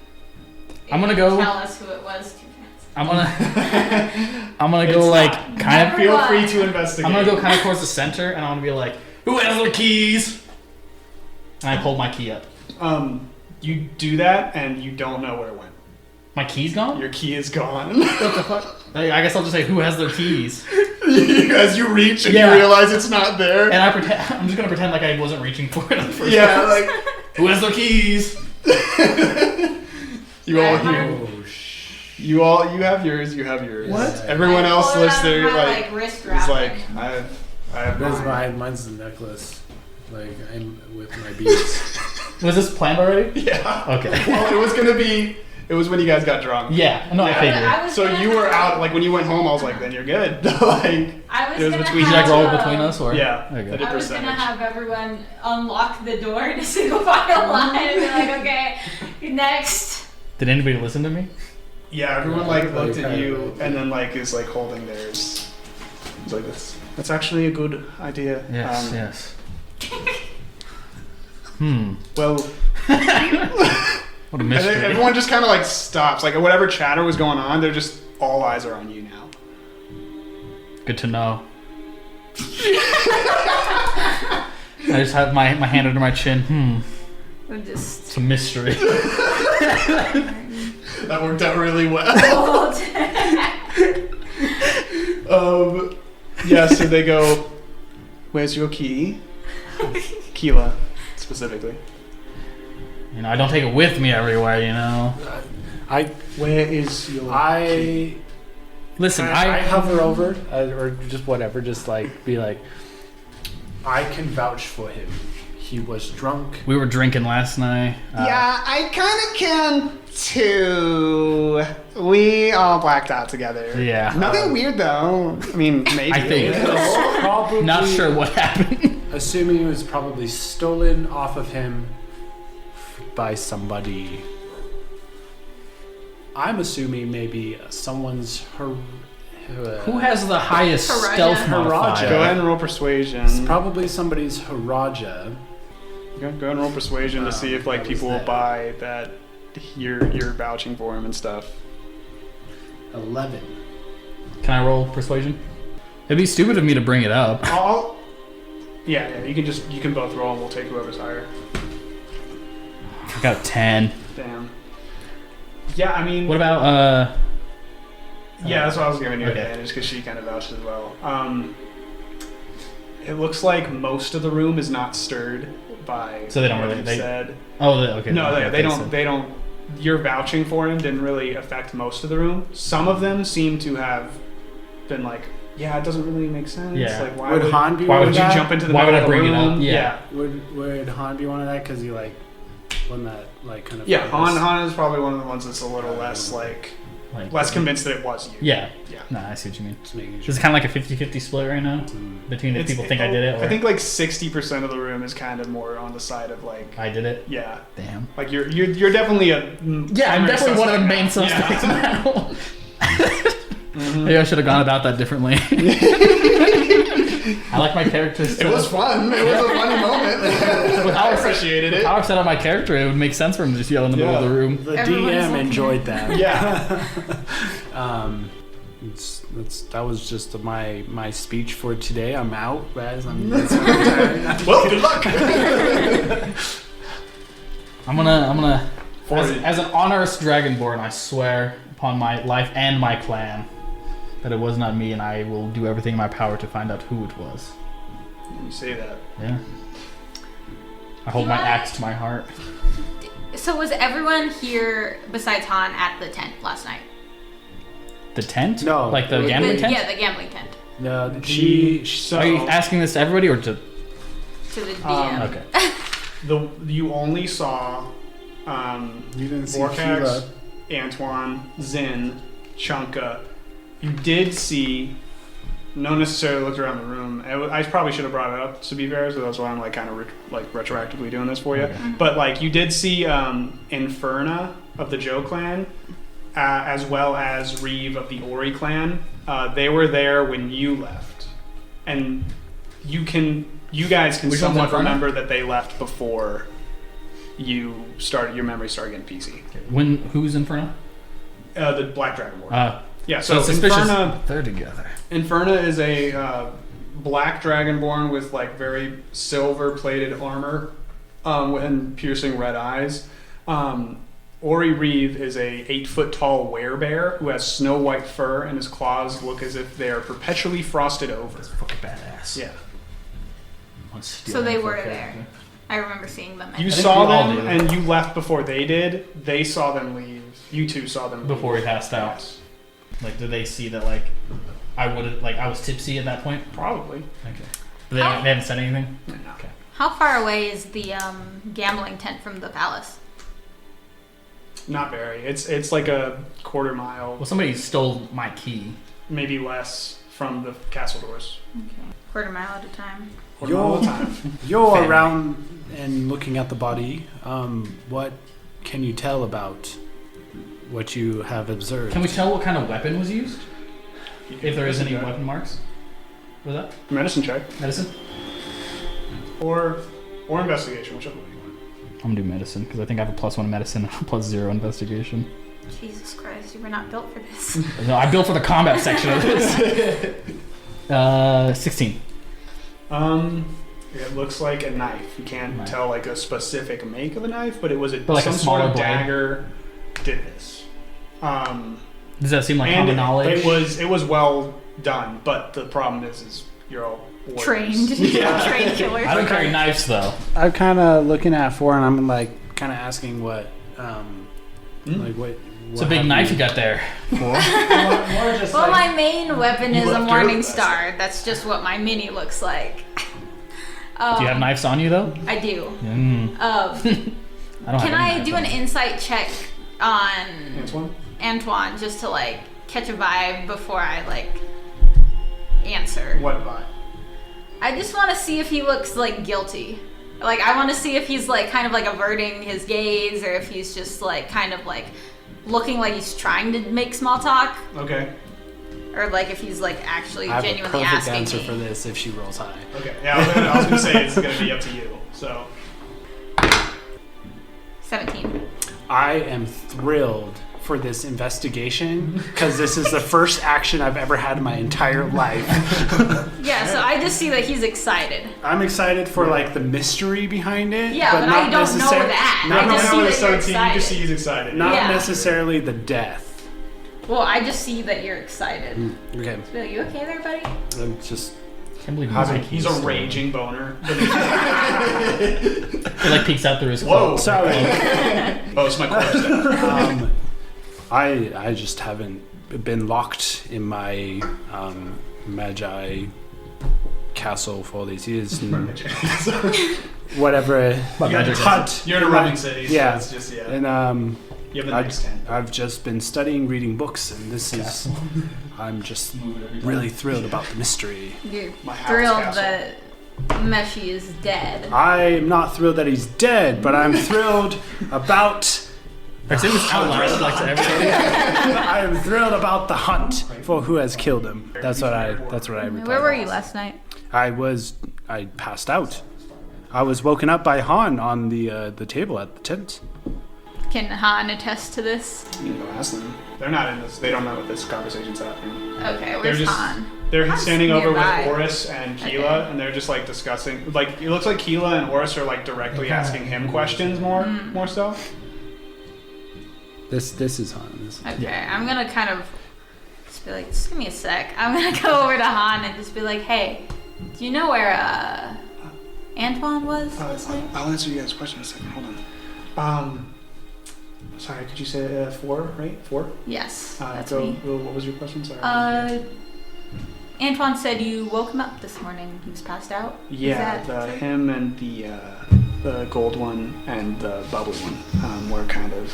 Speaker 2: I'm gonna go...
Speaker 4: tell us who it was too fast.
Speaker 2: I'm gonna go like kind of
Speaker 1: feel free to investigate.
Speaker 2: I'm gonna go kind of towards the center, and I'm gonna be like, "Who has their keys?" And I hold my key up.
Speaker 1: You do that, and you don't know where it went.
Speaker 2: My key's gone?
Speaker 1: Your key is gone.
Speaker 2: What the fuck? I guess I'll just say, "Who has their keys?"
Speaker 1: As you reach and you realize it's not there.
Speaker 2: And I'm just gonna pretend like I wasn't reaching for it at the first
Speaker 1: Yeah,
Speaker 2: place.
Speaker 1: like
Speaker 2: who has their keys?
Speaker 1: You all hear. You have yours. You have yours.
Speaker 3: What?
Speaker 1: Everyone else lives there.
Speaker 4: Like wrist
Speaker 1: is
Speaker 4: wrap.
Speaker 1: like I have mine.
Speaker 3: Mine's the necklace. Like, I'm with my beads.
Speaker 2: Was this planned already?
Speaker 1: Yeah.
Speaker 2: Okay.
Speaker 1: Well, it was when you guys got drunk.
Speaker 2: Yeah. No, I figured.
Speaker 1: So you were out, like when you went home, I was like, then you're good. Like,
Speaker 4: I was
Speaker 1: it was
Speaker 4: gonna
Speaker 1: between
Speaker 2: Should I
Speaker 4: have,
Speaker 2: roll between us or?
Speaker 1: Yeah.
Speaker 2: Okay.
Speaker 1: I did
Speaker 4: I was gonna
Speaker 1: percentage.
Speaker 4: have everyone unlock the door in a single file line and be like, okay, next.
Speaker 2: Did anybody listen to me?
Speaker 1: Yeah, everyone like looked at you and then like is like holding theirs. It's like that's actually a good idea.
Speaker 2: Yes. Yes.
Speaker 1: Well,
Speaker 2: What a mystery.
Speaker 1: everyone just kind of like stops. Like whatever chatter was going on, they're just all eyes are on you now.
Speaker 2: Good to know. I just have my hand under my chin.
Speaker 4: I'm just.
Speaker 2: It's a mystery.
Speaker 1: That worked out really well. Yeah, so they go, where's your key? Qylan, specifically.
Speaker 2: You know, I don't take it with me everywhere, you know.
Speaker 1: Where is your key?
Speaker 2: Listen,
Speaker 3: I hover over, or just whatever, just like, be like, I can vouch for him. He was drunk.
Speaker 2: We were drinking last night.
Speaker 5: Yeah, I kind of can too. We all blacked out together.
Speaker 2: Yeah.
Speaker 5: Nothing weird though. I mean, maybe.
Speaker 2: I think.
Speaker 3: Probably,
Speaker 2: Not sure what happened.
Speaker 3: assuming it was probably stolen off of him by somebody. I'm assuming maybe someone's
Speaker 2: Who has the highest
Speaker 4: Haraja.
Speaker 2: stealth modifier?
Speaker 1: Go ahead and roll persuasion.
Speaker 3: It's probably somebody's Haraja.
Speaker 1: Go ahead and roll persuasion to see if like
Speaker 3: that
Speaker 1: people
Speaker 3: was
Speaker 1: will
Speaker 3: that.
Speaker 1: buy that you're vouching for him and stuff.
Speaker 3: 11.
Speaker 2: Can I roll persuasion? It'd be stupid of me to bring it up.
Speaker 1: Yeah, you can both roll and we'll take whoever's higher.
Speaker 2: I got a 10.
Speaker 1: Damn. Yeah, I mean...
Speaker 2: What about,
Speaker 1: Yeah, that's what I was giving you
Speaker 2: Okay.
Speaker 1: advantage, because she kind of vouched as well. It looks like most of the room is not stirred by
Speaker 2: So they don't
Speaker 1: what
Speaker 2: really-
Speaker 1: you've
Speaker 2: they-
Speaker 1: said.
Speaker 2: okay.
Speaker 1: No,
Speaker 2: okay,
Speaker 1: they
Speaker 2: so-
Speaker 1: don't... Your vouching for him didn't really affect most of the room. Some of them seem to have been like, yeah, it doesn't really make sense.
Speaker 2: Yeah.
Speaker 1: Like, why
Speaker 3: Would
Speaker 1: would,
Speaker 3: Han be
Speaker 1: why
Speaker 3: one
Speaker 1: would
Speaker 3: of
Speaker 1: you
Speaker 3: that?
Speaker 1: jump into the
Speaker 2: Why
Speaker 1: middle
Speaker 2: would
Speaker 1: of
Speaker 2: I
Speaker 1: the
Speaker 2: bring it up?
Speaker 1: room?
Speaker 2: Yeah.
Speaker 3: Would Han be one of that? Because he like one that like kind of.
Speaker 1: Yeah, Han is probably one of the ones that's a little less like less convinced that it was you.
Speaker 2: Yeah.
Speaker 1: Yeah.
Speaker 2: No, I see what you mean.
Speaker 3: Just making
Speaker 2: This
Speaker 3: sure.
Speaker 2: is kind of like a 50-50 split right now between if people think I did it or
Speaker 1: I think like 60% of the room is kind of more on the side of like,
Speaker 2: I did it.
Speaker 1: yeah,
Speaker 2: Damn.
Speaker 1: like you're definitely a
Speaker 2: Yeah, I'm
Speaker 1: primary
Speaker 2: definitely one of the
Speaker 1: suspect
Speaker 2: main
Speaker 1: now.
Speaker 2: suspects now. Maybe I should have gone about that differently. I like my characters.
Speaker 1: It was fun. It was a funny moment. I appreciated it.
Speaker 2: How I set up my character, it would make sense for him to just yell in the middle of the room.
Speaker 3: The
Speaker 4: Everyone's
Speaker 3: DM
Speaker 4: looking
Speaker 3: enjoyed that.
Speaker 1: Yeah.
Speaker 3: That was just my speech for today. I'm out, guys. I'm retired.
Speaker 1: Well, good luck.
Speaker 2: I'm gonna
Speaker 1: For-
Speaker 2: as an honorous dragonborn, I swear upon my life and my clan that it was not me, and I will do everything in my power to find out who it was.
Speaker 1: You say that.
Speaker 2: Yeah. I hold my axe to my heart.
Speaker 4: So was everyone here besides Han at the tent last night?
Speaker 2: The tent?
Speaker 3: No.
Speaker 2: Like the gambling tent?
Speaker 4: Yeah, the gambling tent.
Speaker 3: No,
Speaker 1: So
Speaker 2: Are you asking this to everybody or to?
Speaker 4: To the DM.
Speaker 2: Okay.
Speaker 1: you only saw
Speaker 3: you didn't see
Speaker 1: Vorkax,
Speaker 3: Qylan.
Speaker 1: Antwan, Zin, Chunka. You did see. No necessarily looked around the room. I probably should have brought it up, to be fair, so that's why I'm like kind of retroactively doing this for you.
Speaker 2: Okay.
Speaker 1: But like you did see Inferna of the Joe clan, as well as Reeve of the Ori clan. They were there when you left, and you guys can
Speaker 2: Which one's
Speaker 1: somewhat
Speaker 2: Inferna?
Speaker 1: remember that they left before your memory started getting PC.
Speaker 2: Who's Inferno?
Speaker 1: The Black Dragonborn. Yeah,
Speaker 2: So
Speaker 1: so
Speaker 2: it's suspicious.
Speaker 1: Inferna.
Speaker 2: They're together.
Speaker 1: Inferna is a black dragonborn with like very silver-plated armor and piercing red eyes. Ori Reeve is a 8-foot-tall werebear who has snow white fur, and his claws look as if they are perpetually frosted over.
Speaker 2: That's fucking badass.
Speaker 1: Yeah,
Speaker 4: So they were there. I remember seeing them.
Speaker 1: you
Speaker 2: think
Speaker 1: saw
Speaker 2: we all
Speaker 1: them,
Speaker 2: do.
Speaker 1: and you left before they did. They saw them leave. You two saw them leave.
Speaker 2: Before he passed out.
Speaker 1: Yes.
Speaker 2: Like, did they see that? Like, I was tipsy at that point.
Speaker 1: Probably.
Speaker 2: Okay. But they haven't said anything.
Speaker 1: No.
Speaker 2: Okay.
Speaker 4: How far away is the gambling tent from the palace?
Speaker 1: Not very. It's like a quarter mile,
Speaker 2: Well, somebody stole my key.
Speaker 1: maybe less, from the castle doors.
Speaker 4: Quarter mile at a time.
Speaker 1: Quarter mile at a time.
Speaker 3: You're
Speaker 2: Family.
Speaker 3: around and looking at the body. What can you tell about what you have observed?
Speaker 2: Can we tell what kind of weapon was used? If there is any
Speaker 1: Medicine
Speaker 2: weapon marks? Was that
Speaker 1: check. Medicine check.
Speaker 2: medicine?
Speaker 1: Or investigation, whichever way you want.
Speaker 2: I'm gonna do medicine because I think I have a +1 medicine and a +0 investigation.
Speaker 4: Jesus Christ, you were not built for this.
Speaker 2: No, I built for the combat section of this. 16.
Speaker 1: It looks like a knife. You can't
Speaker 2: Knife.
Speaker 1: tell like a specific make of a knife, but it was
Speaker 2: But like a
Speaker 1: some sort
Speaker 2: smaller
Speaker 1: of
Speaker 2: blade?
Speaker 1: dagger. Did this.
Speaker 2: Does that seem like
Speaker 1: And
Speaker 2: common knowledge?
Speaker 1: it was well done, but the problem is you're all warriors.
Speaker 4: Trained.
Speaker 1: Yeah.
Speaker 4: Trained killers.
Speaker 2: I don't carry knives though.
Speaker 3: I'm kind of looking at 4 and I'm like kind of asking what, like what.
Speaker 2: It's a big knife you got there.
Speaker 3: More just
Speaker 4: Well, my main weapon
Speaker 1: You
Speaker 4: is a
Speaker 1: left
Speaker 4: morning
Speaker 1: your-
Speaker 4: star. That's just what my mini looks like.
Speaker 2: Do you have knives on you though?
Speaker 4: I do.
Speaker 2: Mm. I don't have
Speaker 4: Can
Speaker 2: any
Speaker 4: I
Speaker 2: knives
Speaker 4: do
Speaker 2: on
Speaker 4: an
Speaker 2: me.
Speaker 4: insight check on
Speaker 1: Antwan?
Speaker 4: Antwan just to like catch a vibe before I like answer?
Speaker 1: What vibe?
Speaker 4: I just want to see if he looks like guilty. Like I want to see if he's like kind of like averting his gaze or if he's just like kind of like looking like he's trying to make small talk
Speaker 1: Okay.
Speaker 4: or like if he's like actually
Speaker 3: I have a
Speaker 4: genuinely
Speaker 3: perfect
Speaker 4: asking
Speaker 3: answer
Speaker 4: me.
Speaker 3: for this if she rolls high.
Speaker 1: Okay. Yeah, I was gonna say it's gonna be up to you. So
Speaker 4: 17.
Speaker 3: I am thrilled for this investigation because this is the first action I've ever had in my entire life.
Speaker 4: Yeah, so I just see that he's excited.
Speaker 3: I'm excited for like the mystery behind it.
Speaker 4: Yeah, but I don't know that.
Speaker 3: Not
Speaker 4: I just see that you're
Speaker 1: You
Speaker 4: excited.
Speaker 1: just see he's excited.
Speaker 3: Not
Speaker 4: Yeah.
Speaker 3: necessarily the death.
Speaker 4: Well, I just see that you're excited.
Speaker 3: Okay,
Speaker 4: Be like, you okay there, buddy?
Speaker 3: I'm just.
Speaker 2: I can't believe
Speaker 1: He's a raging boner.
Speaker 2: It like peeks out through his
Speaker 1: Whoa.
Speaker 2: clothes.
Speaker 3: Sorry.
Speaker 1: Oh, it's my quarterstaff.
Speaker 3: I just haven't been locked in my Medjay castle for all these years. And whatever. Hut.
Speaker 1: You're in a roaming city. So
Speaker 3: Yeah.
Speaker 1: it's just, yeah.
Speaker 3: And
Speaker 1: You have the next 10.
Speaker 3: I've just been studying, reading books, and this is. I'm just really thrilled about the mystery.
Speaker 4: You're
Speaker 1: My house
Speaker 4: thrilled
Speaker 1: castle.
Speaker 4: that Meshi is dead.
Speaker 3: I'm not thrilled that he's dead, but I'm thrilled about.
Speaker 2: I say this out loud like to everybody.
Speaker 3: I am thrilled about the hunt for who has killed him. That's what I replied.
Speaker 4: Where were you last night?
Speaker 3: I passed out. I was woken up by Han on the table at the tent.
Speaker 4: Can Han attest to this?
Speaker 1: You can go ask them. They're not in this. They don't know what this conversation's happening.
Speaker 4: Okay, where's
Speaker 1: just-
Speaker 4: Han?
Speaker 1: They're
Speaker 4: Han's
Speaker 1: standing over
Speaker 4: nearby.
Speaker 1: with Oris and Qyla,
Speaker 4: Okay.
Speaker 1: and they're just like discussing. Like it looks like Qyla and Oris are like directly asking him questions more so.
Speaker 3: This is Han.
Speaker 4: Okay, I'm gonna kind of just be like, just give me a sec. I'm gonna go over to Han and just be like, hey, do you know where Antwan was last night?
Speaker 1: I'll answer you guys' question in a second. Hold on. Sorry, could you say 4? Right, 4.
Speaker 4: Yes, that's
Speaker 1: go,
Speaker 4: me.
Speaker 1: What was your question? Sorry.
Speaker 4: Antwan said you woke him up this morning. He was passed out.
Speaker 1: Yeah,
Speaker 4: Is that true?
Speaker 1: him and the gold one and the bubbly one were kind of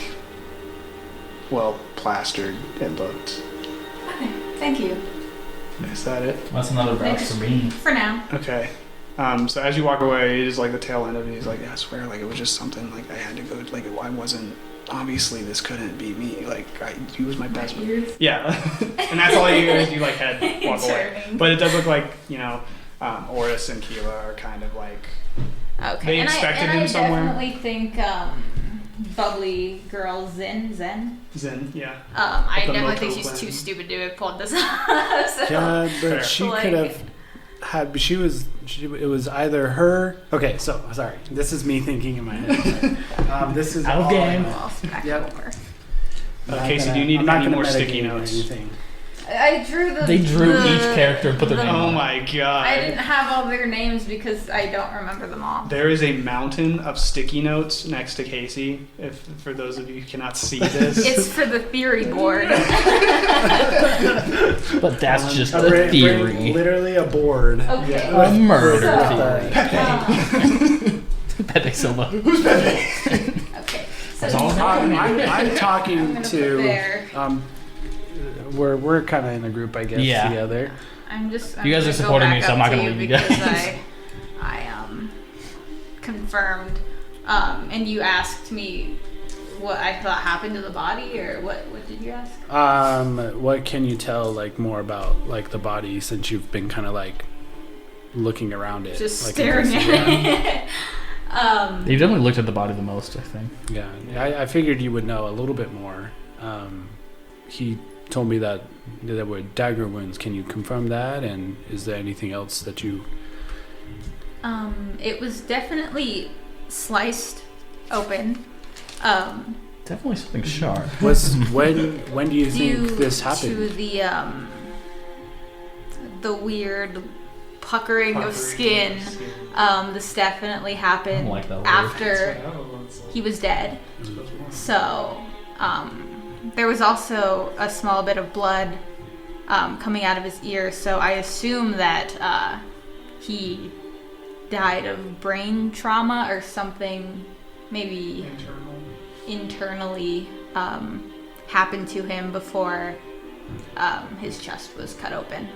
Speaker 1: plastered. It looked.
Speaker 4: Okay, thank you.
Speaker 1: Is that it?
Speaker 2: That's another vouch for me.
Speaker 4: For now.
Speaker 1: Okay. So as you walk away, it is like the tail end of it. He's like, yeah, I swear, like it was just something. Like I had to go. Like I wasn't. Obviously, this couldn't be me. Like he was my best friend.
Speaker 4: Ears.
Speaker 1: Yeah, and that's all you guys do. Like head walk away.
Speaker 4: Concerning.
Speaker 1: But it does look like Oris and Qyla are kind of like.
Speaker 4: Okay.
Speaker 1: They
Speaker 4: and
Speaker 1: expected
Speaker 4: I
Speaker 1: him somewhere.
Speaker 4: definitely think bubbly girl Zen.
Speaker 1: Zen, yeah.
Speaker 4: I
Speaker 1: the
Speaker 4: definitely
Speaker 1: Moto
Speaker 4: think she's
Speaker 1: clan.
Speaker 4: too stupid to have pulled this off. So.
Speaker 3: Yeah,
Speaker 1: Fair.
Speaker 3: but she
Speaker 4: Like-
Speaker 3: could have had. It was either her. Okay, so sorry. This is me thinking in my head. This is
Speaker 2: Out of
Speaker 3: all I
Speaker 2: game.
Speaker 3: know.
Speaker 4: Well, back
Speaker 3: Yep.
Speaker 4: over.
Speaker 3: I'm not
Speaker 1: Casey,
Speaker 3: gonna-
Speaker 1: do you need
Speaker 3: I'm not
Speaker 1: any
Speaker 3: gonna
Speaker 1: more sticky
Speaker 3: metagame or
Speaker 1: notes?
Speaker 3: anything.
Speaker 4: I drew the.
Speaker 2: They drew
Speaker 4: the-
Speaker 2: each character and put their
Speaker 4: the-
Speaker 2: name
Speaker 1: Oh
Speaker 2: on it.
Speaker 1: my god.
Speaker 4: I didn't have all their names because I don't remember them all.
Speaker 1: There is a mountain of sticky notes next to Casey. If for those of you who cannot see this,
Speaker 4: It's for the theory board.
Speaker 2: But that's just
Speaker 3: A
Speaker 2: a
Speaker 3: bra-
Speaker 2: theory.
Speaker 3: literally a board.
Speaker 4: Okay.
Speaker 2: A murder
Speaker 3: With,
Speaker 2: theory. Pepe Silva.
Speaker 1: who's Pepe?
Speaker 4: Okay.
Speaker 2: That's
Speaker 4: So
Speaker 2: all
Speaker 3: I'm
Speaker 4: I'm
Speaker 3: talking
Speaker 4: gonna put
Speaker 3: to.
Speaker 4: there.
Speaker 3: We're kind of in a group, I guess,
Speaker 2: Yeah.
Speaker 3: together.
Speaker 4: I'm
Speaker 2: You guys
Speaker 4: gonna
Speaker 2: are supporting
Speaker 4: go
Speaker 2: me,
Speaker 4: back
Speaker 2: so I'm
Speaker 4: up
Speaker 2: not gonna
Speaker 4: to
Speaker 2: leave you
Speaker 4: because
Speaker 2: guys.
Speaker 4: I confirmed, and you asked me what I thought happened to the body, or what did you ask?
Speaker 3: What can you tell more about the body since you've been kind of looking around it?
Speaker 4: Just
Speaker 3: like,
Speaker 4: staring at
Speaker 3: investigating?
Speaker 4: it.
Speaker 2: You definitely looked at the body the most, I think.
Speaker 3: Yeah, I figured you would know a little bit more. He told me that there were dagger wounds. Can you confirm that? And is there anything else that you...
Speaker 4: It was definitely sliced open.
Speaker 2: Definitely something sharp.
Speaker 3: when do you think
Speaker 4: Due
Speaker 3: this
Speaker 4: to
Speaker 3: happened?
Speaker 4: the weird puckering of skin. This definitely
Speaker 2: I
Speaker 4: happened
Speaker 2: don't like that word.
Speaker 4: after he was dead. So, there was also a small bit of blood coming out of his ear. So I assume that he died of brain trauma or something, maybe internally happened to him before his chest was cut open.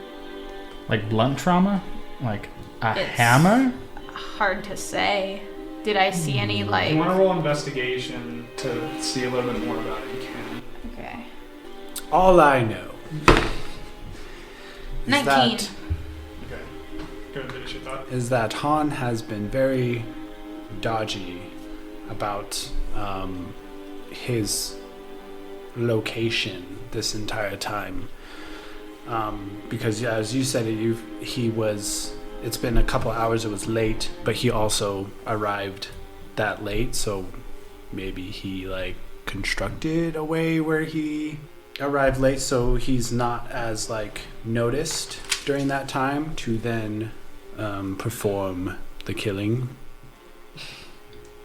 Speaker 2: Like blunt trauma? Like a
Speaker 4: It's-
Speaker 2: hammer?
Speaker 4: Hard to say. Did I see any
Speaker 1: If you want to
Speaker 4: like?
Speaker 1: roll investigation to see a little bit more about it, you can.
Speaker 4: Okay.
Speaker 3: All I know is
Speaker 4: 19.
Speaker 3: that,
Speaker 1: Okay. Go ahead and finish your thought.
Speaker 3: is that Han has been very dodgy about his location this entire time. Because as you said, it's been a couple hours, it was late, but he also arrived that late, so maybe he like constructed a way where he arrived late so he's not as like noticed during that time to then perform the killing.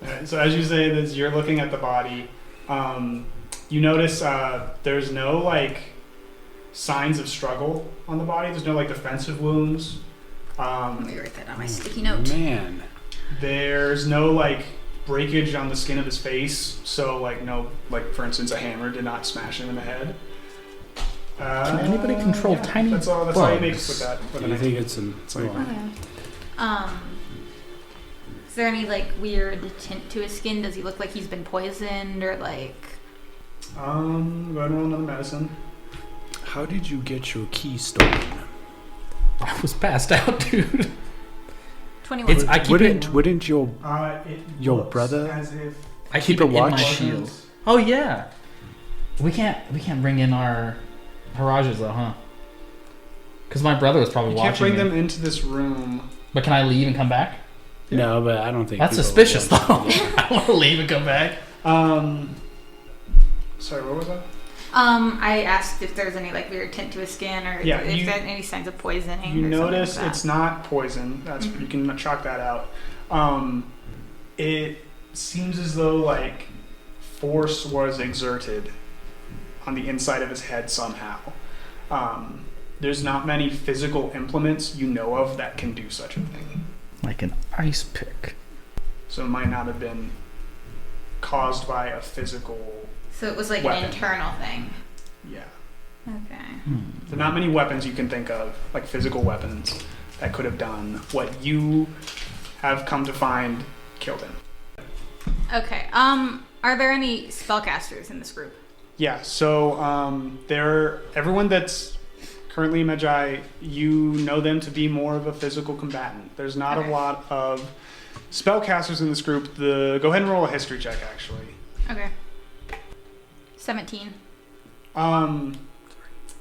Speaker 1: Alright, so as you say this, you're looking at the body. You notice there's no like signs of struggle on the body. There's no like defensive wounds.
Speaker 4: Let me write that on my sticky note.
Speaker 3: Man.
Speaker 1: There's no like breakage on the skin of his face. So like no, like for instance, a hammer did not smash him in the head.
Speaker 2: Can anybody control tiny
Speaker 1: That's all you
Speaker 2: bugs?
Speaker 1: make with that. With
Speaker 3: Do you
Speaker 1: an
Speaker 3: think
Speaker 1: 19.
Speaker 3: it's an...
Speaker 4: Okay. Is there any like weird tint to his skin? Does he look like he's been poisoned or like?
Speaker 1: Go ahead and roll another medicine.
Speaker 3: How did you get your key stolen?
Speaker 2: I was passed out, dude.
Speaker 4: 21.
Speaker 2: I keep
Speaker 3: Wouldn't your
Speaker 1: It
Speaker 3: Your
Speaker 1: looks
Speaker 3: brother?
Speaker 1: as if
Speaker 2: I
Speaker 3: keep
Speaker 2: keep
Speaker 3: a
Speaker 2: it in my
Speaker 3: watch?
Speaker 2: shield. Oh yeah. We can't bring in our Harajas though, huh? Because my brother was probably
Speaker 1: you can't
Speaker 2: watching
Speaker 1: bring
Speaker 2: me.
Speaker 1: them into this room.
Speaker 2: But can I leave and come back?
Speaker 3: No, but I don't think
Speaker 2: That's
Speaker 3: people
Speaker 2: suspicious though.
Speaker 3: want to.
Speaker 2: I don't want to leave and come back.
Speaker 1: Sorry, what was that?
Speaker 4: I asked if there's any like weird tint to his skin or
Speaker 1: Yeah,
Speaker 4: if
Speaker 1: you-
Speaker 4: there's any signs of poisoning.
Speaker 1: You
Speaker 4: or
Speaker 1: notice
Speaker 4: something like
Speaker 1: it's not poison. That's you can chalk that out. It seems as though like force was exerted on the inside of his head somehow. There's not many physical implements you know of that can do such a thing.
Speaker 2: Like an ice pick.
Speaker 1: So it might not have been caused by a physical.
Speaker 4: So it was like
Speaker 1: Weapon.
Speaker 4: an internal thing.
Speaker 1: Yeah.
Speaker 4: Okay.
Speaker 1: There are not many weapons you can think of, like physical weapons, that could have done what you have come to find killed him.
Speaker 4: Okay. Are there any spellcasters in this group?
Speaker 1: Yeah, so everyone that's currently in Medjay, you know them to be more of a physical combatant. There's not
Speaker 4: Okay.
Speaker 1: a lot of spellcasters in this group. Go ahead and roll a history check, actually.
Speaker 4: Okay. 17.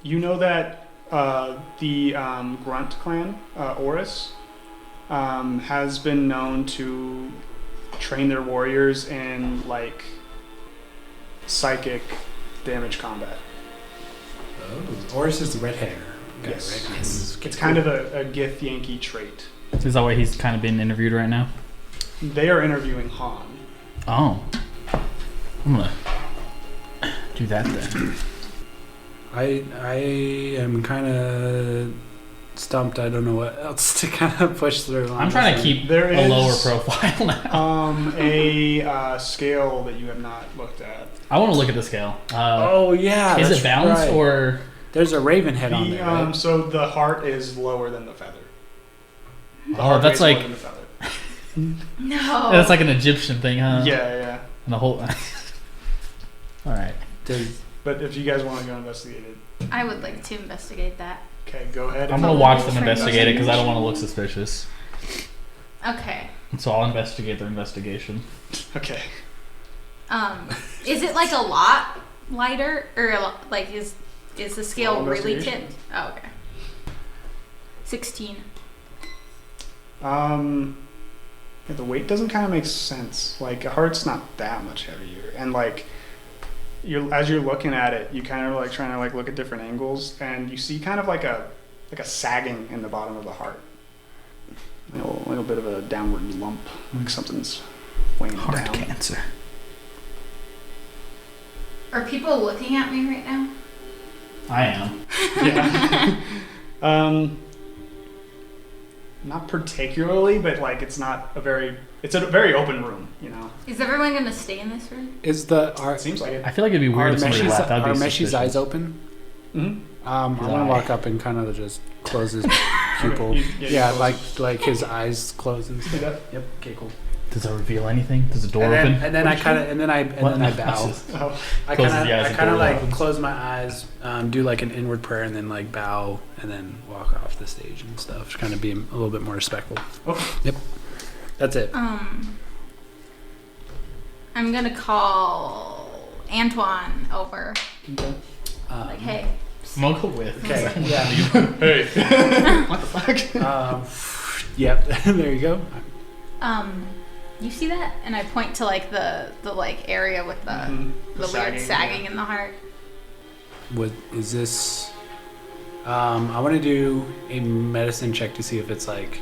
Speaker 1: You know that the Grunt clan, Oris, has been known to train their warriors in like psychic damage combat.
Speaker 3: Oh, Oris is the red hair. Okay,
Speaker 1: Yes.
Speaker 3: right?
Speaker 1: It's kind of a Gith Yankee trait.
Speaker 2: Is that why he's kind of being interviewed right now?
Speaker 1: They are interviewing Han.
Speaker 2: Oh. I'm gonna do that then.
Speaker 3: I am kind of stumped. I don't know what else to kind of push through.
Speaker 2: I'm trying to keep
Speaker 1: There
Speaker 2: a
Speaker 1: is,
Speaker 2: lower profile now.
Speaker 1: A scale that you have not looked at.
Speaker 2: I want to look at the scale.
Speaker 3: Oh yeah,
Speaker 2: Is
Speaker 3: that's
Speaker 2: it balanced
Speaker 3: right.
Speaker 2: or?
Speaker 3: There's a raven head on there, right?
Speaker 1: So the heart is lower than the feather. The
Speaker 2: Oh,
Speaker 1: heart
Speaker 2: that's
Speaker 1: weighs
Speaker 2: like
Speaker 1: more than the feather.
Speaker 4: No.
Speaker 2: that's like an Egyptian thing, huh?
Speaker 1: Yeah.
Speaker 2: And the whole. All right.
Speaker 1: But if you guys want to go investigate it,
Speaker 4: I would like to investigate that.
Speaker 1: okay, go ahead.
Speaker 2: I'm
Speaker 1: and
Speaker 2: gonna watch them
Speaker 4: Try
Speaker 2: investigate it because I don't want to look
Speaker 1: investigation.
Speaker 2: suspicious.
Speaker 4: Okay.
Speaker 2: So I'll investigate their investigation.
Speaker 1: Okay.
Speaker 4: Is it like a lot lighter or like is the scale
Speaker 1: Roll
Speaker 4: really
Speaker 1: investigation.
Speaker 4: tipped? Oh, okay. 16.
Speaker 1: Yeah, the weight doesn't kind of make sense. Like a heart's not that much heavier, and like as you're looking at it, you kind of like trying to like look at different angles, and you see kind of like a sagging in the bottom of the heart, like a bit of a downward lump, like something's weighing it down.
Speaker 2: cancer.
Speaker 4: Are people looking at me right now?
Speaker 2: I am.
Speaker 1: Yeah. Not particularly, but like it's a very open room, you know.
Speaker 4: Is everyone gonna stay in this room?
Speaker 1: It seems like it.
Speaker 2: I feel like it'd be weird if somebody left. That'd
Speaker 3: Are
Speaker 2: be
Speaker 3: Meshi's
Speaker 2: suspicious.
Speaker 3: eyes open?
Speaker 1: Mm-hmm.
Speaker 3: I'm gonna walk up and kind of just close his pupil.
Speaker 1: you
Speaker 3: Yeah,
Speaker 1: close
Speaker 3: like his eyes close and stuff.
Speaker 1: Yep.
Speaker 3: Yep. Okay, cool.
Speaker 2: Does it reveal anything? Does the door
Speaker 3: And then,
Speaker 2: open?
Speaker 3: and then I kind of, and then I
Speaker 2: What?
Speaker 3: bow.
Speaker 1: Oh,
Speaker 3: I
Speaker 2: Closes
Speaker 3: kind
Speaker 2: the eyes,
Speaker 3: of,
Speaker 2: the door
Speaker 3: like
Speaker 2: opens.
Speaker 3: close my eyes, do like an inward prayer, and then like bow, and then walk off the stage and stuff. Just kind of be a little bit more respectful.
Speaker 1: okay.
Speaker 3: Yep. That's it.
Speaker 4: I'm gonna call Antwan over.
Speaker 1: Okay.
Speaker 4: Like, hey.
Speaker 2: Smoke with.
Speaker 3: Okay. Yeah.
Speaker 1: Hey. What the fuck?
Speaker 3: Yep. There you go.
Speaker 4: You see that? And I point to like the like area with the weird sagging in the heart.
Speaker 3: What is this? I want to do a medicine check to see if it's like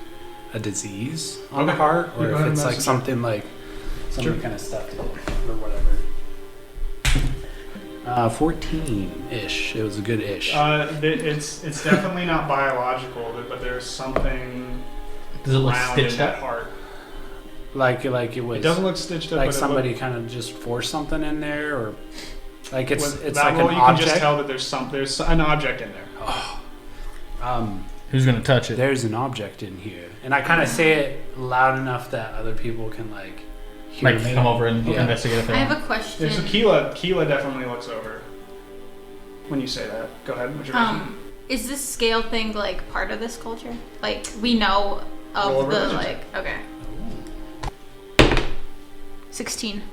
Speaker 3: a disease on the heart, or if it's like something like something kind of stuffed in it or whatever. 14-ish. It was a good ish.
Speaker 1: It's definitely not biological, but there's something
Speaker 2: Does it look
Speaker 1: round in
Speaker 2: stitched
Speaker 1: that
Speaker 2: up?
Speaker 1: heart.
Speaker 3: Like it was.
Speaker 1: It doesn't look stitched up.
Speaker 3: Like
Speaker 1: but
Speaker 3: somebody kind of just forced something in there, or like it's
Speaker 1: that
Speaker 3: like
Speaker 1: roll,
Speaker 3: an
Speaker 1: you
Speaker 3: object.
Speaker 1: can just tell that there's an object in there.
Speaker 2: Who's gonna touch it?
Speaker 3: There's an object in here, and I kind of say it loud enough that other people can like hear
Speaker 2: Like
Speaker 3: me.
Speaker 2: come over and
Speaker 3: Yeah.
Speaker 2: investigate if
Speaker 4: I have a question.
Speaker 1: There's a Qylan definitely looks over when you say that. Go ahead. What's your question?
Speaker 4: Is this scale thing like part of this culture? Like we know
Speaker 1: Roll a
Speaker 4: of the
Speaker 1: religion
Speaker 4: like okay. 16.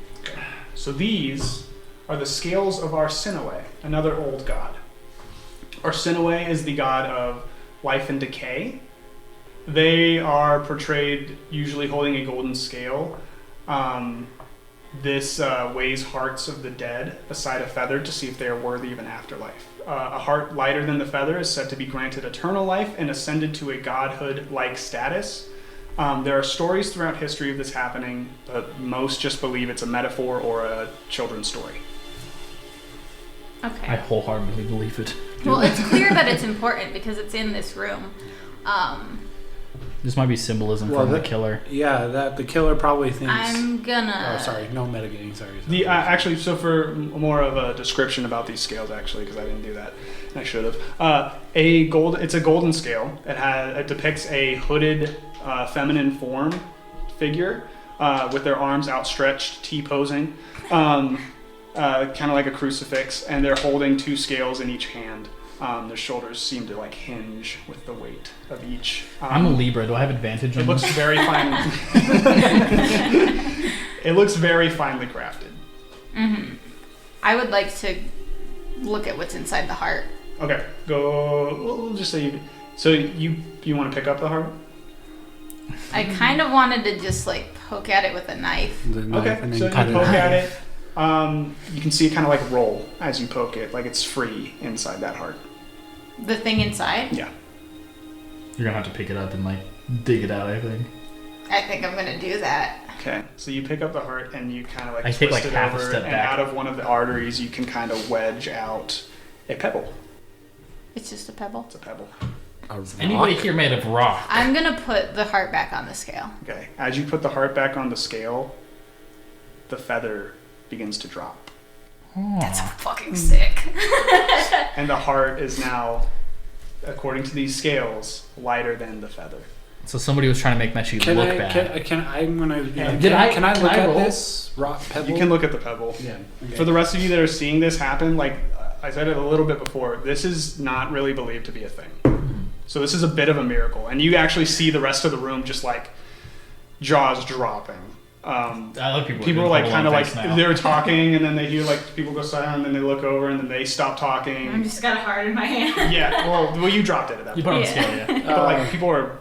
Speaker 1: So these are the scales of Arsinoe, another old god. Arsinoe is the god of life and decay. They are portrayed usually holding a golden scale. This weighs hearts of the dead aside a feather to see if they are worthy of an afterlife. A heart lighter than the feather is said to be granted eternal life and ascended to a godhood-like status. There are stories throughout history of this happening, but most just believe it's a metaphor or a children's story.
Speaker 4: Okay.
Speaker 2: I wholeheartedly believe it.
Speaker 4: Well, it's clear that it's important because it's in this room.
Speaker 2: This might be symbolism from the killer.
Speaker 3: Yeah, that the killer probably thinks.
Speaker 4: I'm gonna.
Speaker 3: Oh, sorry, no metagaming. Sorry.
Speaker 1: The actually, so for more of a description about these scales, actually, because I didn't do that, and I should have. It's a golden scale. It depicts a hooded, feminine form figure with their arms outstretched, T-posing, kind of like a crucifix, and they're holding two scales in each hand. Their shoulders seem to like hinge with the weight of each.
Speaker 2: I'm a Libra. Do I have advantage on
Speaker 1: It looks
Speaker 2: this?
Speaker 1: very fine. It looks very finely crafted.
Speaker 4: Mm-hmm. I would like to look at what's inside the heart.
Speaker 1: Okay, go. We'll just say. So you want to pick up the heart?
Speaker 4: I kind of wanted to just like poke at it with a knife.
Speaker 3: The knife
Speaker 1: Okay,
Speaker 3: and then
Speaker 1: so you
Speaker 3: cut
Speaker 1: poke
Speaker 3: it.
Speaker 1: at it. You can see it kind of like roll as you poke it, like it's free inside that heart.
Speaker 4: The thing inside?
Speaker 1: Yeah.
Speaker 2: You're gonna have to pick it up and like dig it out, I think.
Speaker 4: I think I'm gonna do that.
Speaker 1: Okay, so you pick up the heart and you kind of like
Speaker 2: I take,
Speaker 1: twist
Speaker 2: like,
Speaker 1: it
Speaker 2: half a
Speaker 1: over,
Speaker 2: step
Speaker 1: and
Speaker 2: back.
Speaker 1: out of one of the arteries you can kind of wedge out a pebble.
Speaker 4: It's just a pebble.
Speaker 1: It's a pebble.
Speaker 3: A rock?
Speaker 2: Anybody here made of rock?
Speaker 4: I'm gonna put the heart back on the scale.
Speaker 1: Okay, as you put the heart back on the scale, the feather begins to drop.
Speaker 4: That's fucking sick.
Speaker 1: And the heart is now, according to these scales, lighter than the feather.
Speaker 2: So somebody was trying to make Messi
Speaker 3: Can
Speaker 2: look
Speaker 3: I?
Speaker 2: bad.
Speaker 3: Can I'm gonna?
Speaker 1: And
Speaker 3: Can I
Speaker 2: can
Speaker 3: look
Speaker 2: I
Speaker 3: at
Speaker 2: roll?
Speaker 3: this rock pebble?
Speaker 1: You can look at the pebble.
Speaker 3: Yeah. Okay.
Speaker 1: For the rest of you that are seeing this happen, like I said it a little bit before, this is not really believed to be a thing. So this is a bit of a miracle. And you actually see the rest of the room just like jaws dropping.
Speaker 2: I like
Speaker 1: People are like kind of like they're talking and then they hear like people go silent and then they look over and then they stop talking.
Speaker 4: I'm just got a heart in my hand.
Speaker 1: Yeah, well you dropped it at that
Speaker 2: You
Speaker 1: point.
Speaker 2: put it on the scale, yeah.
Speaker 1: But like people are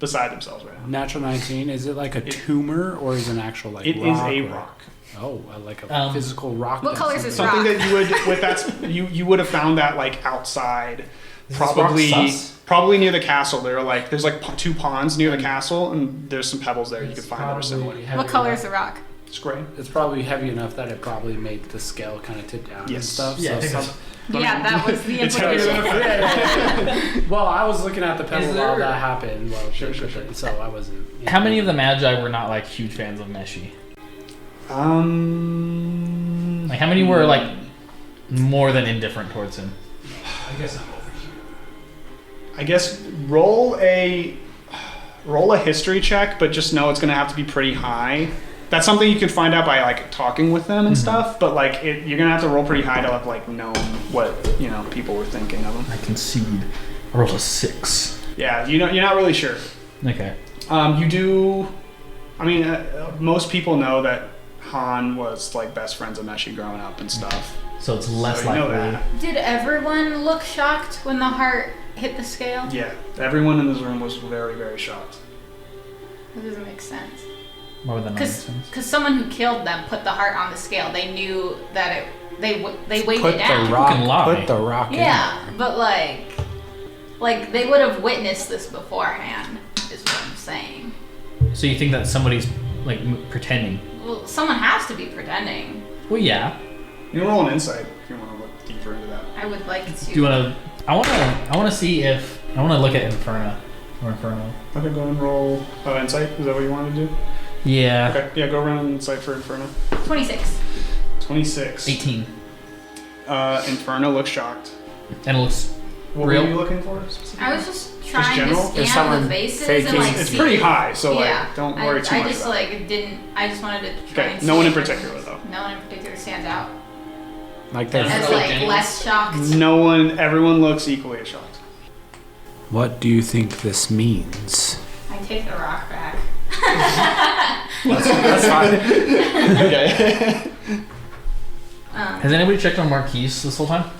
Speaker 1: beside themselves right now.
Speaker 3: Natural 19. Is it like a tumor or is it an actual like
Speaker 1: It is
Speaker 3: rock?
Speaker 1: a
Speaker 3: or-
Speaker 1: rock.
Speaker 3: Oh, like a physical rock.
Speaker 4: What
Speaker 3: that's
Speaker 4: color is this
Speaker 3: something-
Speaker 1: Something
Speaker 4: rock?
Speaker 1: that you would with that's you would have found that like outside,
Speaker 2: Is this rock
Speaker 1: probably
Speaker 2: sus?
Speaker 1: probably near the castle. There's like two ponds near the castle, and there's some pebbles there you could find that are similar.
Speaker 4: What color is the rock?
Speaker 1: It's gray.
Speaker 3: It's probably heavy enough that it probably made the scale kind of tip down and
Speaker 1: Yes.
Speaker 3: stuff.
Speaker 2: Yeah, I
Speaker 3: so
Speaker 2: think
Speaker 3: some-
Speaker 4: Yeah, that was the
Speaker 1: It's heavier than
Speaker 4: implication.
Speaker 3: well, I was looking at the pebble
Speaker 2: Is
Speaker 3: while
Speaker 2: there-
Speaker 3: that happened. Well,
Speaker 1: Sure.
Speaker 3: So I wasn't.
Speaker 2: How many of the Magi were not like huge fans of Messi? Like how many were like more than indifferent towards him?
Speaker 1: I guess roll a history check, but just know it's gonna have to be pretty high. That's something you can find out by like talking with them and stuff. But like you're gonna have to roll pretty high to have like known what people were thinking of them.
Speaker 2: I concede. I rolled a 6.
Speaker 1: Yeah, you're not really sure.
Speaker 2: Okay.
Speaker 1: You do. I mean, most people know that Han was like best friends with Meshi growing up and stuff.
Speaker 2: So it's less
Speaker 1: So you know
Speaker 2: likely.
Speaker 1: that.
Speaker 4: Did everyone look shocked when the heart hit the scale?
Speaker 1: Yeah, everyone in this room was very, very shocked.
Speaker 4: That doesn't make sense.
Speaker 2: More than
Speaker 4: Because someone who killed them put the heart on the scale. They knew that they weighed
Speaker 3: Put
Speaker 4: it down.
Speaker 3: the rock.
Speaker 2: can lie.
Speaker 3: Put the rock.
Speaker 4: Yeah, but like they would have witnessed this beforehand. Is what I'm saying.
Speaker 2: So you think that somebody's like pretending?
Speaker 4: Well, someone has to be pretending.
Speaker 2: Well, yeah.
Speaker 1: You can roll an insight if you want to look deeper into that.
Speaker 4: I would like to.
Speaker 2: Do you want to? I want to see if I want to look at Inferno or Inferno.
Speaker 1: Okay, go and roll insight. Is that what you want to do?
Speaker 2: Yeah.
Speaker 1: Okay, yeah, go around insight for Inferno.
Speaker 4: 26.
Speaker 1: 26.
Speaker 2: 18.
Speaker 1: Inferno looks shocked.
Speaker 2: And it looks
Speaker 1: What
Speaker 2: real.
Speaker 1: were you looking for?
Speaker 4: I was just trying
Speaker 1: general?
Speaker 4: to
Speaker 3: Is
Speaker 4: scan
Speaker 3: someone
Speaker 4: the faces
Speaker 3: faking?
Speaker 4: and like
Speaker 1: It's
Speaker 4: see.
Speaker 1: pretty high, so
Speaker 4: Yeah.
Speaker 1: like don't worry too
Speaker 4: I
Speaker 1: much
Speaker 4: just
Speaker 1: about it.
Speaker 4: like didn't. I just wanted to try
Speaker 1: Okay,
Speaker 4: and
Speaker 1: no
Speaker 4: see
Speaker 1: one in
Speaker 4: if there's-
Speaker 1: particular though.
Speaker 4: No one in particular stands out
Speaker 3: Like there's.
Speaker 4: as
Speaker 2: really
Speaker 4: like
Speaker 2: genuine.
Speaker 4: less shocked.
Speaker 1: No one, everyone looks equally as shocked.
Speaker 3: What do you think this means?
Speaker 4: I take the rock back.
Speaker 3: That's fine.
Speaker 1: Okay.
Speaker 2: Has anybody checked on Marquise this whole time?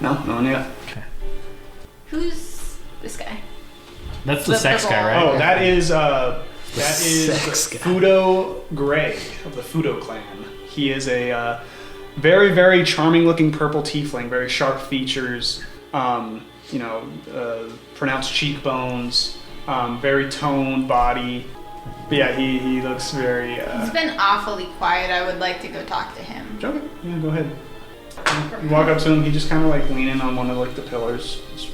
Speaker 1: No one yet.
Speaker 4: Who's this guy?
Speaker 2: That's the
Speaker 4: The
Speaker 2: sex guy,
Speaker 4: purple-
Speaker 2: right?
Speaker 1: Oh, that is
Speaker 3: sex guy.
Speaker 1: Fudo Gray of the Fudo clan. He is a very, very charming-looking purple tiefling. Very sharp features. Pronounced cheekbones. Very toned body. But yeah, he looks very.
Speaker 4: He's been awfully quiet. I would like to go talk to him.
Speaker 1: Okay, yeah, go ahead. You walk up to him. He just kind of like leaning on one of like the pillars, just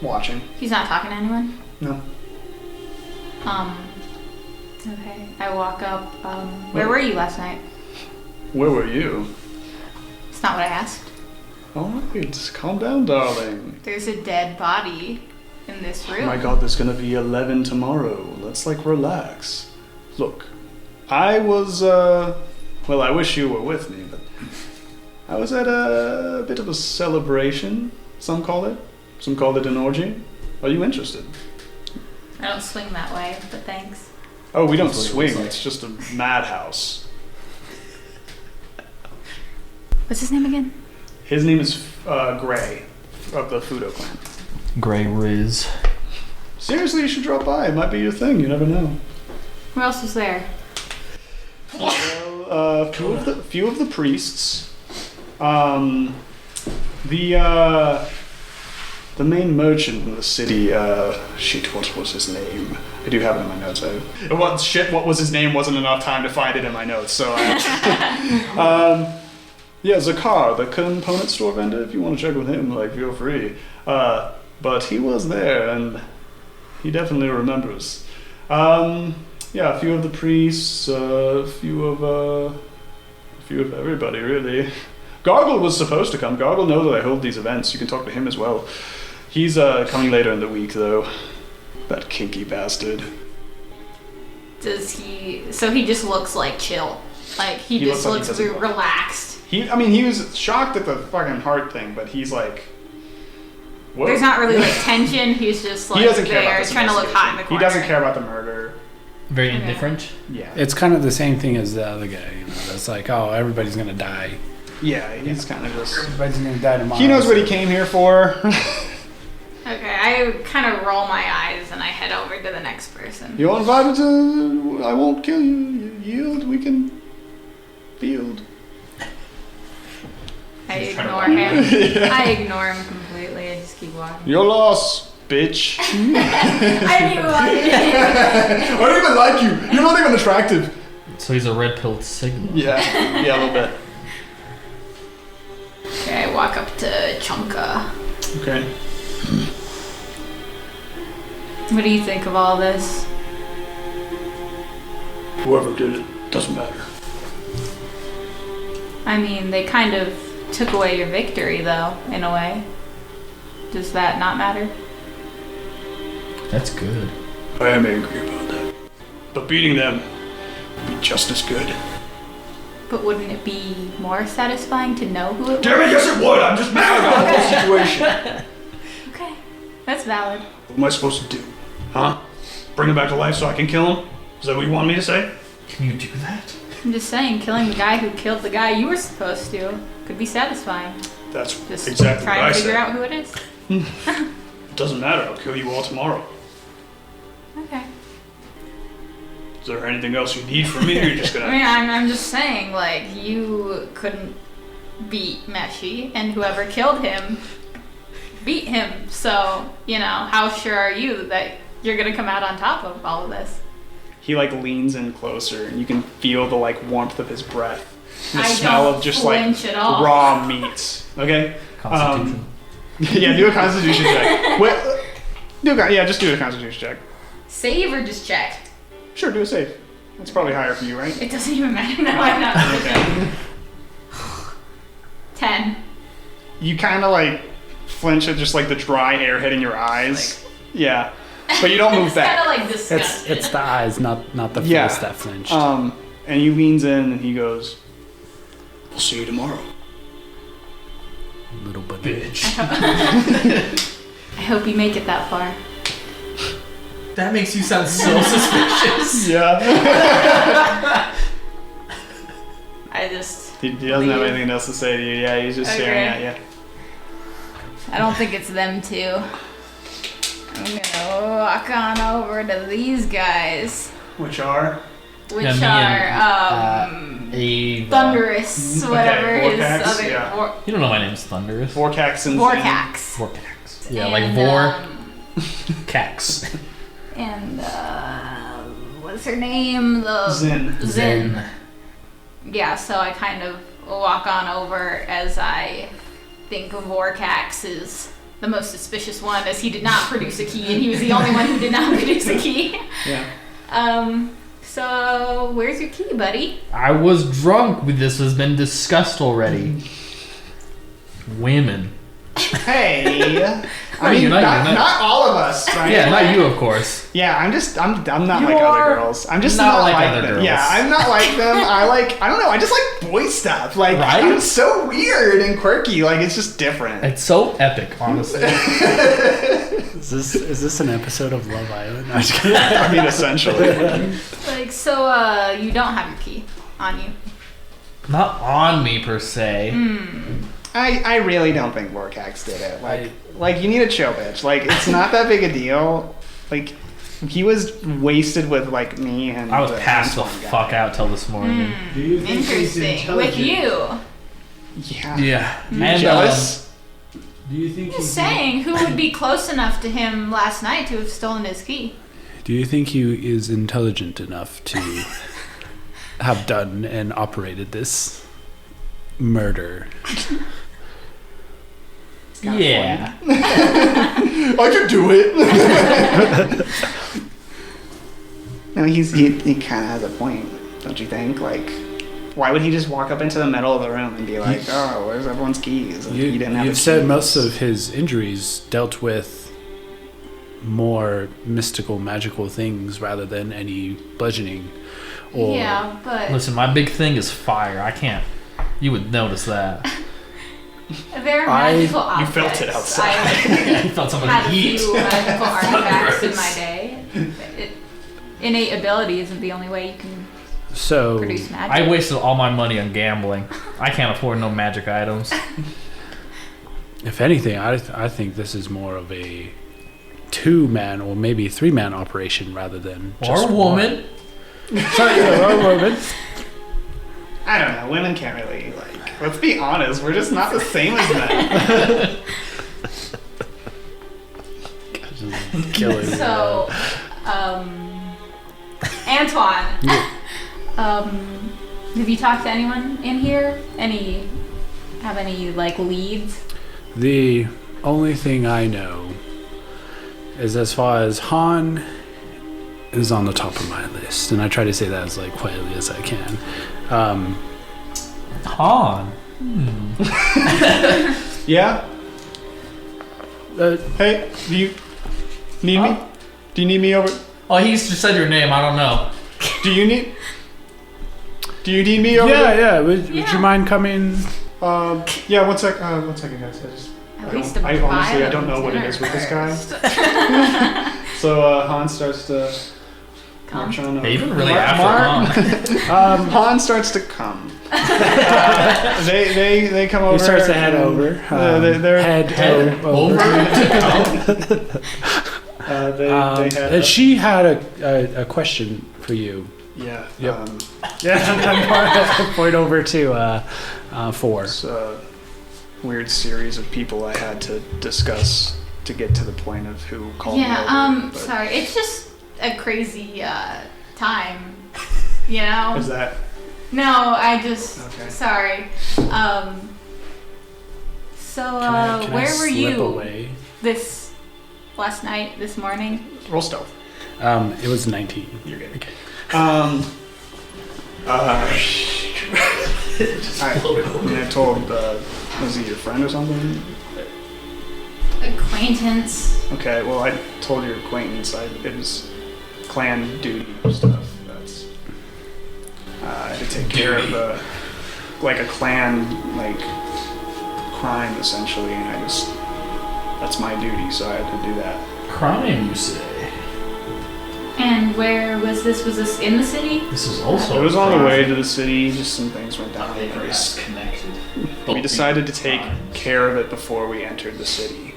Speaker 1: watching.
Speaker 4: He's not talking to anyone.
Speaker 1: No.
Speaker 4: Okay. I walk up. Where were you last night?
Speaker 1: Where were you?
Speaker 4: It's not what I asked.
Speaker 1: All right, calm down, darling.
Speaker 4: There's a dead body in this room.
Speaker 1: Oh my god, there's gonna be 11 tomorrow. Let's like relax. Look, I was, well, I wish you were with me, but I was at a bit of a celebration, some call it. Some call it an orgy. Are you interested?
Speaker 4: I don't swing that way, but thanks.
Speaker 1: Oh, we don't
Speaker 2: That's what it
Speaker 1: swing,
Speaker 2: looks like.
Speaker 1: it's just a madhouse.
Speaker 4: What's his name again?
Speaker 1: His name is Gray, of the Fudo clan.
Speaker 2: Gray Riz.
Speaker 1: Seriously, you should drop by. It might be your thing, you never know.
Speaker 4: Who else was there?
Speaker 1: Well, few of the priests. The main merchant in the city. What was his name? I do have it in my notes. What was his name? Wasn't enough time to find it in my notes. So, yeah, Zakar, the component store vendor. If you want to check with him, like, feel free. But he was there, and he definitely remembers. Yeah, a few of the priests, a few of everybody, really. Gargle was supposed to come. Gargle knows that I hold these events. You can talk to him as well. He's coming later in the week, though. That kinky bastard.
Speaker 4: Does he? So he just looks like chill. Like he
Speaker 1: He
Speaker 4: just
Speaker 1: looks like he
Speaker 4: looks
Speaker 1: doesn't look.
Speaker 4: relaxed.
Speaker 1: He was shocked at the fucking heart thing, but he's like, whoa.
Speaker 4: There's not really like tension. He's just like
Speaker 1: He doesn't care about
Speaker 4: there,
Speaker 1: this
Speaker 4: trying to look hot in the
Speaker 1: investigation.
Speaker 4: corner.
Speaker 1: He doesn't care about the murder.
Speaker 2: Very
Speaker 4: Okay.
Speaker 2: indifferent.
Speaker 1: Yeah.
Speaker 3: It's kind of the same thing as the other guy. That's like, oh, everybody's gonna die.
Speaker 1: Yeah, he's kind of just.
Speaker 3: Everybody's gonna die tomorrow.
Speaker 1: He knows what he came here for.
Speaker 4: Okay, I kind of roll my eyes and I head over to the next person.
Speaker 1: You're invited to. I won't kill you. You yield. We can field.
Speaker 4: I
Speaker 2: Just trying to
Speaker 4: ignore
Speaker 2: walk
Speaker 4: him. I ignore him completely. I just keep walking.
Speaker 1: Your loss, bitch.
Speaker 4: I didn't even want it.
Speaker 1: I don't even like you. You're not even attractive.
Speaker 2: So he's a red-pilled Sigma.
Speaker 1: Yeah, a little bit.
Speaker 4: Okay, I walk up to Chunka.
Speaker 1: Okay.
Speaker 4: What do you think of all this?
Speaker 1: Whoever did it doesn't matter.
Speaker 4: I mean, they kind of took away your victory, though, in a way. Does that not matter?
Speaker 2: That's good.
Speaker 1: I am angry about that. But beating them would be just as good.
Speaker 4: But wouldn't it be more satisfying to know who it was?
Speaker 1: Damn it, yes it would. I'm just mad about the whole situation.
Speaker 4: Okay, that's valid.
Speaker 1: What am I supposed to do? Huh? Bring him back to life so I can kill him? Is that what you want me to say?
Speaker 2: Can you do that?
Speaker 4: I'm just saying, killing the guy who killed the guy you were supposed to could be satisfying.
Speaker 1: That's
Speaker 4: Just
Speaker 1: exactly
Speaker 4: try
Speaker 1: what I
Speaker 4: and figure
Speaker 1: said.
Speaker 4: out who it is.
Speaker 1: It doesn't matter. I'll kill you all tomorrow.
Speaker 4: Okay.
Speaker 1: Is there anything else you need from me, or you're just
Speaker 4: I
Speaker 1: gonna...
Speaker 4: mean, I'm just saying, like, you couldn't beat Medjay, and whoever killed him beat him. So, you know, how sure are you that you're gonna come out on top of all of this?
Speaker 1: He like leans in closer, and you can feel the like warmth of his breath. And the
Speaker 4: I
Speaker 1: smell
Speaker 4: don't
Speaker 1: of just like
Speaker 4: flinch at all.
Speaker 1: raw meat. Okay.
Speaker 2: Constitution.
Speaker 1: Yeah, do a Constitution check. Wait, just do a Constitution check.
Speaker 4: Save or just check?
Speaker 1: Sure, do a save. That's probably higher for you, right?
Speaker 4: It doesn't even matter. No, I'm not.
Speaker 1: Okay.
Speaker 4: 10.
Speaker 1: You kind of like flinch at just like the dry air hitting your eyes. Yeah, but you don't move
Speaker 4: It's
Speaker 1: back.
Speaker 4: kind of like disgusted.
Speaker 3: It's the eyes, not the face
Speaker 1: Yeah.
Speaker 3: that flinched.
Speaker 1: And he leans in and he goes, "We'll see you tomorrow."
Speaker 3: Little buddy.
Speaker 4: I hope you make it that far.
Speaker 2: That makes you sound so suspicious.
Speaker 1: Yeah.
Speaker 4: I just.
Speaker 1: He doesn't have anything else to say to you. Yeah, he's just staring at you.
Speaker 4: I don't think it's them two. I'm gonna walk on over to these guys,
Speaker 1: Which are?
Speaker 4: which
Speaker 2: Yeah, me
Speaker 4: are
Speaker 2: Ava.
Speaker 4: Thunderous, whatever his
Speaker 1: Vorkax,
Speaker 4: other
Speaker 1: yeah.
Speaker 2: You don't know my name's Thunderous.
Speaker 1: Vorkax and
Speaker 4: Vorkax.
Speaker 2: Vorkax. Yeah,
Speaker 4: And,
Speaker 2: like Vorkax.
Speaker 4: And what's her name? The
Speaker 1: Zin.
Speaker 4: Zin. Yeah, so I kind of walk on over as I think Vorkax is the most suspicious one, as he did not produce a key, and he was the only one who did not produce a key.
Speaker 1: Yeah.
Speaker 4: So where's your key, buddy?
Speaker 2: I was drunk. This has been discussed already. Women.
Speaker 1: Hey. I
Speaker 2: You're
Speaker 1: mean,
Speaker 2: not-
Speaker 1: not,
Speaker 2: you're not-
Speaker 1: not all of us, right?
Speaker 2: Yeah, not you, of course.
Speaker 1: Yeah, I'm not
Speaker 2: You
Speaker 1: like
Speaker 2: are
Speaker 1: other girls. I'm just
Speaker 2: not
Speaker 1: not
Speaker 2: like
Speaker 1: like
Speaker 2: other
Speaker 1: them.
Speaker 2: girls.
Speaker 1: Yeah, I'm not like them. I don't know. I just like boy stuff. Like,
Speaker 2: Right?
Speaker 1: I'm so weird and quirky. Like, it's just different.
Speaker 2: It's so epic, honestly.
Speaker 3: Is this an episode of Love Island? No, I'm just kidding.
Speaker 1: I mean, essentially.
Speaker 4: Like, so you don't have your key on you.
Speaker 2: Not on me, per se.
Speaker 1: I really don't think Vorkax did it. Like you need a chill, bitch. Like, it's not that big a deal. Like, he was wasted with like me and.
Speaker 2: I was passed the
Speaker 1: Antwan guy.
Speaker 2: fuck out till this morning.
Speaker 6: Do you think he's
Speaker 4: Interesting. With
Speaker 6: intelligent?
Speaker 4: you.
Speaker 1: Yeah.
Speaker 2: Yeah.
Speaker 1: You
Speaker 2: And,
Speaker 1: jealous?
Speaker 6: Do you think
Speaker 4: Just
Speaker 6: he's
Speaker 4: saying, who would be close enough to him last night to have stolen his key?
Speaker 3: Do you think he is intelligent enough to have done and operated this murder?
Speaker 2: yeah.
Speaker 1: I could do it. No, he kind of has a point, don't you think? Like, why would he just walk up into the middle of the room and be like, "Oh, where's everyone's keys?" And he didn't have
Speaker 3: You've
Speaker 1: his
Speaker 3: said
Speaker 1: keys.
Speaker 3: most of his injuries dealt with more mystical, magical things rather than any bludgeoning. Or
Speaker 4: Yeah, but
Speaker 2: Listen, my big thing is fire. I can't. You would notice that.
Speaker 4: they're
Speaker 3: I-
Speaker 4: magical
Speaker 1: You
Speaker 4: objects.
Speaker 1: felt it outside.
Speaker 2: I felt
Speaker 4: I've
Speaker 2: somebody
Speaker 4: had a
Speaker 2: heat.
Speaker 4: few magical artifacts in my day. Innate ability isn't the only way you can
Speaker 3: so
Speaker 4: produce magic.
Speaker 2: I wasted all my money on gambling. I can't afford no magic items.
Speaker 3: if anything, I think this is more of a 2-man or maybe 3-man operation rather than just
Speaker 2: Or a woman.
Speaker 3: one. Sorry, yeah, or a woman.
Speaker 1: I don't know. Women can't really like. Let's be honest. We're just not the same as men.
Speaker 3: Killing.
Speaker 4: So, Antwan, have you talked to anyone in here? Have any like leads?
Speaker 3: The only thing I know is as far as Han is on the top of my list, and I try to say that as like quietly as I can.
Speaker 2: Han.
Speaker 1: Yeah.
Speaker 3: Uh,
Speaker 1: Hey, do you need me? Do you need me over?
Speaker 2: Oh, he just said your name. I don't know.
Speaker 1: Do you need me over?
Speaker 3: yeah. Would
Speaker 4: Yeah.
Speaker 3: you mind coming?
Speaker 1: Yeah. One second, guys.
Speaker 4: At
Speaker 1: I
Speaker 4: least
Speaker 1: don't-
Speaker 4: a
Speaker 1: I honestly, I don't
Speaker 4: violent
Speaker 1: know what it is with this guy.
Speaker 4: dinner
Speaker 1: So Han starts to
Speaker 4: Come.
Speaker 2: Yeah, you've been really after Han.
Speaker 1: Han starts to come. They come over.
Speaker 3: He starts to head over.
Speaker 1: They're
Speaker 3: Head over.
Speaker 1: they had
Speaker 3: She had a question for you.
Speaker 1: yeah.
Speaker 3: Yep. Yeah, point over to 4.
Speaker 1: It's a weird series of people I had to discuss to get to the point of who called me over. But
Speaker 4: Sorry. It's just a crazy time, you know?
Speaker 1: is that
Speaker 4: No, I just
Speaker 1: okay?
Speaker 4: sorry.
Speaker 3: Can I
Speaker 4: Where were
Speaker 3: slip
Speaker 4: you
Speaker 3: away?
Speaker 4: this last night, this morning?
Speaker 1: Roll stealth.
Speaker 3: It was 19.
Speaker 1: You're good.
Speaker 3: Okay.
Speaker 1: I told, was he your friend or something?
Speaker 4: Acquaintance.
Speaker 1: Okay, well, I told your acquaintance it was clan duty stuff. That's I had to take care of a clan crime essentially, and that's my duty, so I had to do that.
Speaker 6: Crime, you say?
Speaker 4: And where was this? Was this in the city?
Speaker 6: This is also.
Speaker 1: It was
Speaker 6: a
Speaker 1: on the
Speaker 6: crime.
Speaker 1: way to the city. Just some things went down.
Speaker 6: They are connected.
Speaker 1: We decided to take care of it before we entered the city.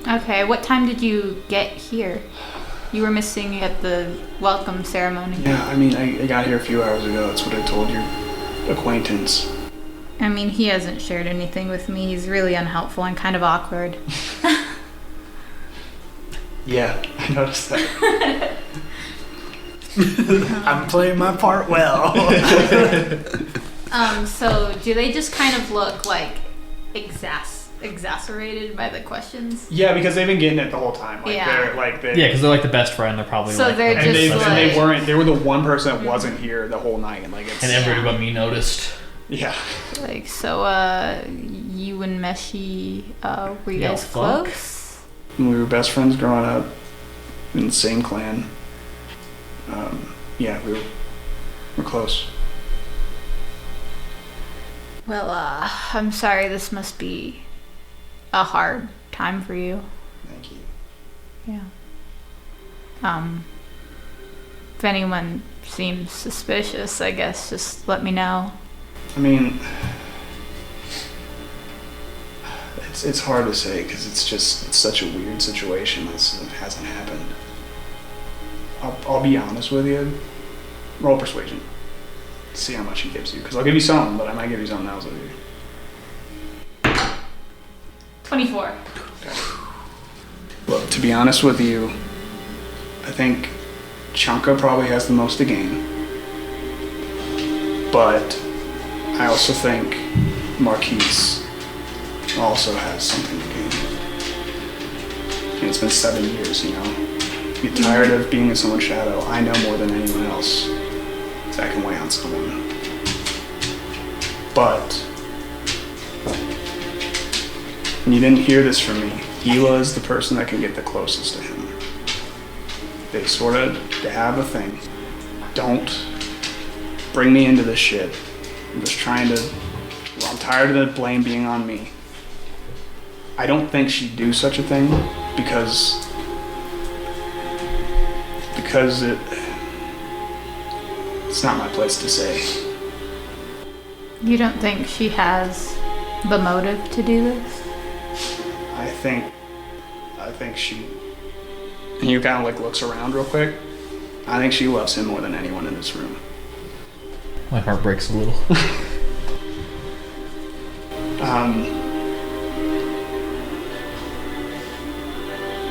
Speaker 4: Okay. What time did you get here? You were missing at the welcome ceremony.
Speaker 1: Yeah, I mean, I got here a few hours ago. That's what I told your acquaintance.
Speaker 4: I mean, he hasn't shared anything with me. He's really unhelpful and kind of awkward.
Speaker 1: Yeah, I noticed that.
Speaker 3: I'm playing my part well.
Speaker 4: So do they just kind of look like exacerbated by the questions?
Speaker 1: Yeah, because they've been getting it the whole time.
Speaker 4: Yeah.
Speaker 2: Yeah, because they're like the best friend. They're probably
Speaker 4: So
Speaker 2: like.
Speaker 4: they're
Speaker 1: And they,
Speaker 4: just
Speaker 1: and they
Speaker 4: like-
Speaker 1: weren't. They were the one person that wasn't here the whole night. It's
Speaker 6: And everybody but me noticed.
Speaker 1: yeah.
Speaker 4: Like, so, you and Meshi, were you
Speaker 2: Yeah,
Speaker 4: guys
Speaker 2: fuck.
Speaker 4: close?
Speaker 1: We were best friends growing up in the same clan. Yeah, we're close.
Speaker 4: Well, I'm sorry, this must be a hard time for you.
Speaker 1: Thank you.
Speaker 4: Yeah. If anyone seems suspicious, I guess just let me know.
Speaker 1: I mean, it's hard to say because it's such a weird situation. It hasn't happened. I'll be honest with you. Roll persuasion. See how much he gives you, because I'll give you something, but I might give you something else.
Speaker 4: 24.
Speaker 1: Okay. Well, to be honest with you, I think Chanka probably has the most to gain, but I also think Marquise also has something to gain. And it's been 7 years, you know. Get tired of being in someone's shadow. I know more than anyone else that can weigh on someone. But and you didn't hear this from me. Hila is the person that can get the closest to him. They have a thing. Don't bring me into this shit. I'm just I'm tired of the blame being on me. I don't think she'd do such a thing because it's not my place to say.
Speaker 4: You don't think she has the motive to do this?
Speaker 1: I think she, and he kind of looks around real quick. I think she loves him more than anyone in this room.
Speaker 6: My heart breaks a little.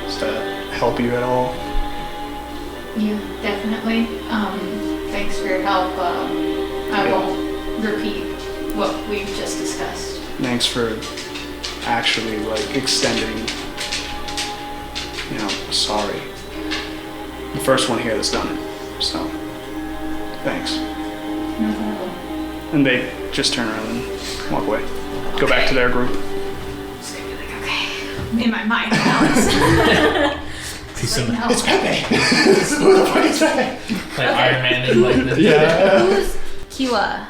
Speaker 1: Does that help you at all?
Speaker 4: Yeah, definitely. Thanks for your help. I won't repeat what we've just discussed.
Speaker 1: Thanks for actually extending, sorry. The first one here that's done it. So, thanks.
Speaker 4: No problem.
Speaker 1: And they just turn around and walk away. Go back to their group.
Speaker 4: Just gonna be like, okay. In my mind, Alex.
Speaker 6: Peace
Speaker 4: Like,
Speaker 6: in
Speaker 4: no.
Speaker 1: It's Pepe! Who the fuck is Pepe?
Speaker 6: Like Iron Man and like this.
Speaker 1: Yeah.
Speaker 4: Who's Qylan?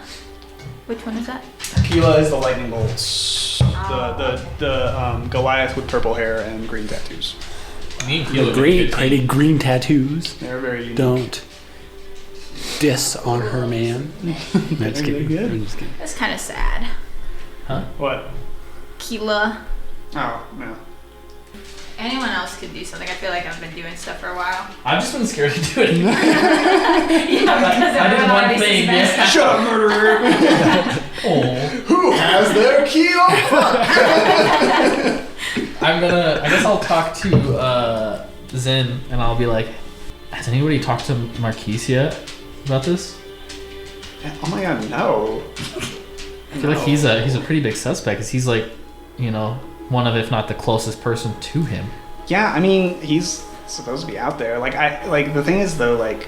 Speaker 4: Which one is that?
Speaker 1: Qylan is the lightning bolts. The Goliath with purple hair and green tattoos.
Speaker 6: Me and Qylan
Speaker 3: The
Speaker 6: would be
Speaker 3: great,
Speaker 6: a good
Speaker 3: pretty
Speaker 6: team.
Speaker 3: green tattoos.
Speaker 1: They're very unique.
Speaker 3: Don't diss on her, man. I'm just kidding.
Speaker 1: good?
Speaker 3: I'm just kidding.
Speaker 4: That's kind of sad.
Speaker 1: What?
Speaker 4: Qylan.
Speaker 1: Oh, no.
Speaker 4: Anyone else could do something. I feel like I've been doing stuff for a while.
Speaker 6: I've just been scared to do it.
Speaker 4: Yeah, because
Speaker 6: I did
Speaker 4: everyone
Speaker 6: one
Speaker 4: already
Speaker 6: thing,
Speaker 4: suspects
Speaker 6: yeah.
Speaker 1: Shut up, murderer!
Speaker 6: Oh.
Speaker 1: Who has their key on
Speaker 6: I guess I'll talk to Zen and I'll be like, has anybody talked to Marquise yet about this?
Speaker 1: Oh my god, no.
Speaker 6: I feel like he's a pretty big suspect because he's like, you know, one of, if not the closest person to him.
Speaker 1: Yeah, I mean, he's supposed to be out there. Like the thing is though, like,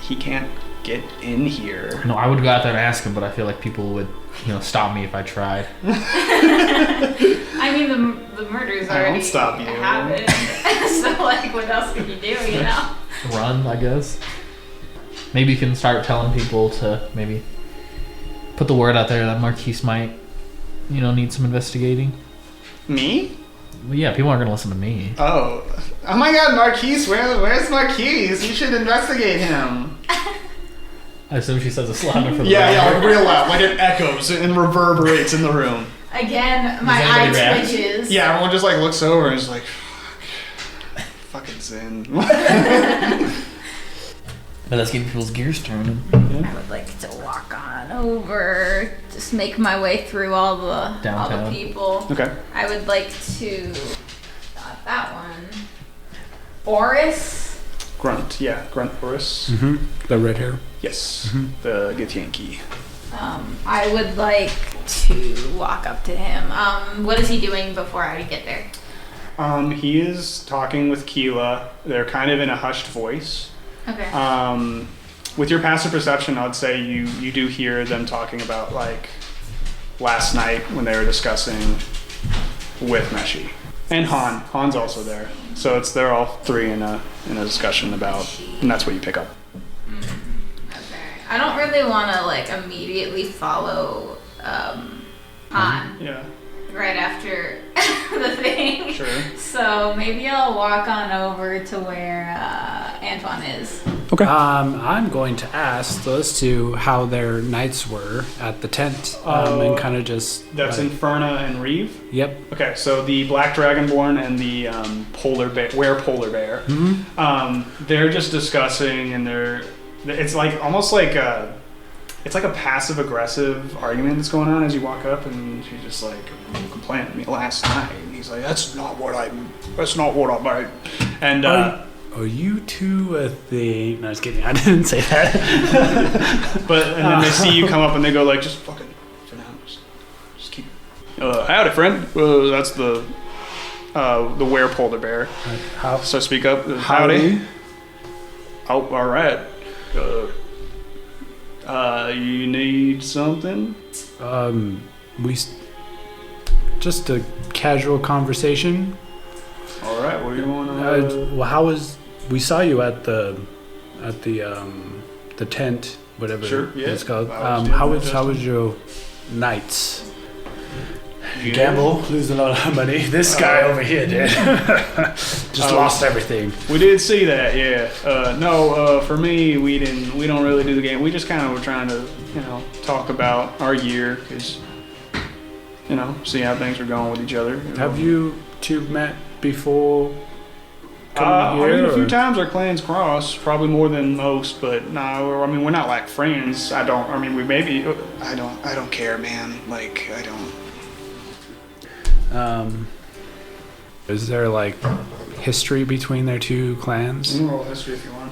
Speaker 1: he can't get in here.
Speaker 6: No, I would go out there and ask him, but I feel like people would, you know, stop me if I tried.
Speaker 4: I mean, the murders
Speaker 1: I
Speaker 4: already
Speaker 1: won't stop you.
Speaker 4: happened. So, like, what else could you do, you know?
Speaker 6: Run, I guess. Maybe you can start telling people to maybe put the word out there that Marquise might, you know, need some investigating.
Speaker 1: Me?
Speaker 6: Well, yeah, people aren't gonna listen to me.
Speaker 1: Oh my god, Marquise, where's Marquise? You should investigate him.
Speaker 6: I assume she says it's louder for the
Speaker 1: Yeah,
Speaker 6: record.
Speaker 1: like real loud, like it echoes and reverberates in the room.
Speaker 4: Again, my
Speaker 6: Does
Speaker 4: eye
Speaker 6: anybody react?
Speaker 4: twitches.
Speaker 1: Yeah, everyone just like looks over and is like, fucking Zen.
Speaker 6: But that's getting people's gears turning.
Speaker 4: I would like to walk on over, just make my way through all the
Speaker 6: Downtown.
Speaker 4: people.
Speaker 1: Okay.
Speaker 4: I would like to, not that one, Boris.
Speaker 1: Grunt, yeah, Grunt Boris.
Speaker 3: Mm-hmm. The red hair.
Speaker 1: Yes, the Githyanki.
Speaker 4: I would like to walk up to him. What is he doing before I get there?
Speaker 1: He is talking with Qylan. They're kind of in a hushed voice.
Speaker 4: Okay.
Speaker 1: With your passive perception, I'd say you do hear them talking about like last night when they were discussing with Meshi and Han. Han's also there, so they're all three in a discussion about, and that's what you pick up.
Speaker 4: Okay. I don't really want to like immediately follow Han
Speaker 1: Yeah,
Speaker 4: right after the thing.
Speaker 1: sure.
Speaker 4: So maybe I'll walk on over to where Antwan is.
Speaker 1: Okay.
Speaker 3: I'm going to ask those two how their nights were at the tent, and kind of just.
Speaker 1: That's
Speaker 3: like,
Speaker 1: Inferna and Reeve.
Speaker 3: Yep.
Speaker 1: Okay, so the Black Dragonborn and the polar bear, polar bear.
Speaker 3: Mm-hmm.
Speaker 1: They're just discussing, and it's like almost like it's like a passive aggressive argument that's going on as you walk up, and she's just like, "You complained to me last night," and he's like, "That's not what I meant." And
Speaker 3: Are you two a thing? No, I was kidding. I didn't say that.
Speaker 1: and then they see you come up, and they go like, "Just fucking for now, just keep." Howdy, friend. That's the were polar bear.
Speaker 3: How?
Speaker 1: So speak up. Howdy. Oh, all right. You need something?
Speaker 3: Just a casual conversation.
Speaker 1: All right. What do you want to?
Speaker 3: Well, how was? We saw you at the tent, whatever
Speaker 1: Sure, yeah.
Speaker 3: it's called.
Speaker 1: I was
Speaker 3: How
Speaker 1: doing
Speaker 3: was
Speaker 1: that
Speaker 3: your nights?
Speaker 1: You
Speaker 3: Gamble, lose a lot of money. This guy over here did. Just lost everything.
Speaker 1: We did see that, yeah. No, for me, we don't really do the game. We just kind of were trying to, talk about our year, because, see how things are going with each other.
Speaker 3: Have you two met before coming here?
Speaker 1: A few times our clans cross, probably more than most, but no, we're not like friends. I don't care, man. Like, I don't.
Speaker 3: Is there like history between their two clans?
Speaker 1: You can roll history if you want.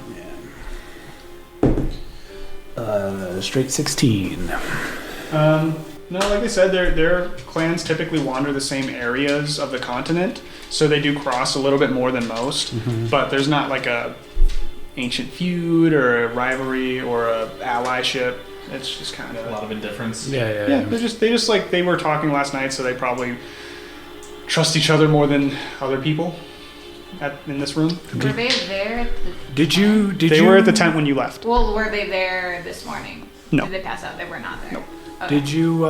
Speaker 3: Straight 16.
Speaker 1: No, like I said, their clans typically wander the same areas of the continent, so they do cross a little bit more than most. But there's not like a ancient feud or a rivalry or a allyship. It's just kind of
Speaker 6: A lot of indifference.
Speaker 1: yeah. They were talking last night, so they probably trust each other more than other people in this room.
Speaker 4: Were they there at the
Speaker 1: They were at the tent when you left.
Speaker 4: Well, were they there this morning?
Speaker 1: No.
Speaker 4: Did they pass out? They were not there.
Speaker 1: No.
Speaker 4: Okay.
Speaker 3: Did you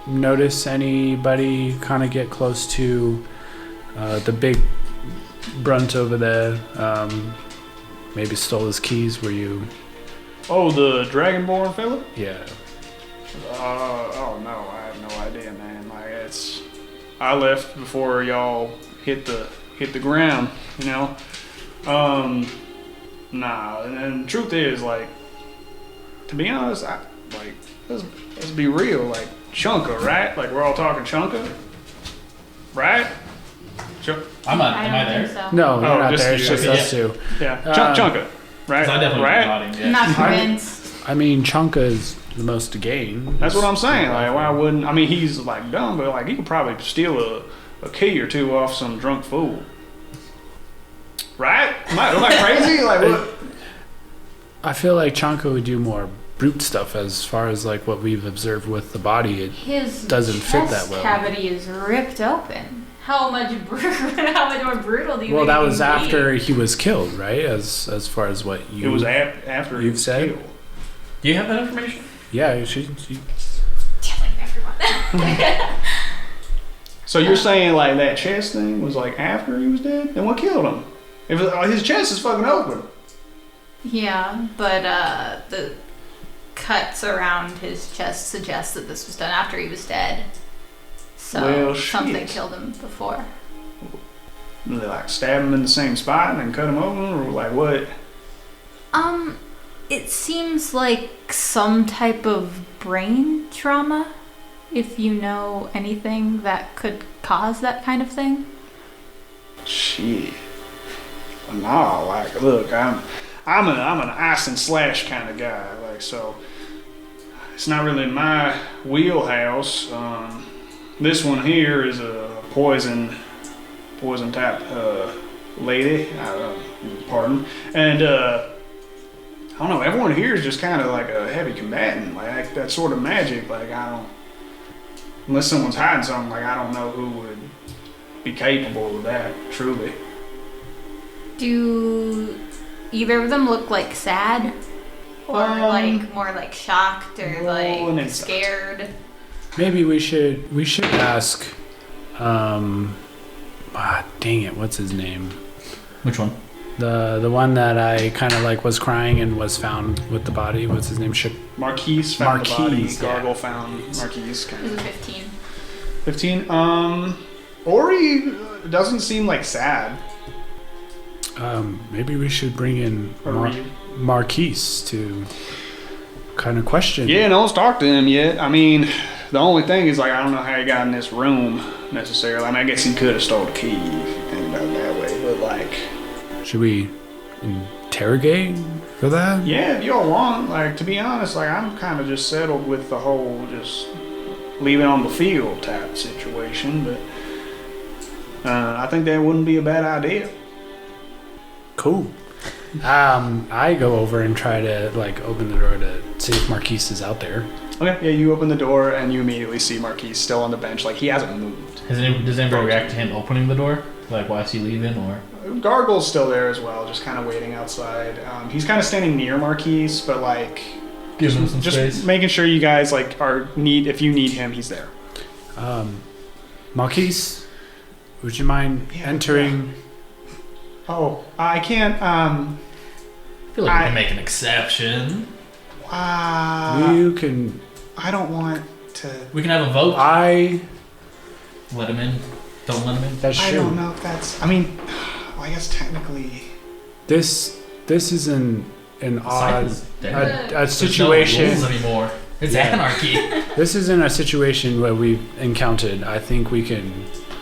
Speaker 3: notice anybody kind of get close to the big brunt over there maybe stole his keys. Were you?
Speaker 1: Oh, the Dragonborn fella?
Speaker 3: Yeah.
Speaker 1: Oh no, I have no idea, man. Like I left before y'all hit the ground, you know. Nah, and the truth is, like, to be honest, let's be real, like Chunka, right? Like we're all talking Chunka, right?
Speaker 6: I'm not.
Speaker 4: I
Speaker 6: Am
Speaker 4: don't
Speaker 6: I there?
Speaker 4: think so.
Speaker 3: No, you're not
Speaker 1: just
Speaker 3: there. It's
Speaker 1: you.
Speaker 3: just
Speaker 6: Okay,
Speaker 3: us two.
Speaker 1: Yeah,
Speaker 3: Uh,
Speaker 1: Chunka, right?
Speaker 6: 'Cause I definitely
Speaker 1: right?
Speaker 6: got him. Yeah.
Speaker 4: I'm not convinced.
Speaker 3: I mean, Chunka is the most to gain.
Speaker 1: That's what I'm saying. Like, why wouldn't? I mean, he's like dumb, but like he could probably steal a key or two off some drunk fool. Right? Am I crazy? Like what?
Speaker 3: I feel like Chunka would do more brute stuff as far as like what we've observed with the body. It
Speaker 4: His
Speaker 3: doesn't fit
Speaker 4: chest
Speaker 3: that well.
Speaker 4: cavity is ripped open. How much more brutal do you
Speaker 3: well,
Speaker 4: think
Speaker 3: that
Speaker 4: it
Speaker 3: was
Speaker 4: can be?
Speaker 3: after he was killed, right? As far as what you
Speaker 1: It was after he
Speaker 3: you've
Speaker 1: was
Speaker 3: said?
Speaker 1: killed.
Speaker 6: Do you have that information?
Speaker 3: Yeah, she
Speaker 4: Telling everyone.
Speaker 1: So you're saying like that chest thing was like after he was dead? Then what killed him? If his chest is fucking open.
Speaker 4: Yeah, but the cuts around his chest suggest that this was done after he was dead. So
Speaker 1: Well,
Speaker 4: something
Speaker 1: shit.
Speaker 4: killed him before.
Speaker 1: Did they like stab him in the same spot and then cut him open, or like what?
Speaker 4: It seems like some type of brain trauma, if you know anything that could cause that kind of thing.
Speaker 1: Shit. No, like look, I'm an ice and slash kind of guy. Like so, it's not really my wheelhouse. This one here is a poison type lady. Pardon. And I don't know. Everyone here is just kind of like a heavy combatant. Like that sort of magic. Like I don't, unless someone's hiding something. Like I don't know who would be capable of that. Truly.
Speaker 4: Do either of them look like sad? Or like more like shocked or
Speaker 1: roll an
Speaker 4: like
Speaker 1: insight.
Speaker 4: scared?
Speaker 3: maybe we should ask dang it, what's his name?
Speaker 6: Which one?
Speaker 3: The one that I kind of like was crying and was found with the body. What's his name?
Speaker 1: Marquise found the body.
Speaker 3: Marquise, yeah.
Speaker 1: Gargle found Marquise.
Speaker 4: It was a 15.
Speaker 1: 15. Ori doesn't seem like sad.
Speaker 3: Maybe we should bring in
Speaker 1: Or
Speaker 3: Marquise to kind of question.
Speaker 1: Yeah, no one's talked to him yet. I mean, the only thing is like I don't know how he got in this room necessarily. I mean, I guess he could have stole the key if you think about it that way. But like,
Speaker 3: Should we interrogate for that?
Speaker 1: yeah, if y'all want. Like to be honest, like I'm kind of just settled with the whole just leave it on the field type situation. But I think that wouldn't be a bad idea.
Speaker 3: Cool. I go over and try to like open the door to see if Marquise is out there.
Speaker 1: Okay, yeah, you open the door and you immediately see Marquise still on the bench. Like he hasn't moved.
Speaker 6: Does anybody react to him opening the door? Like, why is he leaving? Or
Speaker 1: Gargle's still there as well, just kind of waiting outside. He's kind of standing near Marquise, but like
Speaker 6: giving him some
Speaker 1: just
Speaker 6: space?
Speaker 1: making sure you guys like if you need him, he's there.
Speaker 3: Marquise, would you mind
Speaker 1: Yeah,
Speaker 3: entering?
Speaker 1: Oh, I can't.
Speaker 6: I feel like we can make an exception.
Speaker 3: You can.
Speaker 1: I don't want to.
Speaker 6: We can have a vote.
Speaker 3: I.
Speaker 6: Let him in. Don't let him in.
Speaker 3: That's
Speaker 1: I
Speaker 3: true.
Speaker 1: don't know if that's. I mean, well, I guess technically.
Speaker 3: This is an odd
Speaker 6: Scythe is dead.
Speaker 3: a
Speaker 6: There's
Speaker 3: situation.
Speaker 6: no rules anymore. It's
Speaker 3: Yeah.
Speaker 6: anarchy.
Speaker 3: This isn't a situation where we've encountered. I think we can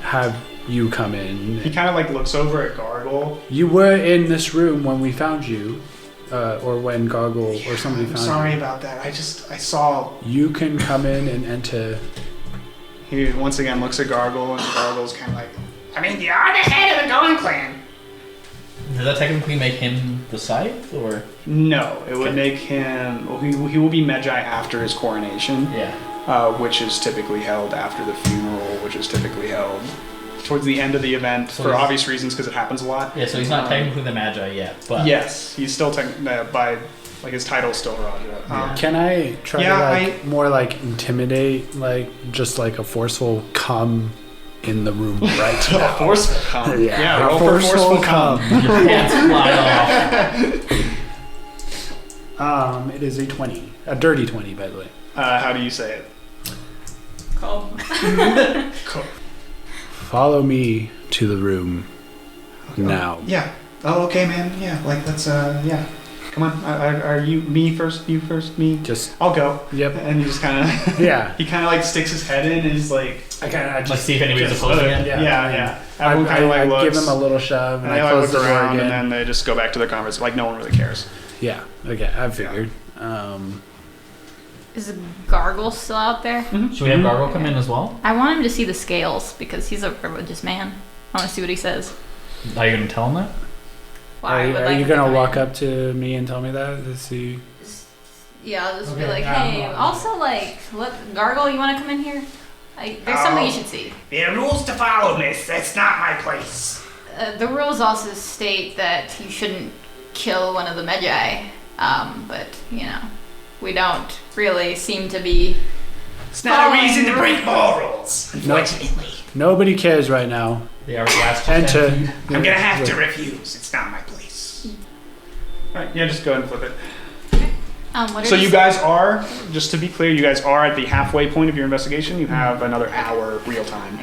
Speaker 3: have you come
Speaker 1: He
Speaker 3: in.
Speaker 1: kind of like looks over at Gargle.
Speaker 3: You were in this room when we found you, or when Gargle or somebody
Speaker 1: I'm
Speaker 3: found
Speaker 1: sorry
Speaker 3: you.
Speaker 1: about that. I saw.
Speaker 3: You can come in and enter.
Speaker 1: He once again looks at Gargle, and Gargle's kind of like, I mean, you are the head of the Going Clan.
Speaker 6: Does that technically make him the Scythe, or?
Speaker 1: No, it would
Speaker 6: Okay.
Speaker 1: make him. Well, he will be Medjay after his coronation,
Speaker 6: Yeah.
Speaker 1: which is typically held after the funeral, which is typically held towards the end of the event
Speaker 6: So
Speaker 1: for
Speaker 6: he's-
Speaker 1: obvious reasons because it happens a lot.
Speaker 6: Yeah, so he's not technically the Magi yet, but
Speaker 1: Yes, he's still by like his title's still Raja.
Speaker 3: Can I try
Speaker 1: Yeah,
Speaker 3: to like more like intimidate, like just like a forceful come in the room right now.
Speaker 1: Forceful come.
Speaker 3: Yeah,
Speaker 1: roll for forceful come.
Speaker 6: Your pants fly off.
Speaker 3: It is a 20. A dirty 20, by the way.
Speaker 1: How do you say it?
Speaker 4: Cool.
Speaker 3: Follow me to the room now.
Speaker 5: Yeah. Oh, okay, man. Yeah, like let's. Yeah. Come on. Are you me first? You first? Me?
Speaker 3: Just,
Speaker 5: I'll go.
Speaker 3: yep.
Speaker 1: And he just kind of
Speaker 3: Yeah.
Speaker 1: he kind of like sticks his head in and is like,
Speaker 3: I kind of
Speaker 6: Let's
Speaker 3: just
Speaker 6: see if anybody's opposing it.
Speaker 1: yeah.
Speaker 3: I
Speaker 1: Everyone kind of like
Speaker 3: give
Speaker 1: looks.
Speaker 3: him a little shove
Speaker 1: and
Speaker 3: and
Speaker 1: they
Speaker 3: I
Speaker 1: like
Speaker 3: close
Speaker 1: look
Speaker 3: the door
Speaker 1: around
Speaker 3: again.
Speaker 1: and then they just go back to their conversation. Like no one really cares.
Speaker 3: Yeah. Okay. I figured.
Speaker 4: Is Gargle still out there?
Speaker 6: Should we have Gargle come in as well?
Speaker 4: I want him to see the scales because he's a religious man. I want to see what he says.
Speaker 6: Are you going to tell him that?
Speaker 4: Well, I would
Speaker 3: Are
Speaker 4: like
Speaker 3: you
Speaker 4: him to
Speaker 3: gonna
Speaker 4: come
Speaker 3: walk
Speaker 4: in.
Speaker 3: up to me and tell me that to see?
Speaker 4: Yeah, I'll just be
Speaker 3: Okay,
Speaker 4: like,
Speaker 3: yeah,
Speaker 4: hey,
Speaker 3: I'm-
Speaker 4: also like, Gargle, you want to come in here? There's something you should see.
Speaker 5: There are rules to follow, miss. That's not my place.
Speaker 4: The rules also state that you shouldn't kill one of the Medjay, but you know, we don't really seem to be.
Speaker 5: It's not a reason to break morals, unfortunately.
Speaker 3: Nobody cares right now.
Speaker 6: The last
Speaker 3: Enter.
Speaker 5: I'm gonna have to refuse. It's not my place.
Speaker 1: All right. Yeah. Just go ahead and flip it.
Speaker 4: What
Speaker 1: So
Speaker 4: are
Speaker 1: you guys are, just to be clear, you guys are at the halfway point of your investigation. You have another hour real time.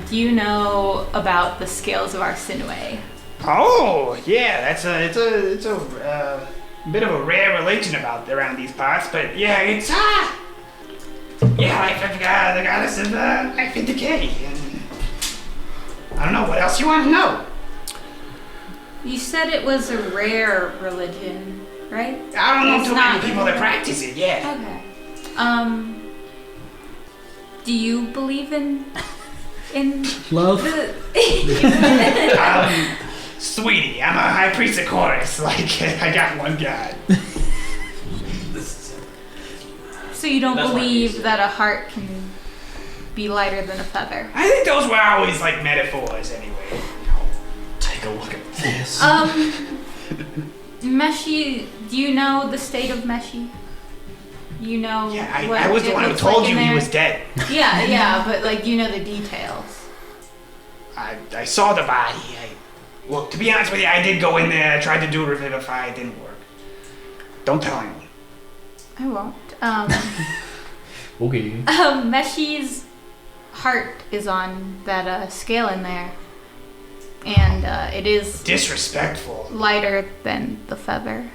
Speaker 4: Do you know about the scales of Arsinoe?
Speaker 5: Oh, yeah, it's a bit of a rare religion around these parts, but yeah, it's like the goddess of life and decay. And I don't know what else you want to know.
Speaker 4: You said it was a rare religion, right?
Speaker 5: I don't know
Speaker 4: It's
Speaker 5: too
Speaker 4: not-
Speaker 5: many people that practice it. Yeah.
Speaker 4: Okay. Do you believe in
Speaker 6: Love?
Speaker 4: the?
Speaker 5: Sweetie, I'm a high priest of chorus. Like I got one god.
Speaker 4: So you don't
Speaker 6: That's what
Speaker 4: believe that a heart can be lighter than a feather?
Speaker 5: I think those were always like metaphors, anyway.
Speaker 6: Take a look at this.
Speaker 4: Meshi, do you know the state of Meshi? You know
Speaker 5: Yeah,
Speaker 4: what
Speaker 5: I was the
Speaker 4: it
Speaker 5: one who
Speaker 4: looks
Speaker 5: told
Speaker 4: like
Speaker 5: you
Speaker 4: in
Speaker 5: he
Speaker 4: there?
Speaker 5: was dead.
Speaker 4: Yeah, but like you know the details.
Speaker 5: I saw the body. Well, to be honest with you, I did go in there. I tried to do revivify. It didn't work. Don't tell anyone.
Speaker 4: I won't.
Speaker 6: Okay.
Speaker 4: Meshi's heart is on that scale in there, and it is
Speaker 5: Disrespectful.
Speaker 4: lighter than the feather,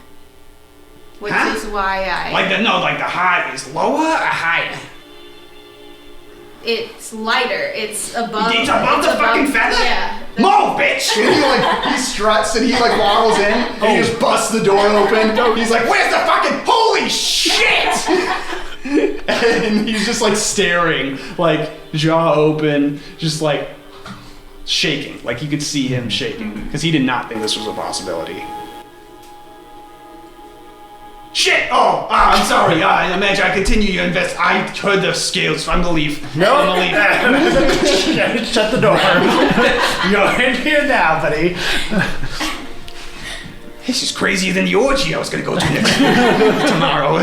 Speaker 4: which
Speaker 5: Huh?
Speaker 4: is why
Speaker 5: Like the heart is lower or higher?
Speaker 4: it's lighter. It's above.
Speaker 5: It's above the fucking feather?
Speaker 4: Yeah.
Speaker 5: Move, bitch!
Speaker 1: And he struts and he waddles in and he just busts the door open.
Speaker 5: He's like, where's the fucking holy shit?
Speaker 1: And he's just staring, jaw open, just shaking. Like you could see him shaking because he did not think this was a possibility.
Speaker 5: Shit! Oh, I'm sorry. Imagine I continue your invest. I heard the scales. I'm the leaf.
Speaker 3: No.
Speaker 5: I'm the leaf.
Speaker 3: Shut the door. You're in here now, buddy.
Speaker 5: This is crazier than the orgy I was gonna go to next tomorrow.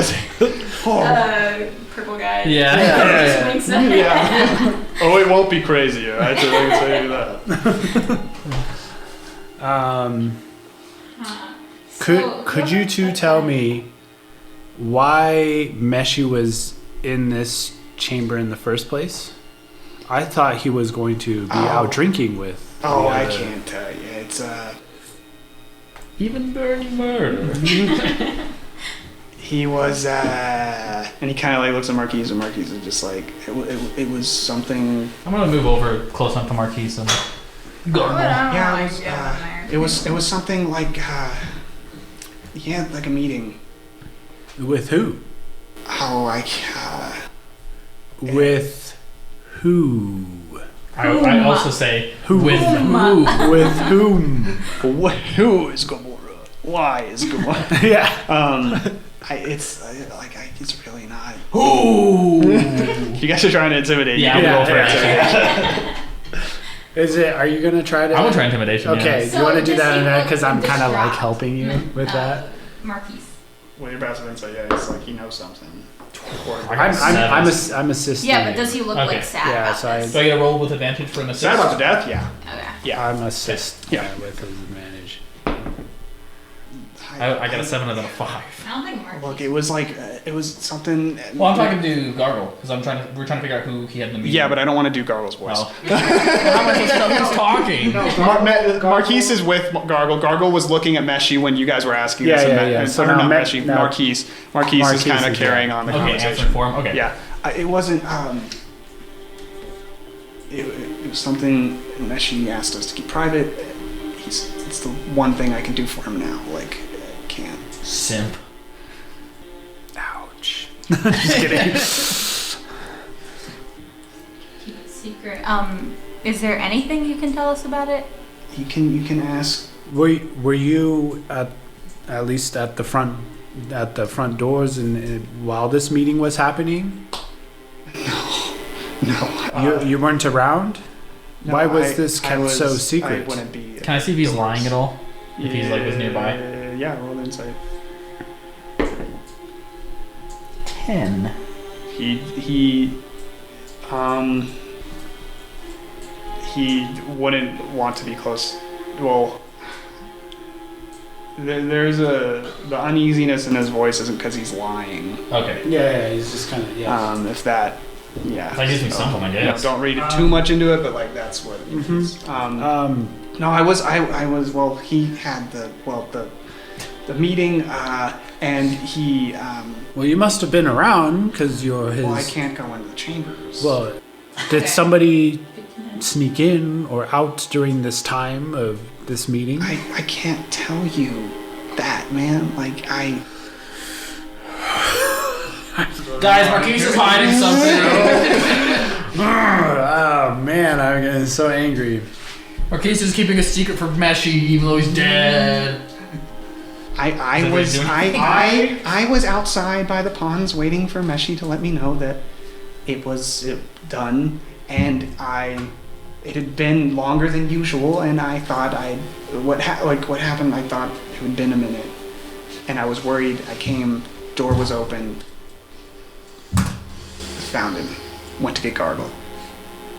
Speaker 4: Purple guy.
Speaker 6: Yeah.
Speaker 4: Winks at it.
Speaker 1: Yeah. Oh, it won't be crazier. I can tell you that.
Speaker 3: Could you two tell me why Meshi was in this chamber in the first place? I thought he was going to be out drinking with.
Speaker 5: Oh,
Speaker 3: the
Speaker 5: I
Speaker 3: other-
Speaker 5: can't tell you. It's
Speaker 6: Even burning murder.
Speaker 1: He was, and he kind of looks at Marquise, and Marquise is just it was something.
Speaker 6: I'm gonna move over close enough to Marquise and gargle.
Speaker 5: yeah.
Speaker 4: It was,
Speaker 5: It was something like he had like a meeting.
Speaker 3: With who?
Speaker 5: Oh,
Speaker 3: With who?
Speaker 6: I also say
Speaker 3: Who?
Speaker 6: with who.
Speaker 3: With whom?
Speaker 1: Who is Gamora? Why is Gamora?
Speaker 3: Yeah.
Speaker 1: It's really not.
Speaker 6: Who?
Speaker 1: You guys are trying to intimidate.
Speaker 6: Yeah,
Speaker 1: you can
Speaker 6: I'm
Speaker 1: roll for
Speaker 6: gonna-
Speaker 1: it.
Speaker 3: Is it? Are you gonna try to?
Speaker 6: I'm gonna try intimidation.
Speaker 3: Okay.
Speaker 6: Yeah.
Speaker 3: Do you want to do that?
Speaker 4: disabled
Speaker 3: Because I'm
Speaker 4: and
Speaker 3: kind of
Speaker 4: distraught.
Speaker 3: helping you with that.
Speaker 4: Marquise.
Speaker 1: Well, your best insight, yeah, it's he knows something.
Speaker 3: I'm assisting.
Speaker 4: Yeah, but does he look
Speaker 6: Okay.
Speaker 4: like sad
Speaker 3: Yeah,
Speaker 4: about
Speaker 3: so I-
Speaker 4: this?
Speaker 6: Do I get a roll with advantage for an assist?
Speaker 1: Sad about the death? Yeah.
Speaker 4: Okay.
Speaker 1: Yeah.
Speaker 3: I'm assist.
Speaker 1: Yeah.
Speaker 3: With his advantage.
Speaker 6: I got a 7 and then a 5.
Speaker 4: I don't think Mark.
Speaker 1: Look, it was like it was something.
Speaker 6: Well, I'm talking to Gargle because we're trying to figure out who he had in the meeting.
Speaker 1: Yeah, but I don't want to do Gargle's voice.
Speaker 6: Oh. How am I supposed to know who's talking?
Speaker 1: Marquise is with Gargle. Gargle was looking at Meshi when you guys were asking
Speaker 3: Yeah,
Speaker 1: us.
Speaker 3: yeah,
Speaker 1: and
Speaker 3: yeah.
Speaker 1: So
Speaker 3: So
Speaker 1: not
Speaker 3: now
Speaker 1: Meshi,
Speaker 3: now-
Speaker 1: Marquise. Marquise is kind of
Speaker 3: is,
Speaker 1: carrying
Speaker 3: yeah.
Speaker 1: on the
Speaker 6: Okay,
Speaker 1: conversation.
Speaker 6: answering for him. Okay.
Speaker 1: Yeah, it wasn't. It was something Meshi asked us to keep private. It's the one thing I can do for him now. Like, I can't.
Speaker 6: Simp.
Speaker 3: Ouch. Just kidding.
Speaker 4: Keep it secret. Is there anything you can tell us about it?
Speaker 1: You can ask.
Speaker 3: Were you at least at the front doors and while this meeting was happening?
Speaker 1: No.
Speaker 3: You weren't around?
Speaker 1: No,
Speaker 3: Why was this kept
Speaker 1: was-
Speaker 3: so secret?
Speaker 1: I wouldn't be.
Speaker 6: Can I see if he's
Speaker 1: doors.
Speaker 6: lying at all? If he's like was nearby.
Speaker 1: Yeah, roll an insight.
Speaker 6: 10.
Speaker 1: He wouldn't want to be close. Well, there's the uneasiness in his voice isn't because he's lying.
Speaker 6: Okay.
Speaker 3: Yeah, he's just kind of
Speaker 1: If that, yeah.
Speaker 6: That gives me something, I guess.
Speaker 1: Don't read it too much into it, but like that's what it is. No, I was. Well, he had the meeting, and he.
Speaker 3: Well, you must have been around because you're his.
Speaker 1: Well, I can't go into the chambers.
Speaker 3: Well, did somebody sneak in or out during this time of this meeting?
Speaker 1: I can't tell you that, man. Like
Speaker 6: Guys, Marquise is hiding something.
Speaker 3: Oh man, I'm getting so angry.
Speaker 6: Marquise is keeping a secret from Meshi even though he's dead.
Speaker 1: I was outside by the ponds waiting for Meshi to let me know that it was done, and it had been longer than usual, and I thought what happened. I thought it had been a minute, and I was worried. I came, door was open, found him, went to get Gargle.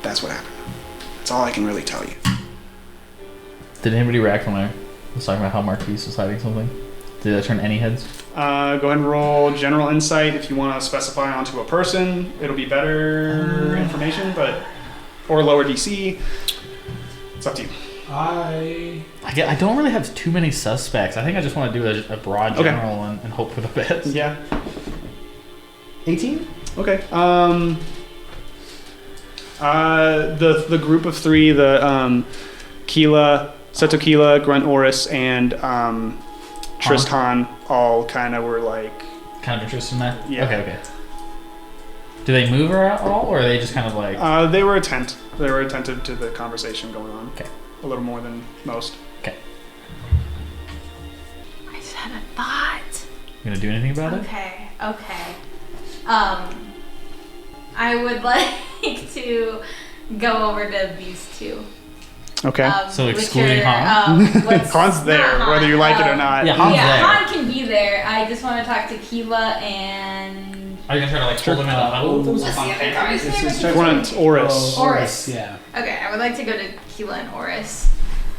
Speaker 1: That's what happened. That's all I can really tell you.
Speaker 6: Did anybody react when I was talking about how Marquise was hiding something? Did that turn any heads?
Speaker 1: Go ahead and roll general insight if you want to specify onto a person. It'll be better information, or lower DC. It's up to you.
Speaker 3: I
Speaker 6: I don't really have too many suspects. I think I just want to do a broad
Speaker 1: Okay.
Speaker 6: general and hope for the best.
Speaker 1: Yeah.
Speaker 6: 18?
Speaker 1: Okay. The group of three, the Qylan, Seto Qylan, Grunt Oris, and Tristan all kind of were like.
Speaker 6: Kind of interested in that?
Speaker 1: Yeah.
Speaker 6: Okay. Do they move at all, or are they just kind of like...
Speaker 1: They were attentive. They were attentive to the conversation going on.
Speaker 6: Okay.
Speaker 1: A little more than most.
Speaker 6: Okay.
Speaker 4: I just had a thought.
Speaker 6: You gonna do anything about it?
Speaker 4: Okay. I would like to go over to these two.
Speaker 1: Okay.
Speaker 6: So
Speaker 4: which
Speaker 6: excluding
Speaker 4: are,
Speaker 1: Han's there,
Speaker 4: not
Speaker 1: whether you like it or
Speaker 4: Han.
Speaker 1: not.
Speaker 6: Yeah, Han's there.
Speaker 4: Han can be there. I just want to talk to Qylan and
Speaker 6: Are you gonna try to like hold them in a huddle?
Speaker 4: what's the other guy's name?
Speaker 1: Grunt Oris.
Speaker 4: Oris.
Speaker 3: Yeah.
Speaker 4: Okay, I would like to go to Qylan and Oris.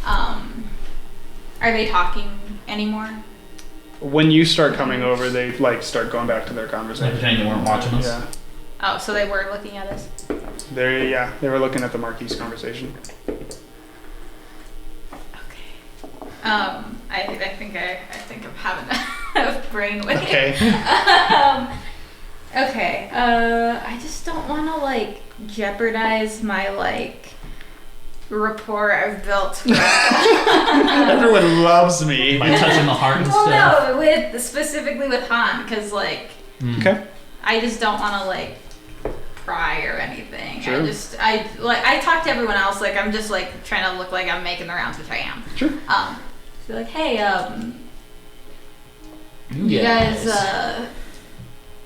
Speaker 4: Are they talking anymore?
Speaker 1: When you start coming over, they like start going back to their conversation.
Speaker 6: Like pretending they weren't watching us?
Speaker 1: Yeah.
Speaker 4: Oh, so they were looking at us.
Speaker 1: They were looking at the Marquise conversation.
Speaker 4: Okay. I think I'm having enough brainwave.
Speaker 1: Okay.
Speaker 4: Okay. I just don't want to like jeopardize my like rapport I've built.
Speaker 1: Everyone loves me.
Speaker 6: By touching the heart and
Speaker 4: Well,
Speaker 6: stuff?
Speaker 4: no, specifically with Han, because like
Speaker 1: Okay.
Speaker 4: I just don't want to like pry or anything.
Speaker 1: Sure.
Speaker 4: I talk to everyone else like I'm just like trying to look like I'm making the rounds, which I am.
Speaker 1: Sure.
Speaker 4: So like, hey, you guys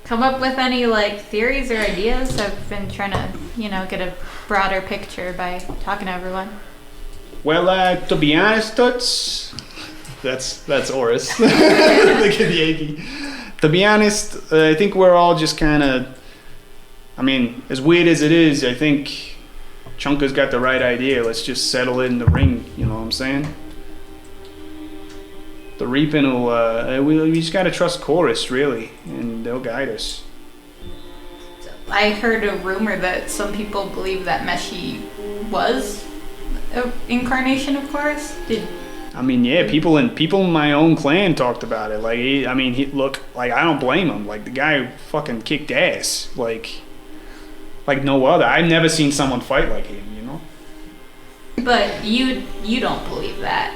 Speaker 4: come up with any like theories or ideas? I've been trying to, get a broader picture by talking to everyone.
Speaker 1: Well, to be honest, that's Oris. The Yankee. To be honest, I think we're all just kind of. I mean, as weird as it is, I think Chunka's got the right idea. Let's just settle it in the ring. You know what I'm saying? The Reaping will. We just gotta trust Chorus, really, and they'll guide us.
Speaker 4: I heard a rumor that some people believe that Meshi was an incarnation of Chorus.
Speaker 1: I mean, yeah, people in my own clan talked about it. Like, look, like I don't blame him. Like the guy fucking kicked ass. Like no other. I've never seen someone fight like him. You know.
Speaker 4: But you don't believe that.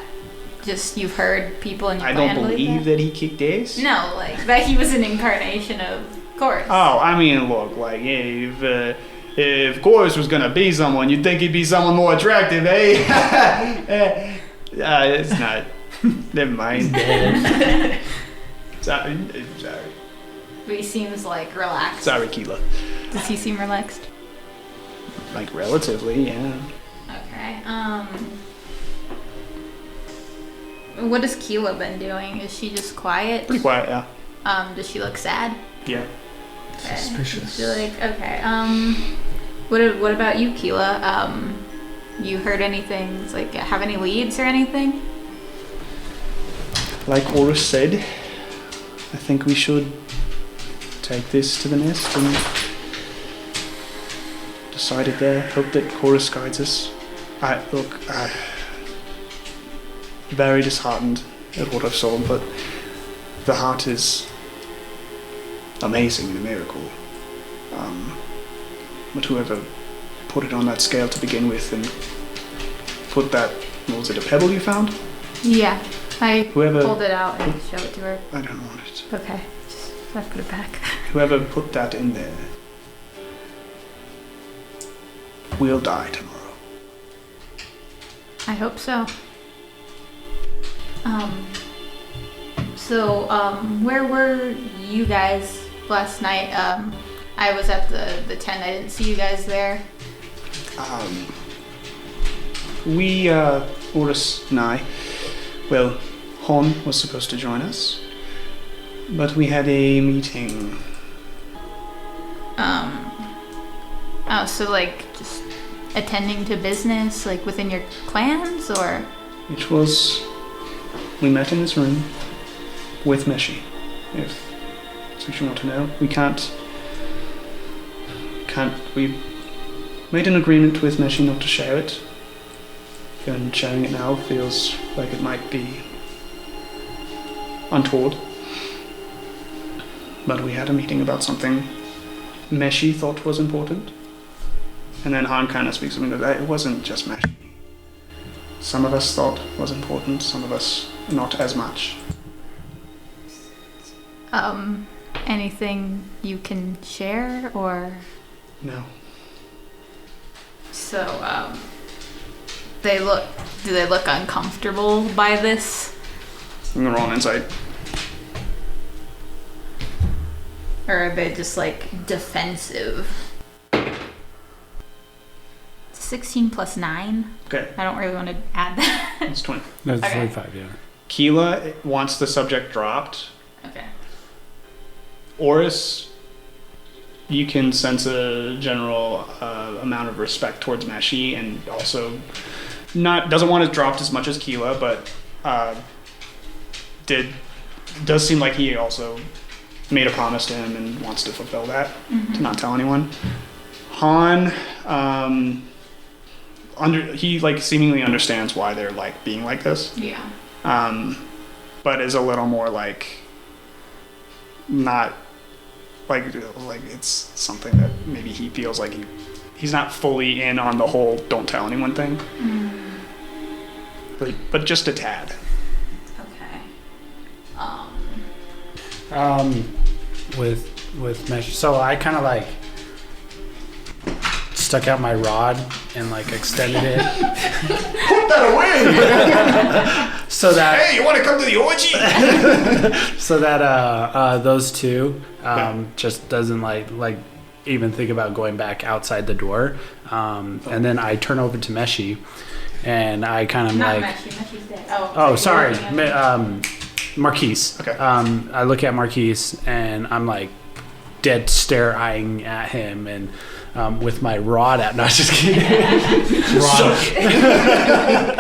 Speaker 4: Just you've heard people in your
Speaker 1: I
Speaker 4: clan
Speaker 1: don't believe
Speaker 4: that
Speaker 1: he kicked ass.
Speaker 4: No, like that he was an incarnation of Chorus.
Speaker 1: Oh, I mean, look, like if Chorus was gonna be someone, you'd think he'd be someone more attractive, eh? It's not. Never mind. Sorry.
Speaker 4: But he seems like relaxed.
Speaker 1: Sorry, Qylan.
Speaker 4: Does he seem relaxed?
Speaker 1: Like relatively, yeah.
Speaker 4: Okay. What has Qylan been doing? Is she just quiet?
Speaker 1: Pretty quiet, yeah.
Speaker 4: Does she look sad?
Speaker 1: Yeah.
Speaker 4: Okay.
Speaker 6: Suspicious.
Speaker 4: She like okay. What about you, Qylan? You heard anything? Like, have any leads or anything?
Speaker 1: Like Horus said, I think we should take this to the nest and decide it there. Hope that Horus guides us. Very disheartened at what I've saw, but the heart is amazing and a miracle. But whoever put it on that scale to begin with and put that, what was it, a pebble you found?
Speaker 4: Yeah, I
Speaker 1: Whoever-
Speaker 4: pulled it out and showed it to her.
Speaker 1: I don't want it.
Speaker 4: Okay, just I put it back.
Speaker 1: Whoever put that in there will die tomorrow.
Speaker 4: I hope so. Where were you guys last night? I was at the tent. I didn't see you guys there.
Speaker 1: Horus and I, well, Hon was supposed to join us, but we had a meeting.
Speaker 4: So like just attending to business, like within your clans, or?
Speaker 1: We met in this room with Meshi, if that's what you want to know. We made an agreement with Meshi not to share it, and sharing it now feels like it might be untoward. But we had a meeting about something Meshi thought was important, and then Han kind of speaks to me and goes, it wasn't just Meshi. Some of us thought it was important, some of us not as much.
Speaker 4: Anything you can share, or?
Speaker 1: No.
Speaker 4: So, do they look uncomfortable by this?
Speaker 1: I'm gonna roll an insight.
Speaker 4: Or are they just like defensive? 16 plus 9.
Speaker 1: Okay,
Speaker 4: I don't really want to add that.
Speaker 1: it's 20.
Speaker 3: That's
Speaker 4: Okay.
Speaker 3: 25, yeah.
Speaker 1: Qylan wants the subject dropped.
Speaker 4: Okay.
Speaker 1: Oris, you can sense a general amount of respect towards Meshi, and also doesn't want it dropped as much as Qylan, but does seem like he also made a promise to him and wants to fulfill that, to not tell anyone. Han, he like seemingly understands why they're like being like this.
Speaker 4: Yeah.
Speaker 1: But is a little more like not like it's something that maybe he feels like he's not fully in on the whole don't tell anyone thing. But just a tad.
Speaker 4: Okay.
Speaker 3: With mesh. So I kind of like stuck out my rod and like extended it
Speaker 1: Put that away!
Speaker 3: so that
Speaker 1: Hey, you want to come to the orgy?
Speaker 3: so that those two just doesn't like even think about going back outside the door. And then I turn over to Meshi, and I kind of
Speaker 4: Not
Speaker 3: like
Speaker 4: Meshi. Meshi's dead.
Speaker 3: oh sorry Marquise.
Speaker 1: Okay.
Speaker 3: I look at Marquise and I'm like dead stare eyeing at him and with my rod out. No, just kidding.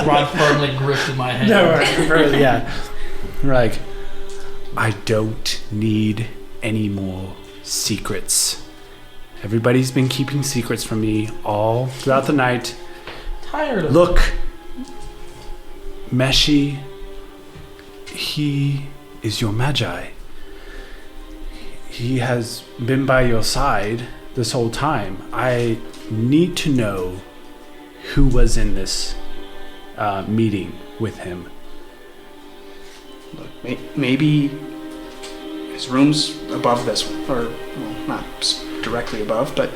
Speaker 6: Rod firmly gripped in my hand.
Speaker 3: Yeah. We're like, I don't need any more secrets. Everybody's been keeping secrets from me all throughout the night.
Speaker 6: Tired of
Speaker 3: Look, Meshi, he is your Medjay. He has been by your side this whole time. I need to know who was in this meeting with him.
Speaker 1: Look, maybe his room's above this one, or well, not directly above, but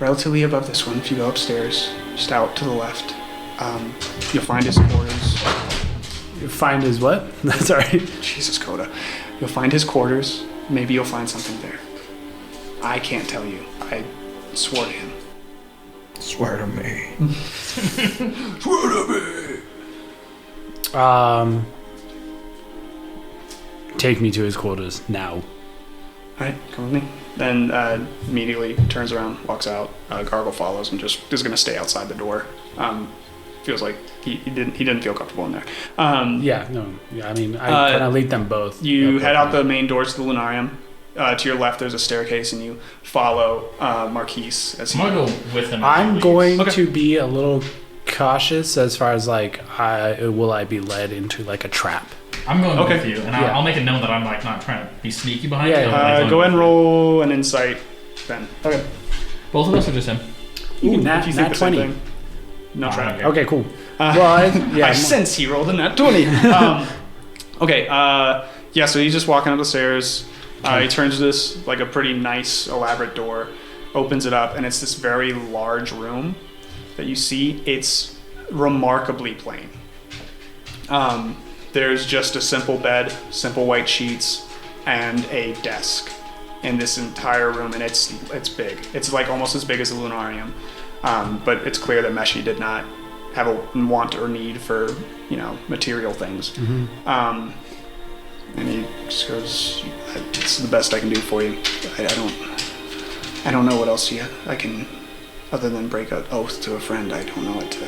Speaker 1: relatively above this one. If you go upstairs, just out to the left, you'll find his quarters.
Speaker 3: You find his what? Sorry.
Speaker 1: Jesus, Coda. You'll find his quarters. Maybe you'll find something there. I can't tell you. I swore to him.
Speaker 7: Swear to me.
Speaker 1: Swear to me!
Speaker 3: Take me to his quarters now.
Speaker 1: Alright, come with me. Then immediately turns around, walks out. Gargle follows and just is going to stay outside the door. Feels like he didn't feel comfortable in there.
Speaker 3: I mean, I kind of lead them both.
Speaker 1: You head out the main doors to the Lunarium. To your left, there's a staircase, and you follow Marquise as he.
Speaker 6: I'm gonna go with him.
Speaker 3: I'm going
Speaker 1: Okay.
Speaker 3: to be a little cautious as far as like, will I be led into like a trap?
Speaker 6: I'm going
Speaker 1: Okay.
Speaker 6: with you, and
Speaker 3: Yeah.
Speaker 6: I'll make it known that I'm like not trying to be sneaky behind
Speaker 3: Yeah,
Speaker 6: you.
Speaker 3: yeah.
Speaker 1: Go ahead and roll an insight, then. Okay.
Speaker 6: Both of us or just him?
Speaker 3: Ooh,
Speaker 1: If you
Speaker 3: nat
Speaker 1: think the same
Speaker 3: 20.
Speaker 1: thing. No
Speaker 6: Oh,
Speaker 1: trap.
Speaker 6: okay.
Speaker 3: Okay, cool.
Speaker 1: I sense he rolled a nat 20. Okay, yeah, so he's just walking up the stairs. He turns to this, like a pretty nice, elaborate door, opens it up, and it's this very large room that you see. It's remarkably plain. There's just a simple bed, simple white sheets, and a desk in this entire room, and it's big. It's like almost as big as the Lunarium, but it's clear that Meshi did not have a want or need for, material things. And he just goes, "It's the best I can do for you. I don't know what else I can, other than break an oath to a friend. I don't know what to."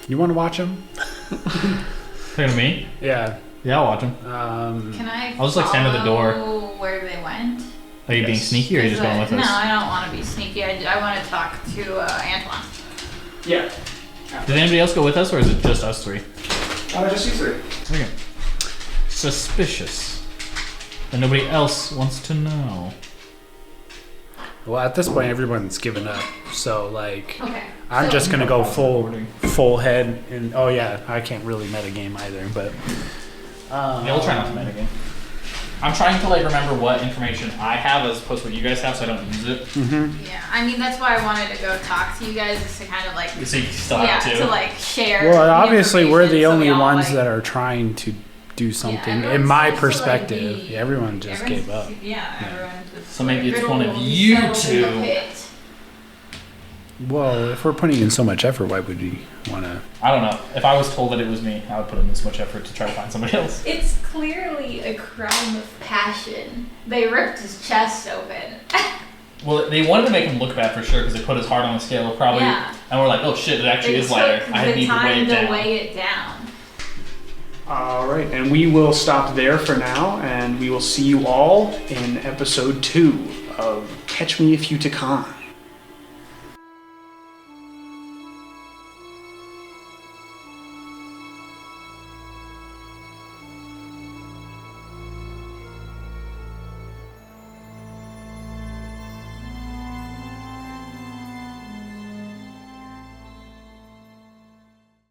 Speaker 3: You want to watch him?
Speaker 6: Talking to me?
Speaker 3: Yeah.
Speaker 6: Yeah, I'll watch him.
Speaker 4: Can I
Speaker 6: I'll just, like, stand at the door.
Speaker 4: follow where they went?
Speaker 6: Are you being
Speaker 1: Yes.
Speaker 6: sneaky or are you just going with
Speaker 4: No,
Speaker 6: us?
Speaker 4: I don't want to be sneaky. I want to talk to Antwan.
Speaker 1: Yeah.
Speaker 6: Did anybody else go with us or is it just us three?
Speaker 1: Just you three.
Speaker 6: Okay. Suspicious. And nobody else wants to know.
Speaker 3: Well, at this point, everyone's given up. So, like,
Speaker 4: Okay.
Speaker 3: I'm
Speaker 4: so-
Speaker 3: just gonna go full head. And oh yeah, I can't really metagame either. But
Speaker 6: Yeah, we'll try not to metagame. I'm trying to remember what information I have as opposed to what you guys have so I don't use it.
Speaker 4: Yeah, I mean that's why I wanted to go talk to you guys, is to kind of
Speaker 6: So you still have to.
Speaker 4: share.
Speaker 3: Well,
Speaker 4: the
Speaker 3: obviously, we're the
Speaker 4: information so
Speaker 3: only
Speaker 4: we all,
Speaker 3: ones that are trying to do something. In
Speaker 4: everyone's
Speaker 3: my
Speaker 4: supposed to,
Speaker 3: perspective,
Speaker 4: be-
Speaker 3: everyone just gave up.
Speaker 4: Yeah, everyone's just.
Speaker 6: So maybe it's
Speaker 4: riddled
Speaker 6: one of
Speaker 4: and
Speaker 6: you
Speaker 4: settled in the
Speaker 6: two.
Speaker 4: pit.
Speaker 3: Well, if we're putting in so much effort, why would we want to?
Speaker 6: I don't know. If I was told that it was me, I would put in this much effort to try to find somebody else.
Speaker 4: It's clearly a crime of passion. They ripped his chest open.
Speaker 6: Well, they wanted to make him look bad for sure because they put his heart on the scale probably.
Speaker 4: Yeah.
Speaker 6: And we're like, oh shit, it actually
Speaker 4: They
Speaker 6: is lighter.
Speaker 4: took
Speaker 6: I
Speaker 4: the
Speaker 6: need to weigh
Speaker 4: time
Speaker 6: it
Speaker 4: to
Speaker 6: down.
Speaker 4: weigh it down.
Speaker 1: All right, and we will stop there for now, and we will see you all in episode 2 of Catch Me If You Ptakan.